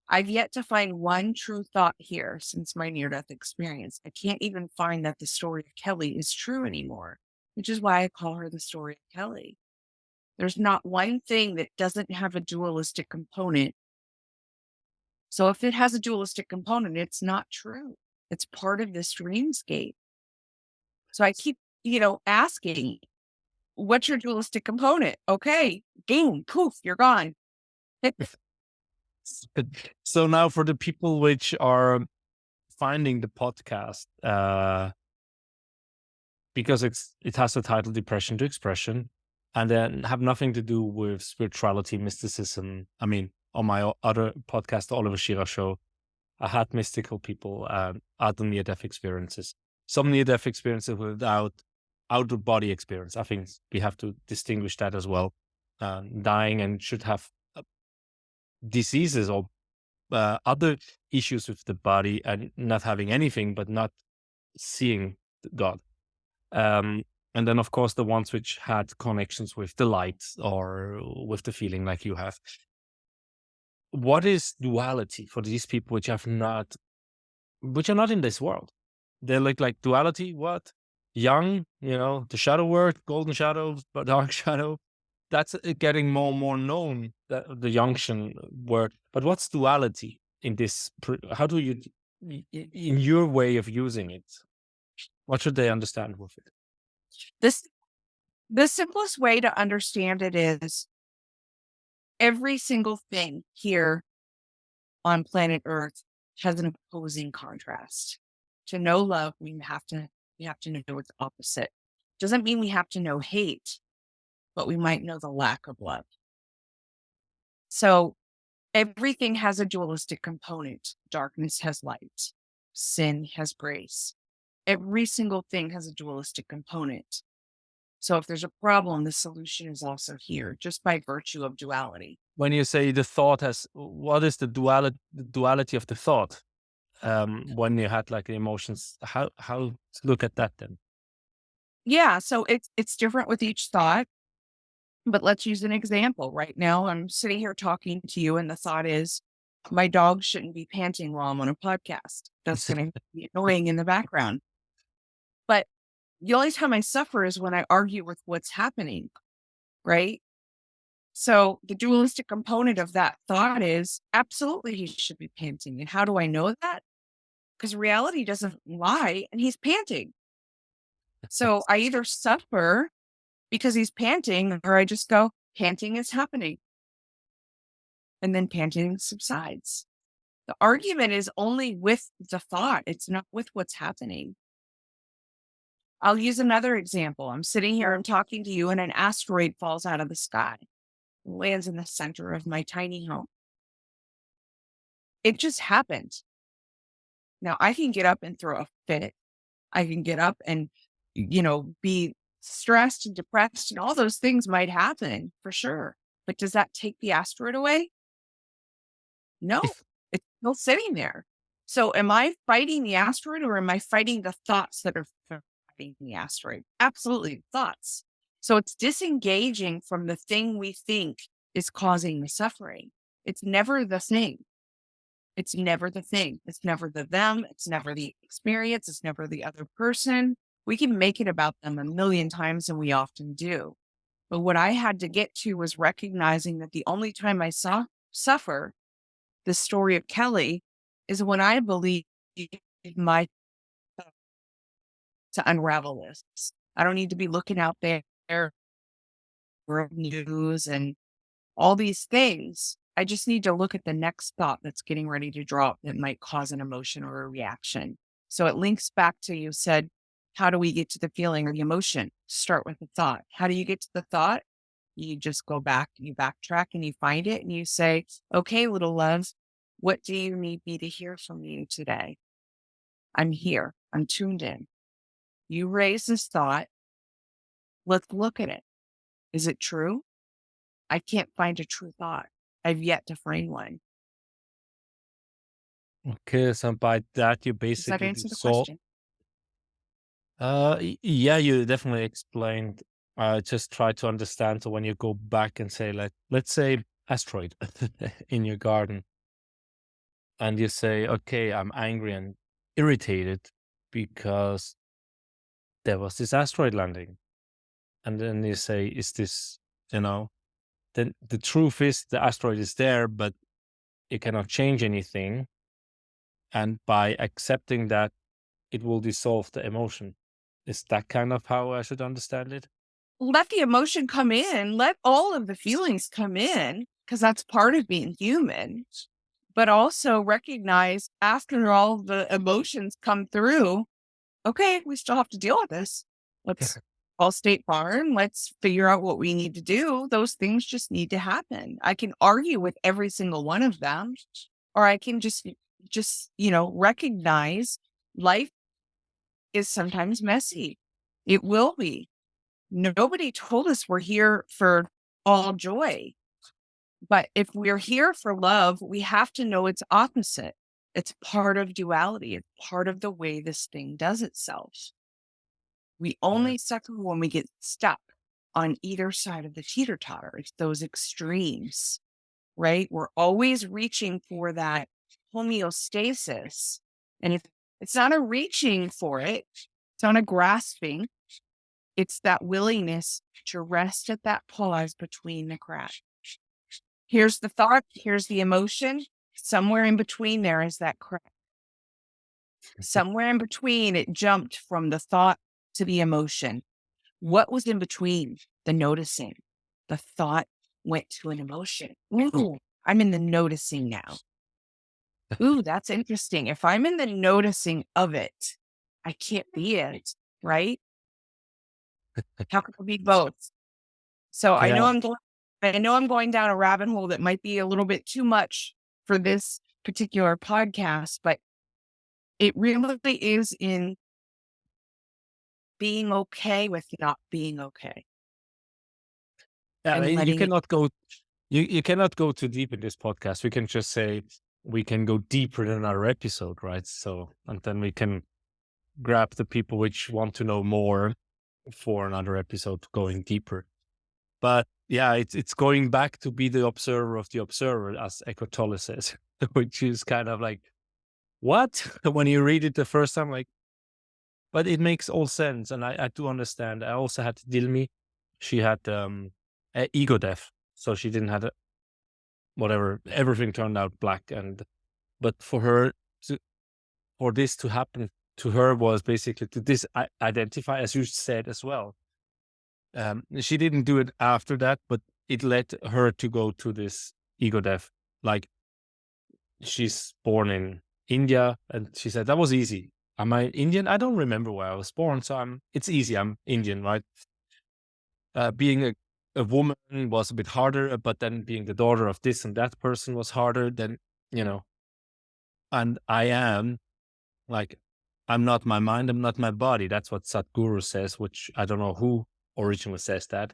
I've yet to find one true thought here since my near death experience. I can't even find that the story of Kelley is true anymore, which is why I call her the story of Kelley. There's not one thing that doesn't have a dualistic component. So if it has a dualistic component, it's not true. It's part of this dreamscape. So I keep, asking, what's your dualistic component? Okay, boom, poof, you're gone. So now for the people which are finding the podcast, because it has the title Depression to Expression, and then have nothing to do with spirituality, mysticism. I mean, on my other podcast, the Oliver Shearer Show, I had mystical people out of near-death experiences. Some near-death experiences without out-of-body experience. I think we have to distinguish that as well. Dying and should have diseases or other issues with the body and not having anything, but not seeing God. And then, of course, the ones which had connections with the light or with the feeling like you have. What is duality for these people which are not in this world? They look like duality. What? Young, the shadow word, golden shadow, but dark shadow. That's getting more and more known, the Junction word. But what's duality in this? How do you, in your way of using it, what should they understand with it? This the simplest way to understand it is every single thing here on planet Earth has an opposing contrast. To know love, we have to know its opposite. Doesn't mean we have to know hate, but we might know the lack of love. So everything has a dualistic component. Darkness has light. Sin has grace. Every single thing has a dualistic component. So if there's a problem, the solution is also here, just by virtue of duality. When you say the thought has, what is the duality of the thought? When you had like the emotions, how to look at that then? Yeah, so it's different with each thought. But let's use an example. Right now, I'm sitting here talking to you, and the thought is, my dog shouldn't be panting while I'm on a podcast. That's going to be annoying in the background. But the only time I suffer is when I argue with what's happening, right? So the dualistic component of that thought is absolutely he should be panting. And how do I know that? Because reality doesn't lie and he's panting. So I either suffer because he's panting, or I just go, panting is happening. And then panting subsides. The argument is only with the thought. It's not with what's happening. I'll use another example. I'm sitting here, I'm talking to you, and an asteroid falls out of the sky, lands in the center of my tiny home. It just happened. Now I can get up and throw a fit. I can get up and, be stressed and depressed, and all those things might happen for sure. But does that take the asteroid away? No, it's still sitting there. So am I fighting the asteroid, or am I fighting the thoughts that are fighting the asteroid? Absolutely, thoughts. So it's disengaging from the thing we think is causing the suffering. It's never the thing. It's never the thing. It's never the them. It's never the experience. It's never the other person. We can make it about them a million times, and we often do. But what I had to get to was recognizing that the only time I suffer, the story of Kelley, is when I believe my to unravel this. I don't need to be looking out there world news and all these things. I just need to look at the next thought that's getting ready to drop that might cause an emotion or a reaction. So it links back to, you said, how do we get to the feeling or the emotion? Start with the thought. How do you get to the thought? You just go back, you backtrack, and you find it and you say, okay, little love, what do you need me to hear from you today? I'm here. I'm tuned in. You raise this thought. Let's look at it. Is it true? I can't find a true thought. I've yet to find one. Okay, so by that you Does that basically answer the solve. question? Yeah, you definitely explained. I just try to understand. So when you go back and say, like, let's say asteroid in your garden, and you say, okay, I'm angry and irritated because there was this asteroid landing, and then you say, is this, you know, then the truth is the asteroid is there, but you cannot change anything, and by accepting that, it will dissolve the emotion. Is that kind of how I should understand it? Let the emotion come in. Let all of the feelings come in, because that's part of being human. But also recognize, after all the emotions come through, okay, we still have to deal with this. Let's call State Farm. Let's figure out what we need to do. Those things just need to happen. I can argue with every single one of them, or I can just, recognize life is sometimes messy. It will be. Nobody told us we're here for all joy. But if we're here for love, we have to know it's opposite. It's part of duality. It's part of the way this thing does itself. We Yeah. only suffer when we get stuck on either side of the teeter totter. It's those extremes, right? We're always reaching for that homeostasis. And if it's not a reaching for it, it's not a grasping. It's that willingness to rest at that pause between the cracks. Here's the thought, here's the emotion. Somewhere in between there is that crack. Somewhere in between, it jumped from the thought to the emotion. What was in between? The noticing. The thought went to an emotion. Ooh, I'm in the noticing now. Ooh, that's interesting. If I'm in the noticing of it, I can't be it, right? How can it be both? So I know Yeah. I'm going down a rabbit hole that might be a little bit too much for this particular podcast, but it really is in being okay with not being okay Yeah, and you letting it. cannot go. You cannot go too deep in this podcast. We can just say we can go deeper in another episode, right? So, and then we can grab the people which want to know more for another episode going deeper. But yeah, it's going back to be the observer of the observer, as Eckhart Tolle says, which is kind of like, what? When you read it the first time, like, but it makes all sense, and I do understand. I also had Dilmi. She had ego death, so she didn't have whatever. Everything turned out black, and but for her, to, for this to happen to her was basically to identify, as you said as well. She didn't do it after that, but it led her to go to this ego death. Like, she's born in India, and she said that was easy. Am I Indian? I don't remember where I was born, so it's easy. I'm Indian, right? Being a woman was a bit harder, but then being the daughter of this and that person was harder. Then, you know, and I am like, I'm not my mind, I'm not my body. That's what Sadhguru says, which I don't know who originally says that.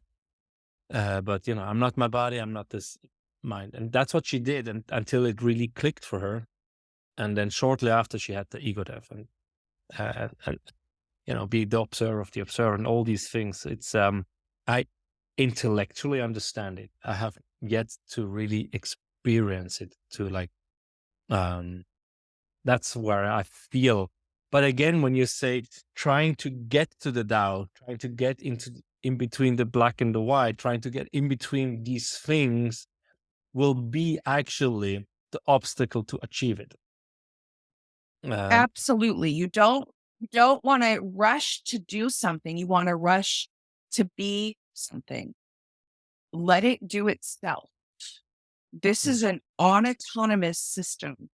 But I'm not my body, I'm not this mind, and that's what she did, and until it really clicked for her. And then shortly after, she had the ego death, and be the observer of the observer, and all these things. It's I intellectually understand it. I have yet to really experience it. To like, that's where I feel. But again, when you say trying to get to the Tao, trying to get in between the black and the white, trying to get in between these things will be actually the obstacle to achieve it. Absolutely. You don't want to rush to do something. You want to rush to be something. Let it do itself. This is an autonomous system.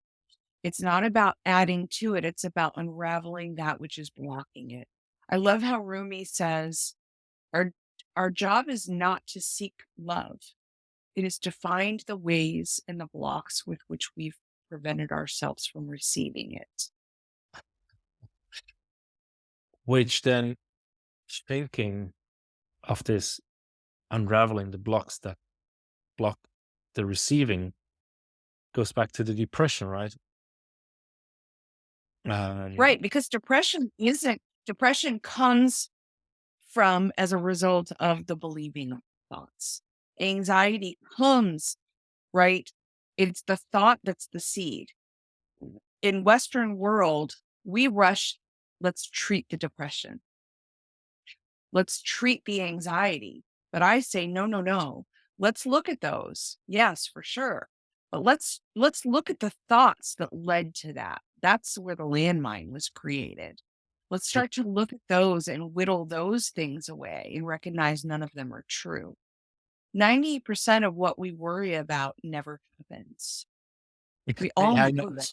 It's not about adding to it. It's about unraveling that which is blocking it. I love how Rumi says, our, our job is not to seek love. It is to find the ways and the blocks with which we've prevented ourselves from receiving it. Which then, thinking of this unraveling the blocks that block the receiving, goes back to the depression, right? And Right. Because depression comes from as a result of the believing of thoughts. Anxiety comes, right? It's the thought that's the seed. In Western world, we rush, let's treat the depression. Let's treat the anxiety. But I say, no, no, no. Let's look at those. Yes, for sure. But let's look at the thoughts that led to that. That's where the landmine was created. Let's start to look at those and whittle those things away and recognize none of them are true. 90% of what we worry about never happens. We all I know know. that.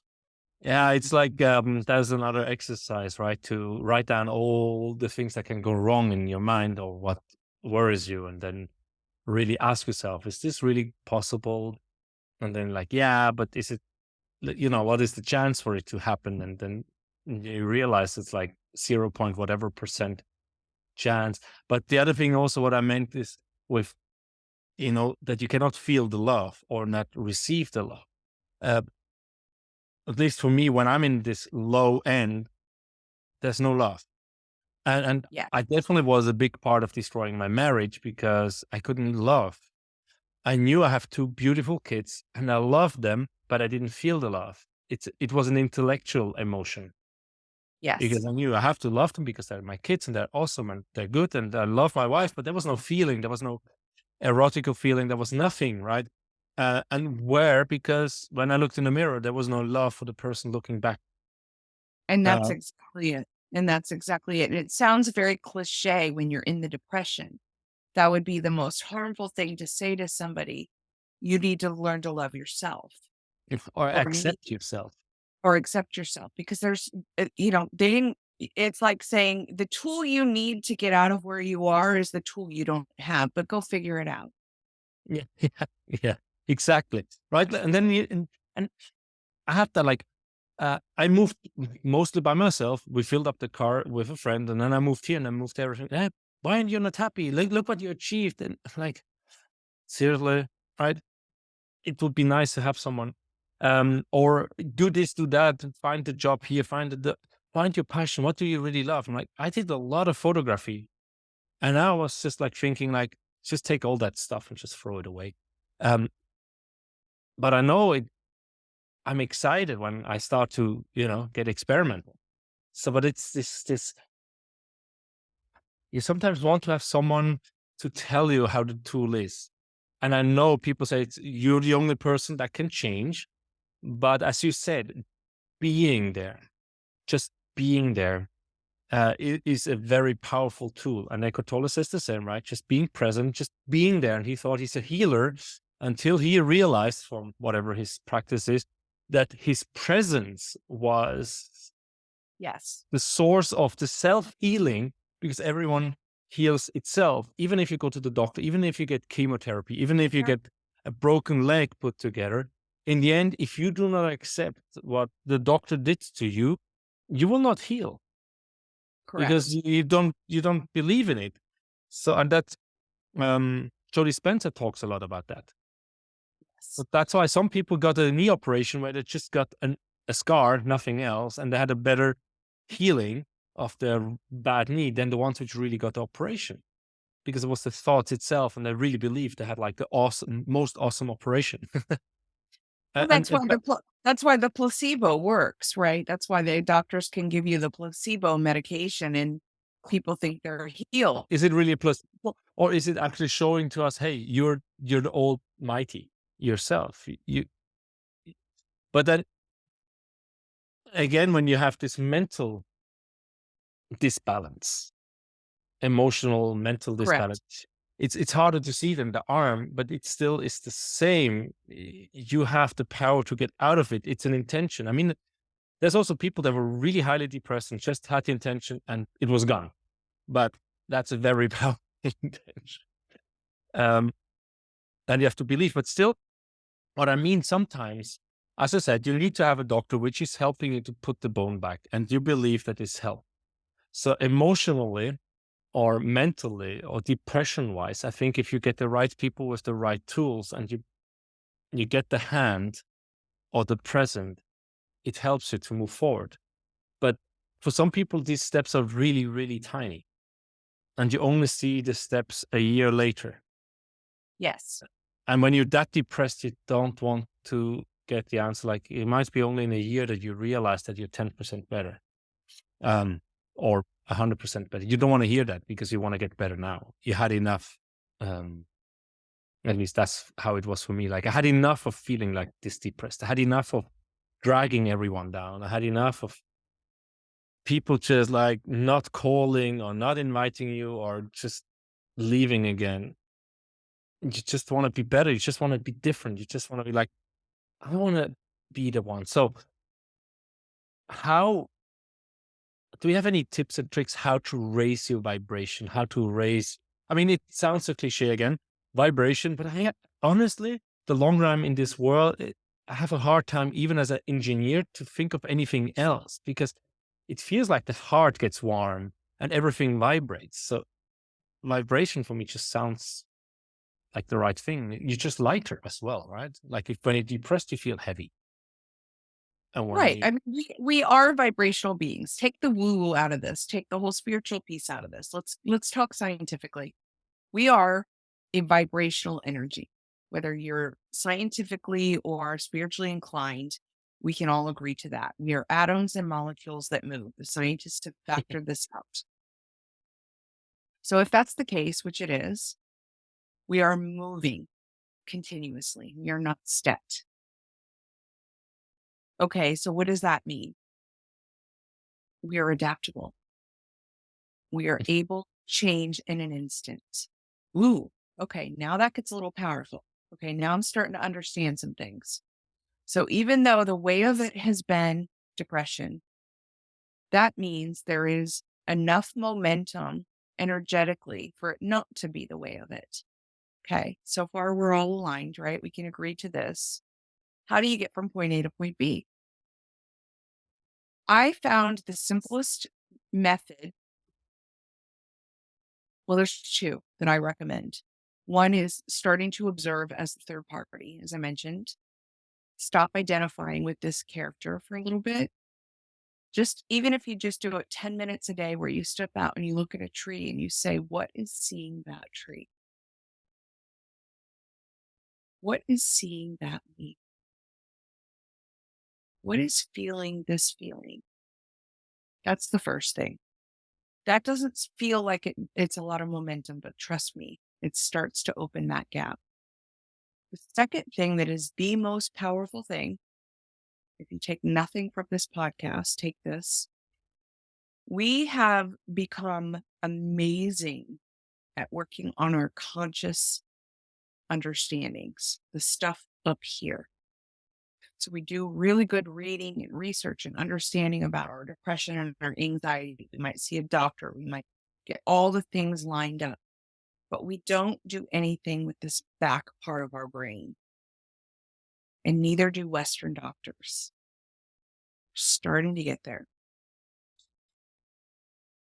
Yeah, it's like there's another exercise, right? To write down all the things that can go wrong in your mind or what worries you, and then really ask yourself, is this really possible? And then, like, yeah, but is it, what is the chance for it to happen? And then you realize it's like 0 point whatever percent chance. But the other thing, also, what I meant is with, that you cannot feel the love or not receive the love. Uh, at least for me, when I'm in this low end, there's no love. And Yeah. I definitely was a big part of destroying my marriage because I couldn't love. I knew I have two beautiful kids and I loved them, but I didn't feel the love. It was an intellectual emotion Yes. because I knew I have to love them because they're my kids and they're awesome and they're good and I love my wife, but there was no feeling. There was no erotical feeling. There was nothing, right? And where? Because when I looked in the mirror, there was no love for the person looking back. And that's Uh, exactly it. And that's exactly it. And it sounds very cliche when you're in the depression. That would be the most harmful thing to say to somebody. You need to learn to love yourself or or you need accept yourself. or accept yourself because they didn't it's like saying the tool you need to get out of where you are is the tool you don't have, but go figure it out. Yeah, yeah, yeah, exactly. Right. And then and I have that, like, I moved mostly by myself. We filled up the car with a friend, and then I moved here and I moved everything. Why aren't you not happy? Look what you achieved. And like, seriously, right? It would be nice to have someone, or do this, do that, and find the job here, find your passion. What do you really love? I'm like, I did a lot of photography, and I was just like thinking, like, just take all that stuff and just throw it away. Um, but I know it. I'm excited when I start to, get experimental. So, but it's this, you sometimes want to have someone to tell you how the tool is. And I know people say you're the only person that can change. But as you said, being there, just being there, is a very powerful tool. And Eckhart Tolle says the same, right? Just being present, just being there. And he thought he's a healer until he realized, from whatever his practice is, that his presence was Yes. the source of the self healing, because everyone heals itself. Even if you go to the doctor, even if you get chemotherapy, even if you Yeah. get a broken leg put together, in the end, if you do not accept what the doctor did to you, you will not heal because Correct. you don't believe in it. So, and that, Jody Spencer talks a lot about that. Yes. But that's why some people got a knee operation where they just got a scar, nothing else, and they had a better healing of their bad knee than the ones which really got the operation, because it was the thoughts itself, and they really believed they had like the most awesome operation. Well, And that's why the placebo works, right? That's why the doctors can give you the placebo medication and people think they're healed. is it really a plus, or is it actually showing to us, hey, you're the almighty yourself? But then again, when you have this mental disbalance, emotional mental Correct. disbalance, it's harder to see than the arm, but it still is the same. You have the power to get out of it. It's an intention. I mean, there's also people that were really highly depressed and just had the intention and it was gone. But that's a very powerful intention. And you have to believe. But still, what I mean, sometimes, as I said, you need to have a doctor which is helping you to put the bone back, and you believe that is help. So emotionally or mentally or depression wise, I think if you get the right people with the right tools and you get the hand or the present, it helps you to move forward. But for some people, these steps are really, really tiny. And you only see the steps a year later. Yes. And when you're that depressed, you don't want to get the answer. Like it might be only in a year that you realize that you're 10% better, or 100% better. You don't want to hear that because you want to get better now. You had enough. At least that's how it was for me. Like I had enough of feeling like this depressed. I had enough of dragging everyone down. I had enough of people just like not calling or not inviting you or just leaving again. You just want to be better. You just want to be different. You just want to be like, I want to be the one. So how do we have any tips and tricks how to raise your vibration? How to raise, I mean, it sounds a cliche again, vibration, but honestly, the longer I'm in this world, I have a hard time, even as an engineer, to think of anything else because it feels like the heart gets warm and everything vibrates. So vibration for me just sounds like the right thing. You're just lighter as well, right? Like if when you're depressed, you feel heavy. And when Right. you I mean, we are vibrational beings. Take the woo-woo out of this. Take the whole spiritual piece out of this. Let's talk scientifically. We are a vibrational energy. Whether you're scientifically or spiritually inclined, we can all agree to that. We are atoms and molecules that move. The scientists have factored this out. So if that's the case, which it is, we are moving continuously. We are not stepped. Okay, so what does that mean? We are adaptable. We are able to change in an instant. Ooh, okay, now that gets a little powerful. Okay, now I'm starting to understand some things. So even though the way of it has been depression, that means there is enough momentum energetically for it not to be the way of it. Okay, so far we're all aligned, right? We can agree to this. How do you get from point A to point B? I found the simplest method. Well, there's two that I recommend. One is starting to observe as the third party, as I mentioned. Stop identifying with this character for a little bit. Just even if you just do it 10 minutes a day where you step out and you look at a tree and you say, what is seeing that tree? What is seeing that mean? What is feeling this feeling? That's the first thing. That doesn't feel like it's a lot of momentum, but trust me, it starts to open that gap. The second thing that is the most powerful thing, if you take nothing from this podcast, take this. We have become amazing at working on our conscious understandings, the stuff up here. So we do really good reading and research and understanding about our depression and our anxiety. We might see a doctor. We might get all the things lined up, but we don't do anything with this back part of our brain. And neither do Western doctors. Starting to get there.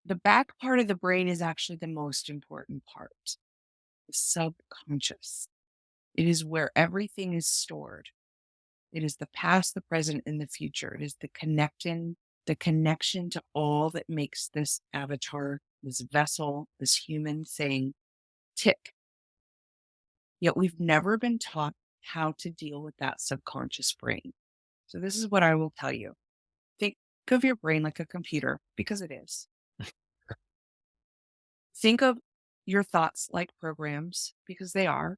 The back part of the brain is actually the most important part, the subconscious. It is where everything is stored. It is the past, the present, and the future. It is the connection to all that makes this avatar, this vessel, this human thing tick. Yet we've never been taught how to deal with that subconscious brain. So this is what I will tell you. Think of your brain like a computer, because it is. Think of your thoughts like programs, because they are.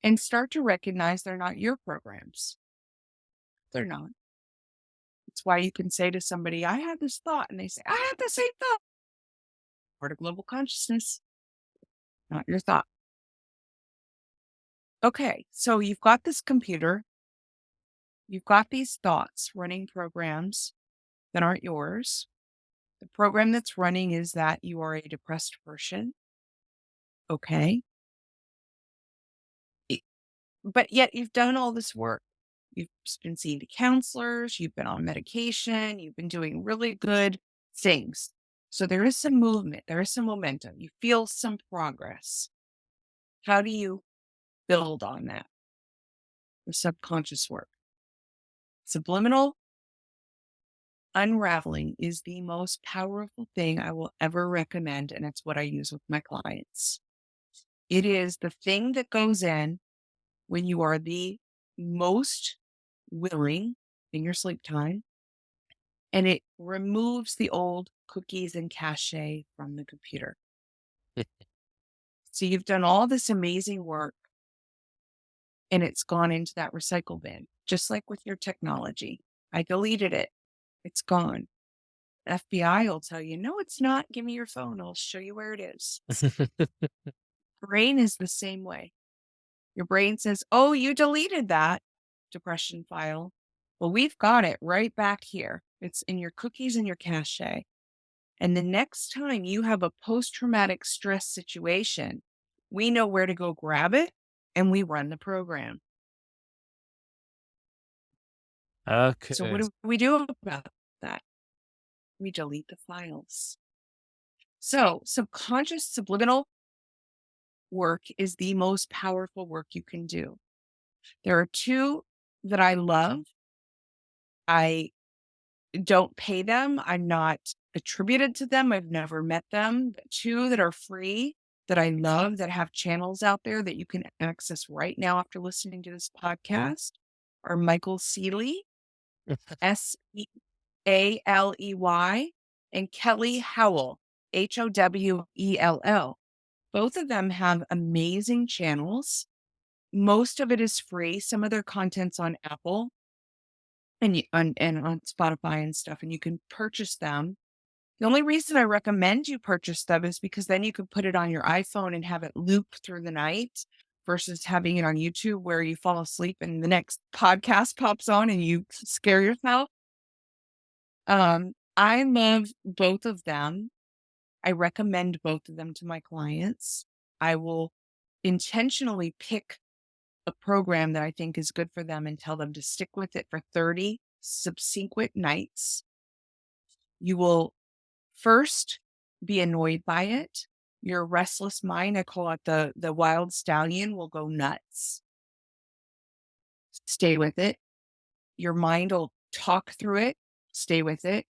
And start to recognize they're not your programs. They're not. It's why you can say to somebody, I had this thought, and they say, I had the same thought. Part of global consciousness. not your thought. Okay, so you've got this computer, you've got these thoughts running programs that aren't yours. The program that's running is that you are a depressed person. Okay. I- But yet you've done all this work. You've been seeing the counselors, you've been on medication, you've been doing really good things. So there is some movement, there is some momentum. You feel some progress. How do you build on that? The subconscious work. Subliminal unraveling is the most powerful thing I will ever recommend, and it's what I use with my clients. It is the thing that goes in when you are the most willing in your sleep time, and it removes the old cookies and cache from the computer. So you've done all this amazing work and it's gone into that recycle bin, just like with your technology. I deleted it. It's gone. FBI will tell you, no, it's not. Give me your phone. I'll show you where it is. Brain is the same way. Your brain says, oh, you deleted that depression file. Well, we've got it right back here. It's in your cookies and your cache. And the next time you have a post-traumatic stress situation, we know where to go grab it and we run the program. So what Okay. do we do about that? We delete the files. So subconscious subliminal work is the most powerful work you can do. There are two that I love. I don't pay them. I'm not attributed to them. I've never met them. But two that are free that I love that have channels out there that you can access right now after listening to this podcast are Michael Seeley, Sealey, and Kelly Howell, Howell. Both of them have amazing channels. Most of it is free. Some of their content's on Apple and on Spotify and stuff, and you can purchase them. The only reason I recommend you purchase them is because then you can put it on your iPhone and have it loop through the night versus having it on YouTube where you fall asleep and the next podcast pops on and you scare yourself. I love both of them. I recommend both of them to my clients. I will intentionally pick a program that I think is good for them and tell them to stick with it for 30 subsequent nights. You will first be annoyed by it. Your restless mind, I call it the wild stallion, will go nuts. Stay with it. Your mind will talk through it. Stay with it.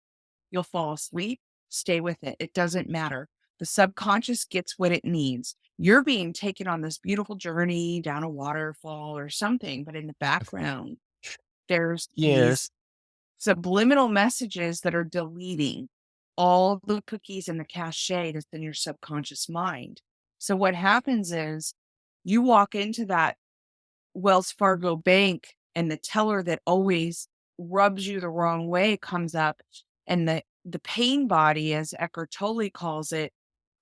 You'll fall asleep. Stay with it. It doesn't matter. The subconscious gets what it needs. You're being taken on this beautiful journey down a waterfall or something, but in the background, there's these Yes. subliminal messages that are deleting all the cookies in the cache that's in your subconscious mind. So what happens is you walk into that Wells Fargo bank and the teller that always rubs you the wrong way comes up and the pain body, as Eckhart Tolle calls it,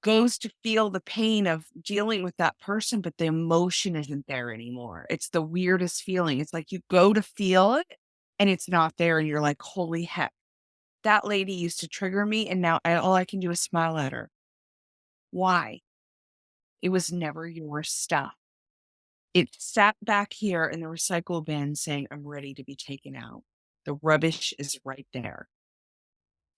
goes to feel the pain of dealing with that person, but the emotion isn't there anymore. It's the weirdest feeling. It's like you go to feel it and it's not there. And you're like, holy heck, that lady used to trigger me. And now all I can do is smile at her. Why? It was never your stuff. It sat back here in the recycle bin saying, I'm ready to be taken out. The rubbish is right there.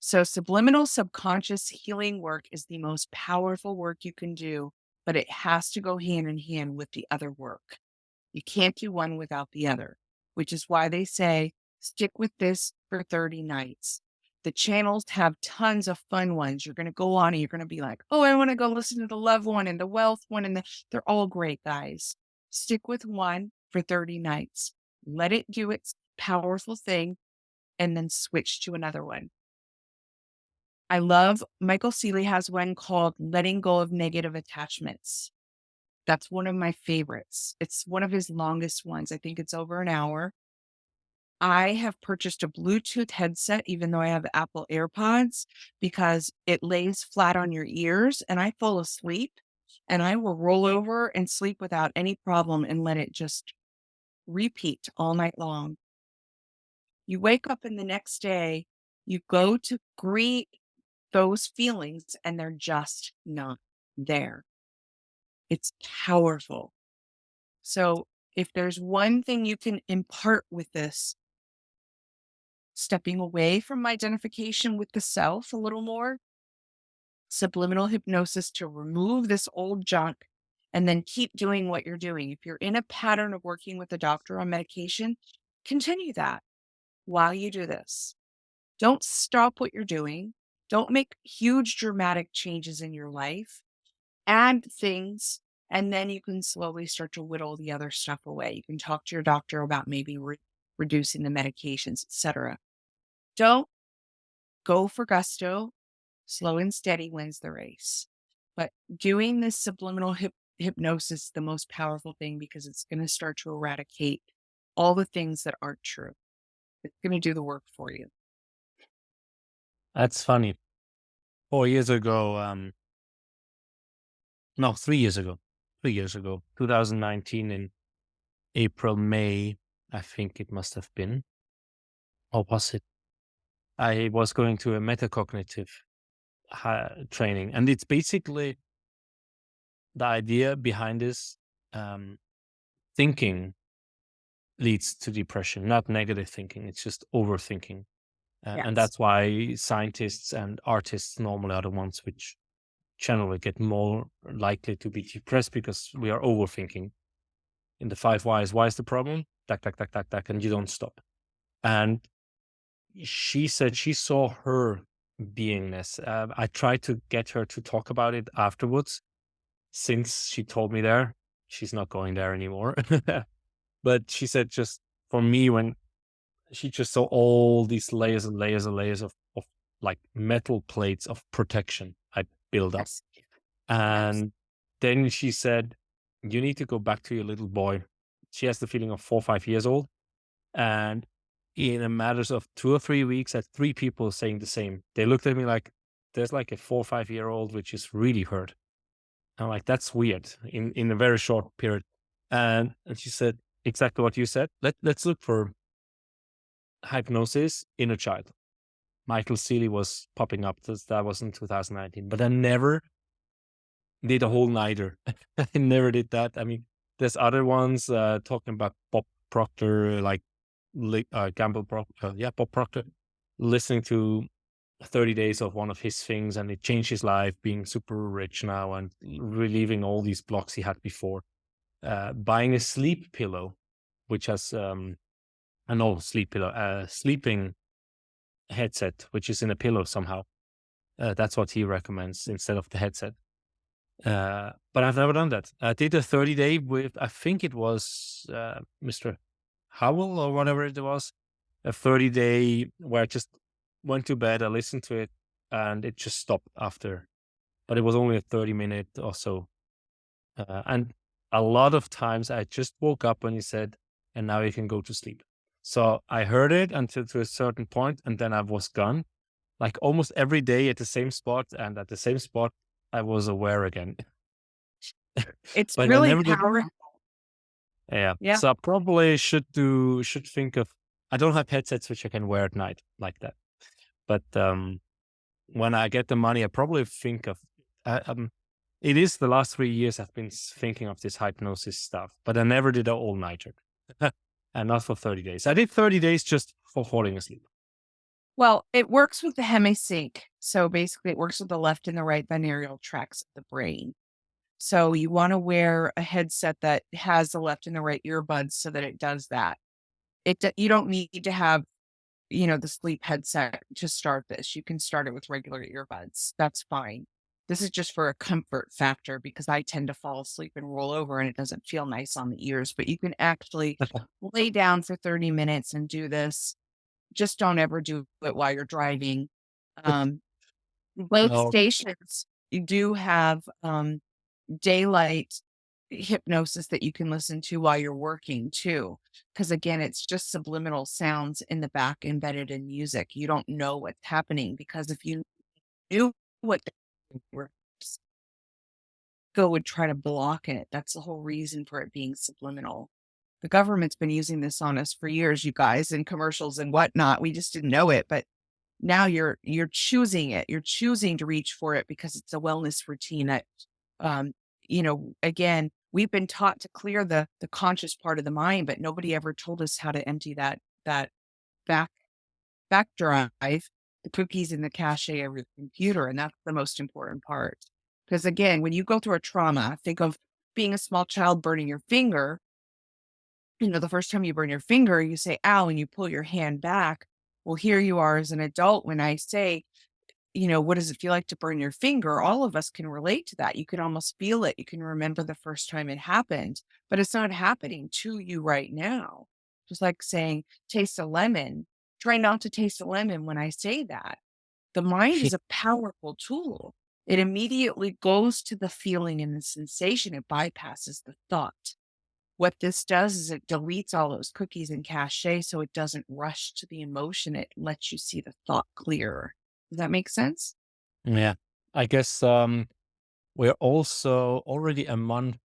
So subliminal subconscious healing work is the most powerful work you can do, but it has to go hand in hand with the other work. You can't do one without the other, which is why they say, stick with this for 30 nights. The channels have tons of fun ones. You're going to go on and you're going to be like, oh, I want to go listen to the love one and the wealth one. And they're all great, guys. Stick with one for 30 nights. Let it do its powerful thing and then switch to another one. I love Michael Seeley has one called Letting Go of Negative Attachments. That's one of my favorites. It's one of his longest ones. I think it's over an hour. I have purchased a Bluetooth headset, even though I have Apple AirPods, because it lays flat on your ears and I fall asleep and I will roll over and sleep without any problem and let it just repeat all night long. You wake up in the next day, you go to greet those feelings, and they're just not there. It's powerful. So, if there's one thing you can impart with this, stepping away from identification with the self a little more, subliminal hypnosis to remove this old junk, and then keep doing what you're doing. If you're in a pattern of working with a doctor on medication, continue that while you do this. Don't stop what you're doing. Don't make huge dramatic changes in your life. Add things, and then you can slowly start to whittle the other stuff away. You can talk to your doctor about maybe reducing the medications, etc. Don't go for gusto. Slow and steady wins the race. But doing this subliminal hypnosis is the most powerful thing because it's going to start to eradicate all the things that aren't true. It's going to do the work for you. That's funny. 4 years ago, no, 3 years ago, 3 years ago, 2019 in April, May, I think it must have been. Or was it? I was going to a metacognitive training, and it's basically the idea behind this thinking leads to depression, not negative thinking. It's just overthinking. And Yes. that's why scientists and artists normally are the ones which generally get more likely to be depressed because we are overthinking. In the 5 whys, why is the problem? Tack, tack, tack, tack, tack, and you don't stop. And she said she saw her beingness. I tried to get her to talk about it afterwards. Since she told me there, she's not going there anymore. But she said, just for me, when she just saw all these layers and layers and layers of like metal plates of protection I build up. Yes. Yes. And then she said, you need to go back to your little boy. She has the feeling of 4 or 5 years old. And in a matters of 2 or 3 weeks, I had 3 people saying the same. They looked at me like, there's like a 4 or 5 year old which is really hurt. I'm like, that's weird in a very short period. And she said exactly what you said. Let's look for hypnosis in a child. Michael Seeley was popping up. That was in 2019, but I never did a whole nighter. I never did that. I mean, there's other ones talking about Bob Proctor, like Bob Proctor, listening to 30 days of one of his things, and it changed his life, being super rich now and relieving all these blocks he had before. Buying a sleep pillow, which has sleeping headset, which is in a pillow somehow. That's what he recommends instead of the headset. But I've never done that. I did a 30-day with, I think it was Mr. Howell or whatever it was, a 30-day where I just went to bed, I listened to it, and it just stopped after. But it was only a 30-minute or so. And a lot of times I just woke up when he said, and now you can go to sleep. So I heard it until to a certain point, and then I was gone. Like almost every day at the same spot, and at the same spot, I was aware again. It's But I really never did. powerful. Yeah. Yeah. So I probably should think of, I don't have headsets which I can wear at night like that. But when I get the money, I probably think of, it is the last 3 years I've been thinking of this hypnosis stuff, but I never did an all-nighter. And not for 30 days. I did 30 days just for falling asleep. Well, it works with the hemisync. So basically, it works with the left and the right binaural tracts of the brain. So you want to wear a headset that has the left and the right earbuds so that it does that. You don't need to have, the sleep headset to start this. You can start it with regular earbuds. That's fine. This is just for a comfort factor because I tend to fall asleep and roll over and it doesn't feel nice on the ears, but you can actually lay down for 30 minutes and do this. Just don't ever do it while you're driving. Both No. stations, you do have daylight hypnosis that you can listen to while you're working too. Because again, it's just subliminal sounds in the back embedded in music. You don't know what's happening because if you knew what they were, ego would try to block it. That's the whole reason for it being subliminal. The government's been using this on us for years, you guys, in commercials and whatnot. We just didn't know it, but now you're choosing it. You're choosing to reach for it because it's a wellness routine that, um, again, we've been taught to clear the conscious part of the mind, but nobody ever told us how to empty that back back drive, the cookies in the cache of your computer, and that's the most important part. Because again, when you go through a trauma, think of being a small child burning your finger. The first time you burn your finger, you say, ow, and you pull your hand back. Well, here you are as an adult. When I say, what does it feel like to burn your finger? All of us can relate to that. You can almost feel it. You can remember the first time it happened, but it's not happening to you right now. Just like saying, taste a lemon. Try not to taste a lemon when I say that. The mind is a powerful tool. It immediately goes to the feeling and the sensation. It bypasses the thought. What this does is it deletes all those cookies and cache so it doesn't rush to the emotion. It lets you see the thought clearer. Does that make sense? Yeah. I guess we're also already a month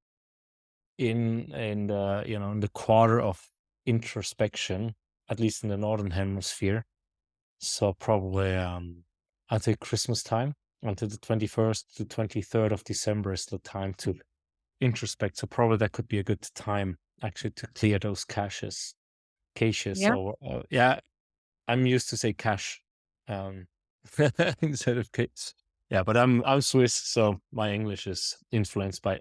in the in the quarter of introspection, at least in the northern hemisphere. So probably until Christmas time, until the 21st to 23rd of December is the time to introspect. So probably that could be a good time actually to clear those caches, Yeah. or yeah, I'm used to say cache um, instead of case. Yeah, but I'm Swiss, so my English is influenced by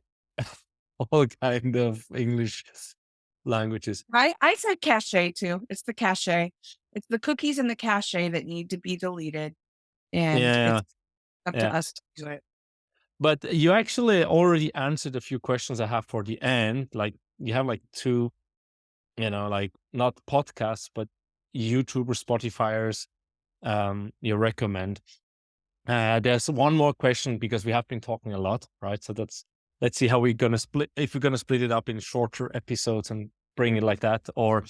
all kind of English languages. I said cache too. It's the cache. It's the cookies in the cache that need to be deleted. And Yeah, it's up yeah. to us to do it. But you actually already answered a few questions I have for the end. Like you have like two, like not podcasts, but YouTubers, Spotifyers, you recommend. There's one more question because we have been talking a lot, right? So let's see how we're gonna split, if we're gonna split it up in shorter episodes and bring it like that, or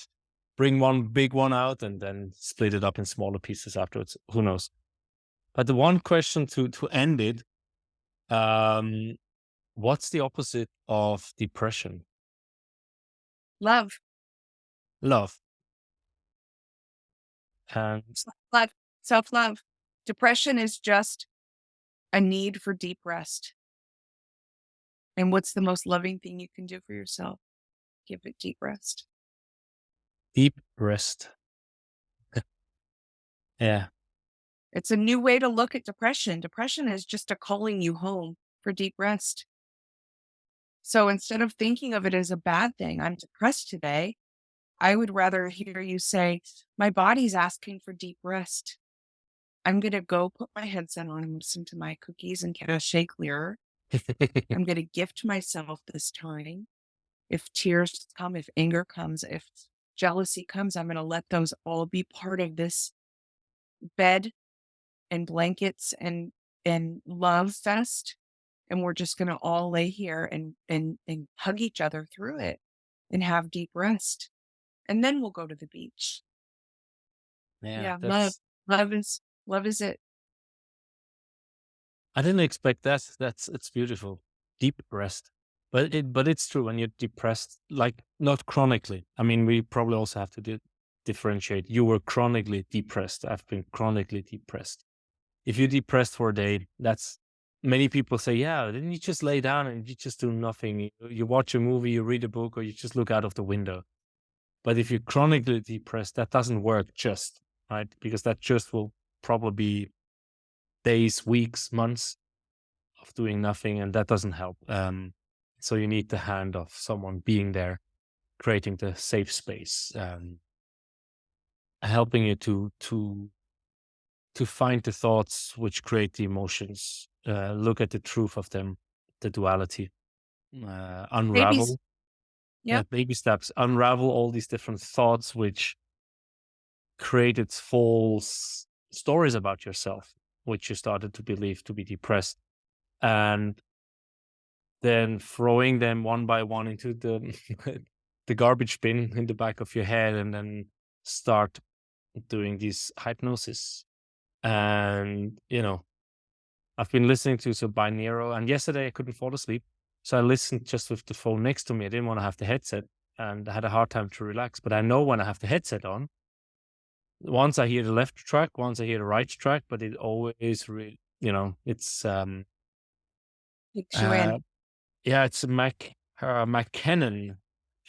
bring one big one out and then split it up in smaller pieces afterwards. Who knows? But the one question to end it, um, what's the opposite of depression? Love, Love. And love, self love. Depression is just a need for deep rest. And what's the most loving thing you can do for yourself? Give it deep rest. deep rest. Yeah. It's a new way to look at depression. Depression is just a calling you home for deep rest. So instead of thinking of it as a bad thing, I'm depressed today, I would rather hear you say, my body's asking for deep rest. I'm going to go put my headset on and listen to my cookies and cache clearer. I'm going to gift myself this time. If tears come, if anger comes, if jealousy comes, I'm going to let those all be part of this bed and blankets and love fest. And we're just going to all lay here and hug each other through it and have deep rest. And then we'll go to the beach. Yeah, Yeah, that's love is love is it. I didn't expect that. It's beautiful. Deep rest. But it's true when you're depressed, like not chronically. I mean, we probably also have to differentiate. You were chronically depressed. I've been chronically depressed. If you're depressed for a day, that's many people say, yeah, then you just lay down and you just do nothing. You watch a movie, you read a book, or you just look out of the window. But if you're chronically depressed, that doesn't work just, right? Because that just will probably be days, weeks, months of doing nothing, and that doesn't help. So you need the hand of someone being there, creating the safe space, helping you to find the thoughts which create the emotions, look at the truth of them, the duality, Babies. unravel, Yep. baby steps, unravel all these different thoughts which created false stories about yourself, which you started to believe to be depressed, and then throwing them one by one into the the garbage bin in the back of your head, and then start doing this hypnosis. And I've been listening to some binaural, and yesterday I couldn't fall asleep. So I listened just with the phone next to me. I didn't want to have the headset, and I had a hard time to relax. But I know when I have the headset on, once I hear the left track, once I hear the right track, but it always it's Takes you uh in. yeah, it's a McKennan,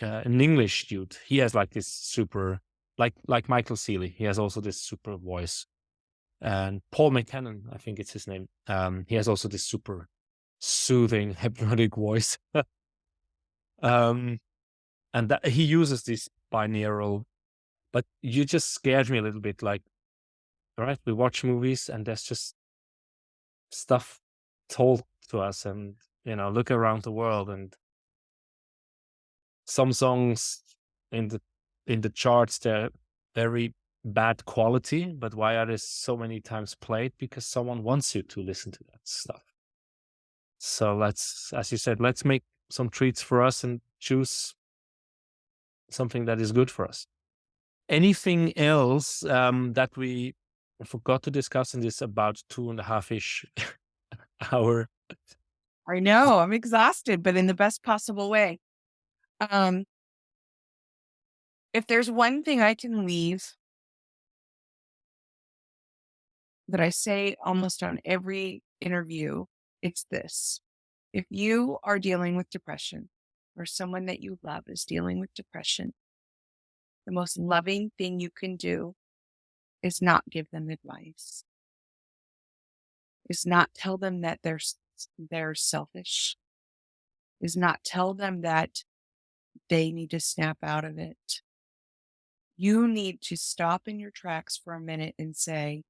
an English dude. He has like this super, like Michael Seeley. He has also this super voice, and Paul McKennan, I think it's his name. He has also this super soothing hypnotic voice. um, and that he uses this binaural. But you just scared me a little bit. Like, all right, we watch movies, and there's just stuff told to us, and look around the world, and some songs in the charts, they're very bad quality, but why are they so many times played? Because someone wants you to listen to that stuff. So let's, as you said, let's make some treats for us and choose something that is good for us. Anything else that we forgot to discuss in this about 2.5-ish hour? I know, I'm exhausted, but in the best possible way. Um, if there's one thing I can leave that I say almost on every interview, it's this. If you are dealing with depression or someone that you love is dealing with depression, the most loving thing you can do is not give them advice, is not tell them that they're selfish, is not tell them that they need to snap out of it. You need to stop in your tracks for a minute and say,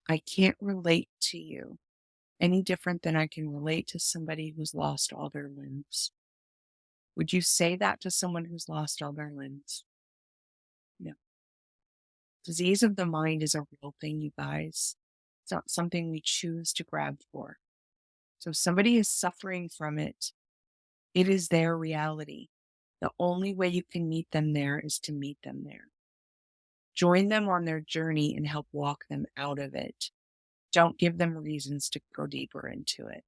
I can't relate to you any different than I can relate to somebody who's lost all their limbs. Would you say that to someone who's lost all their limbs? No. Disease of the mind is a real thing, you guys. It's not something we choose to grab for. So if somebody is suffering from it, it is their reality. The only way you can meet them there is to meet them there. Join them on their journey and help walk them out of it. Don't give them reasons to go deeper into it.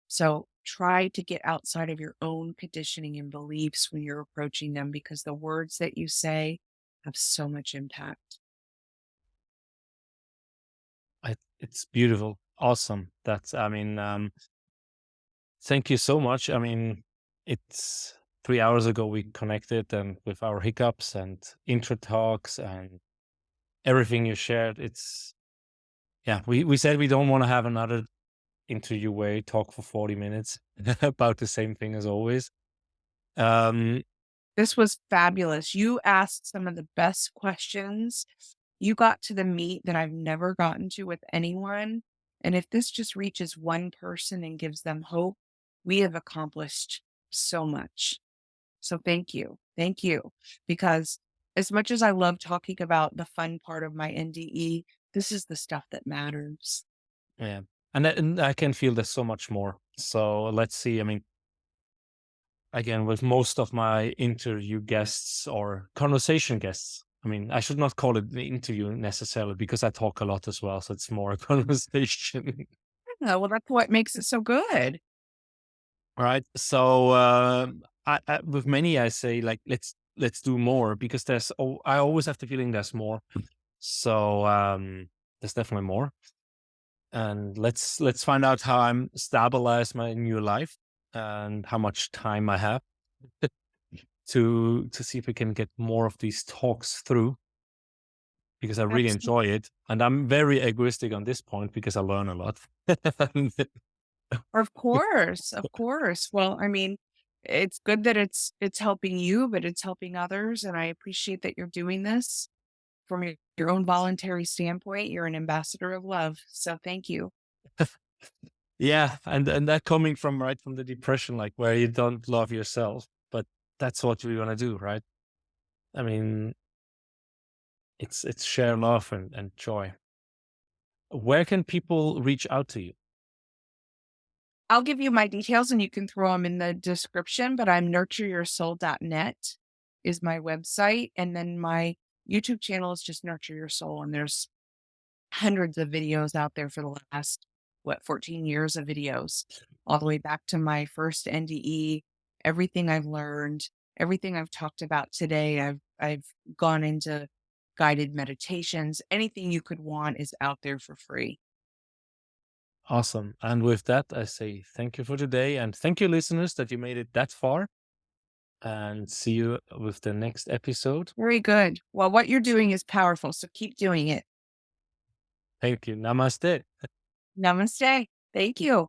So try to get outside of your own conditioning and beliefs when you're approaching them, because the words that you say have so much impact. It's beautiful, awesome. Thank you so much. I mean, it's 3 hours ago we connected, and with our hiccups and intro talks and everything you shared, yeah, we said we don't want to have another interview where we talk for 40 minutes about the same thing as always. This was fabulous. You asked some of the best questions. You got to the meat that I've never gotten to with anyone. And if this just reaches one person and gives them hope, we have accomplished so much. So thank you. Thank you. Because as much as I love talking about the fun part of my NDE, this is the stuff that matters. Yeah. And I can feel there's so much more. So let's see. I mean, again, with most of my interview guests or conversation guests, I mean, I should not call it the interview necessarily, because I talk a lot as well. So it's more a conversation. Yeah, well, that's what makes it so good. Right. So with many, I say, like, let's do more, because I always have the feeling there's more. So there's definitely more. And let's find out how I'm stabilize my new life and how much time I have to see if we can get more of these talks through, because I really Absolutely. enjoy it, and I'm very egoistic on this point because I learn a lot. Of course, of course. Well, I mean, it's good that it's helping you, but it's helping others, and I appreciate that you're doing this from your own voluntary standpoint. You're an ambassador of love. So thank you. Yeah, and that coming from right from the depression, like where you don't love yourself, but that's what we want to do, right? I mean, it's share love and joy. Where can people reach out to you? I'll give you my details and you can throw them in the description, but I'm nurtureyoursoul.net is my website. And then my YouTube channel is just Nurture Your Soul. And there's hundreds of videos out there for the last, 14 years of videos, all the way back to my first NDE, everything I've learned, everything I've talked about today. I've gone into guided meditations. Anything you could want is out there for free. Awesome. And with that, I say thank you for today. And thank you, listeners, that you made it that far. And see you with the next episode. Very good. Well, what you're doing is powerful, so keep doing it. Thank you. Namaste. Namaste. Thank you.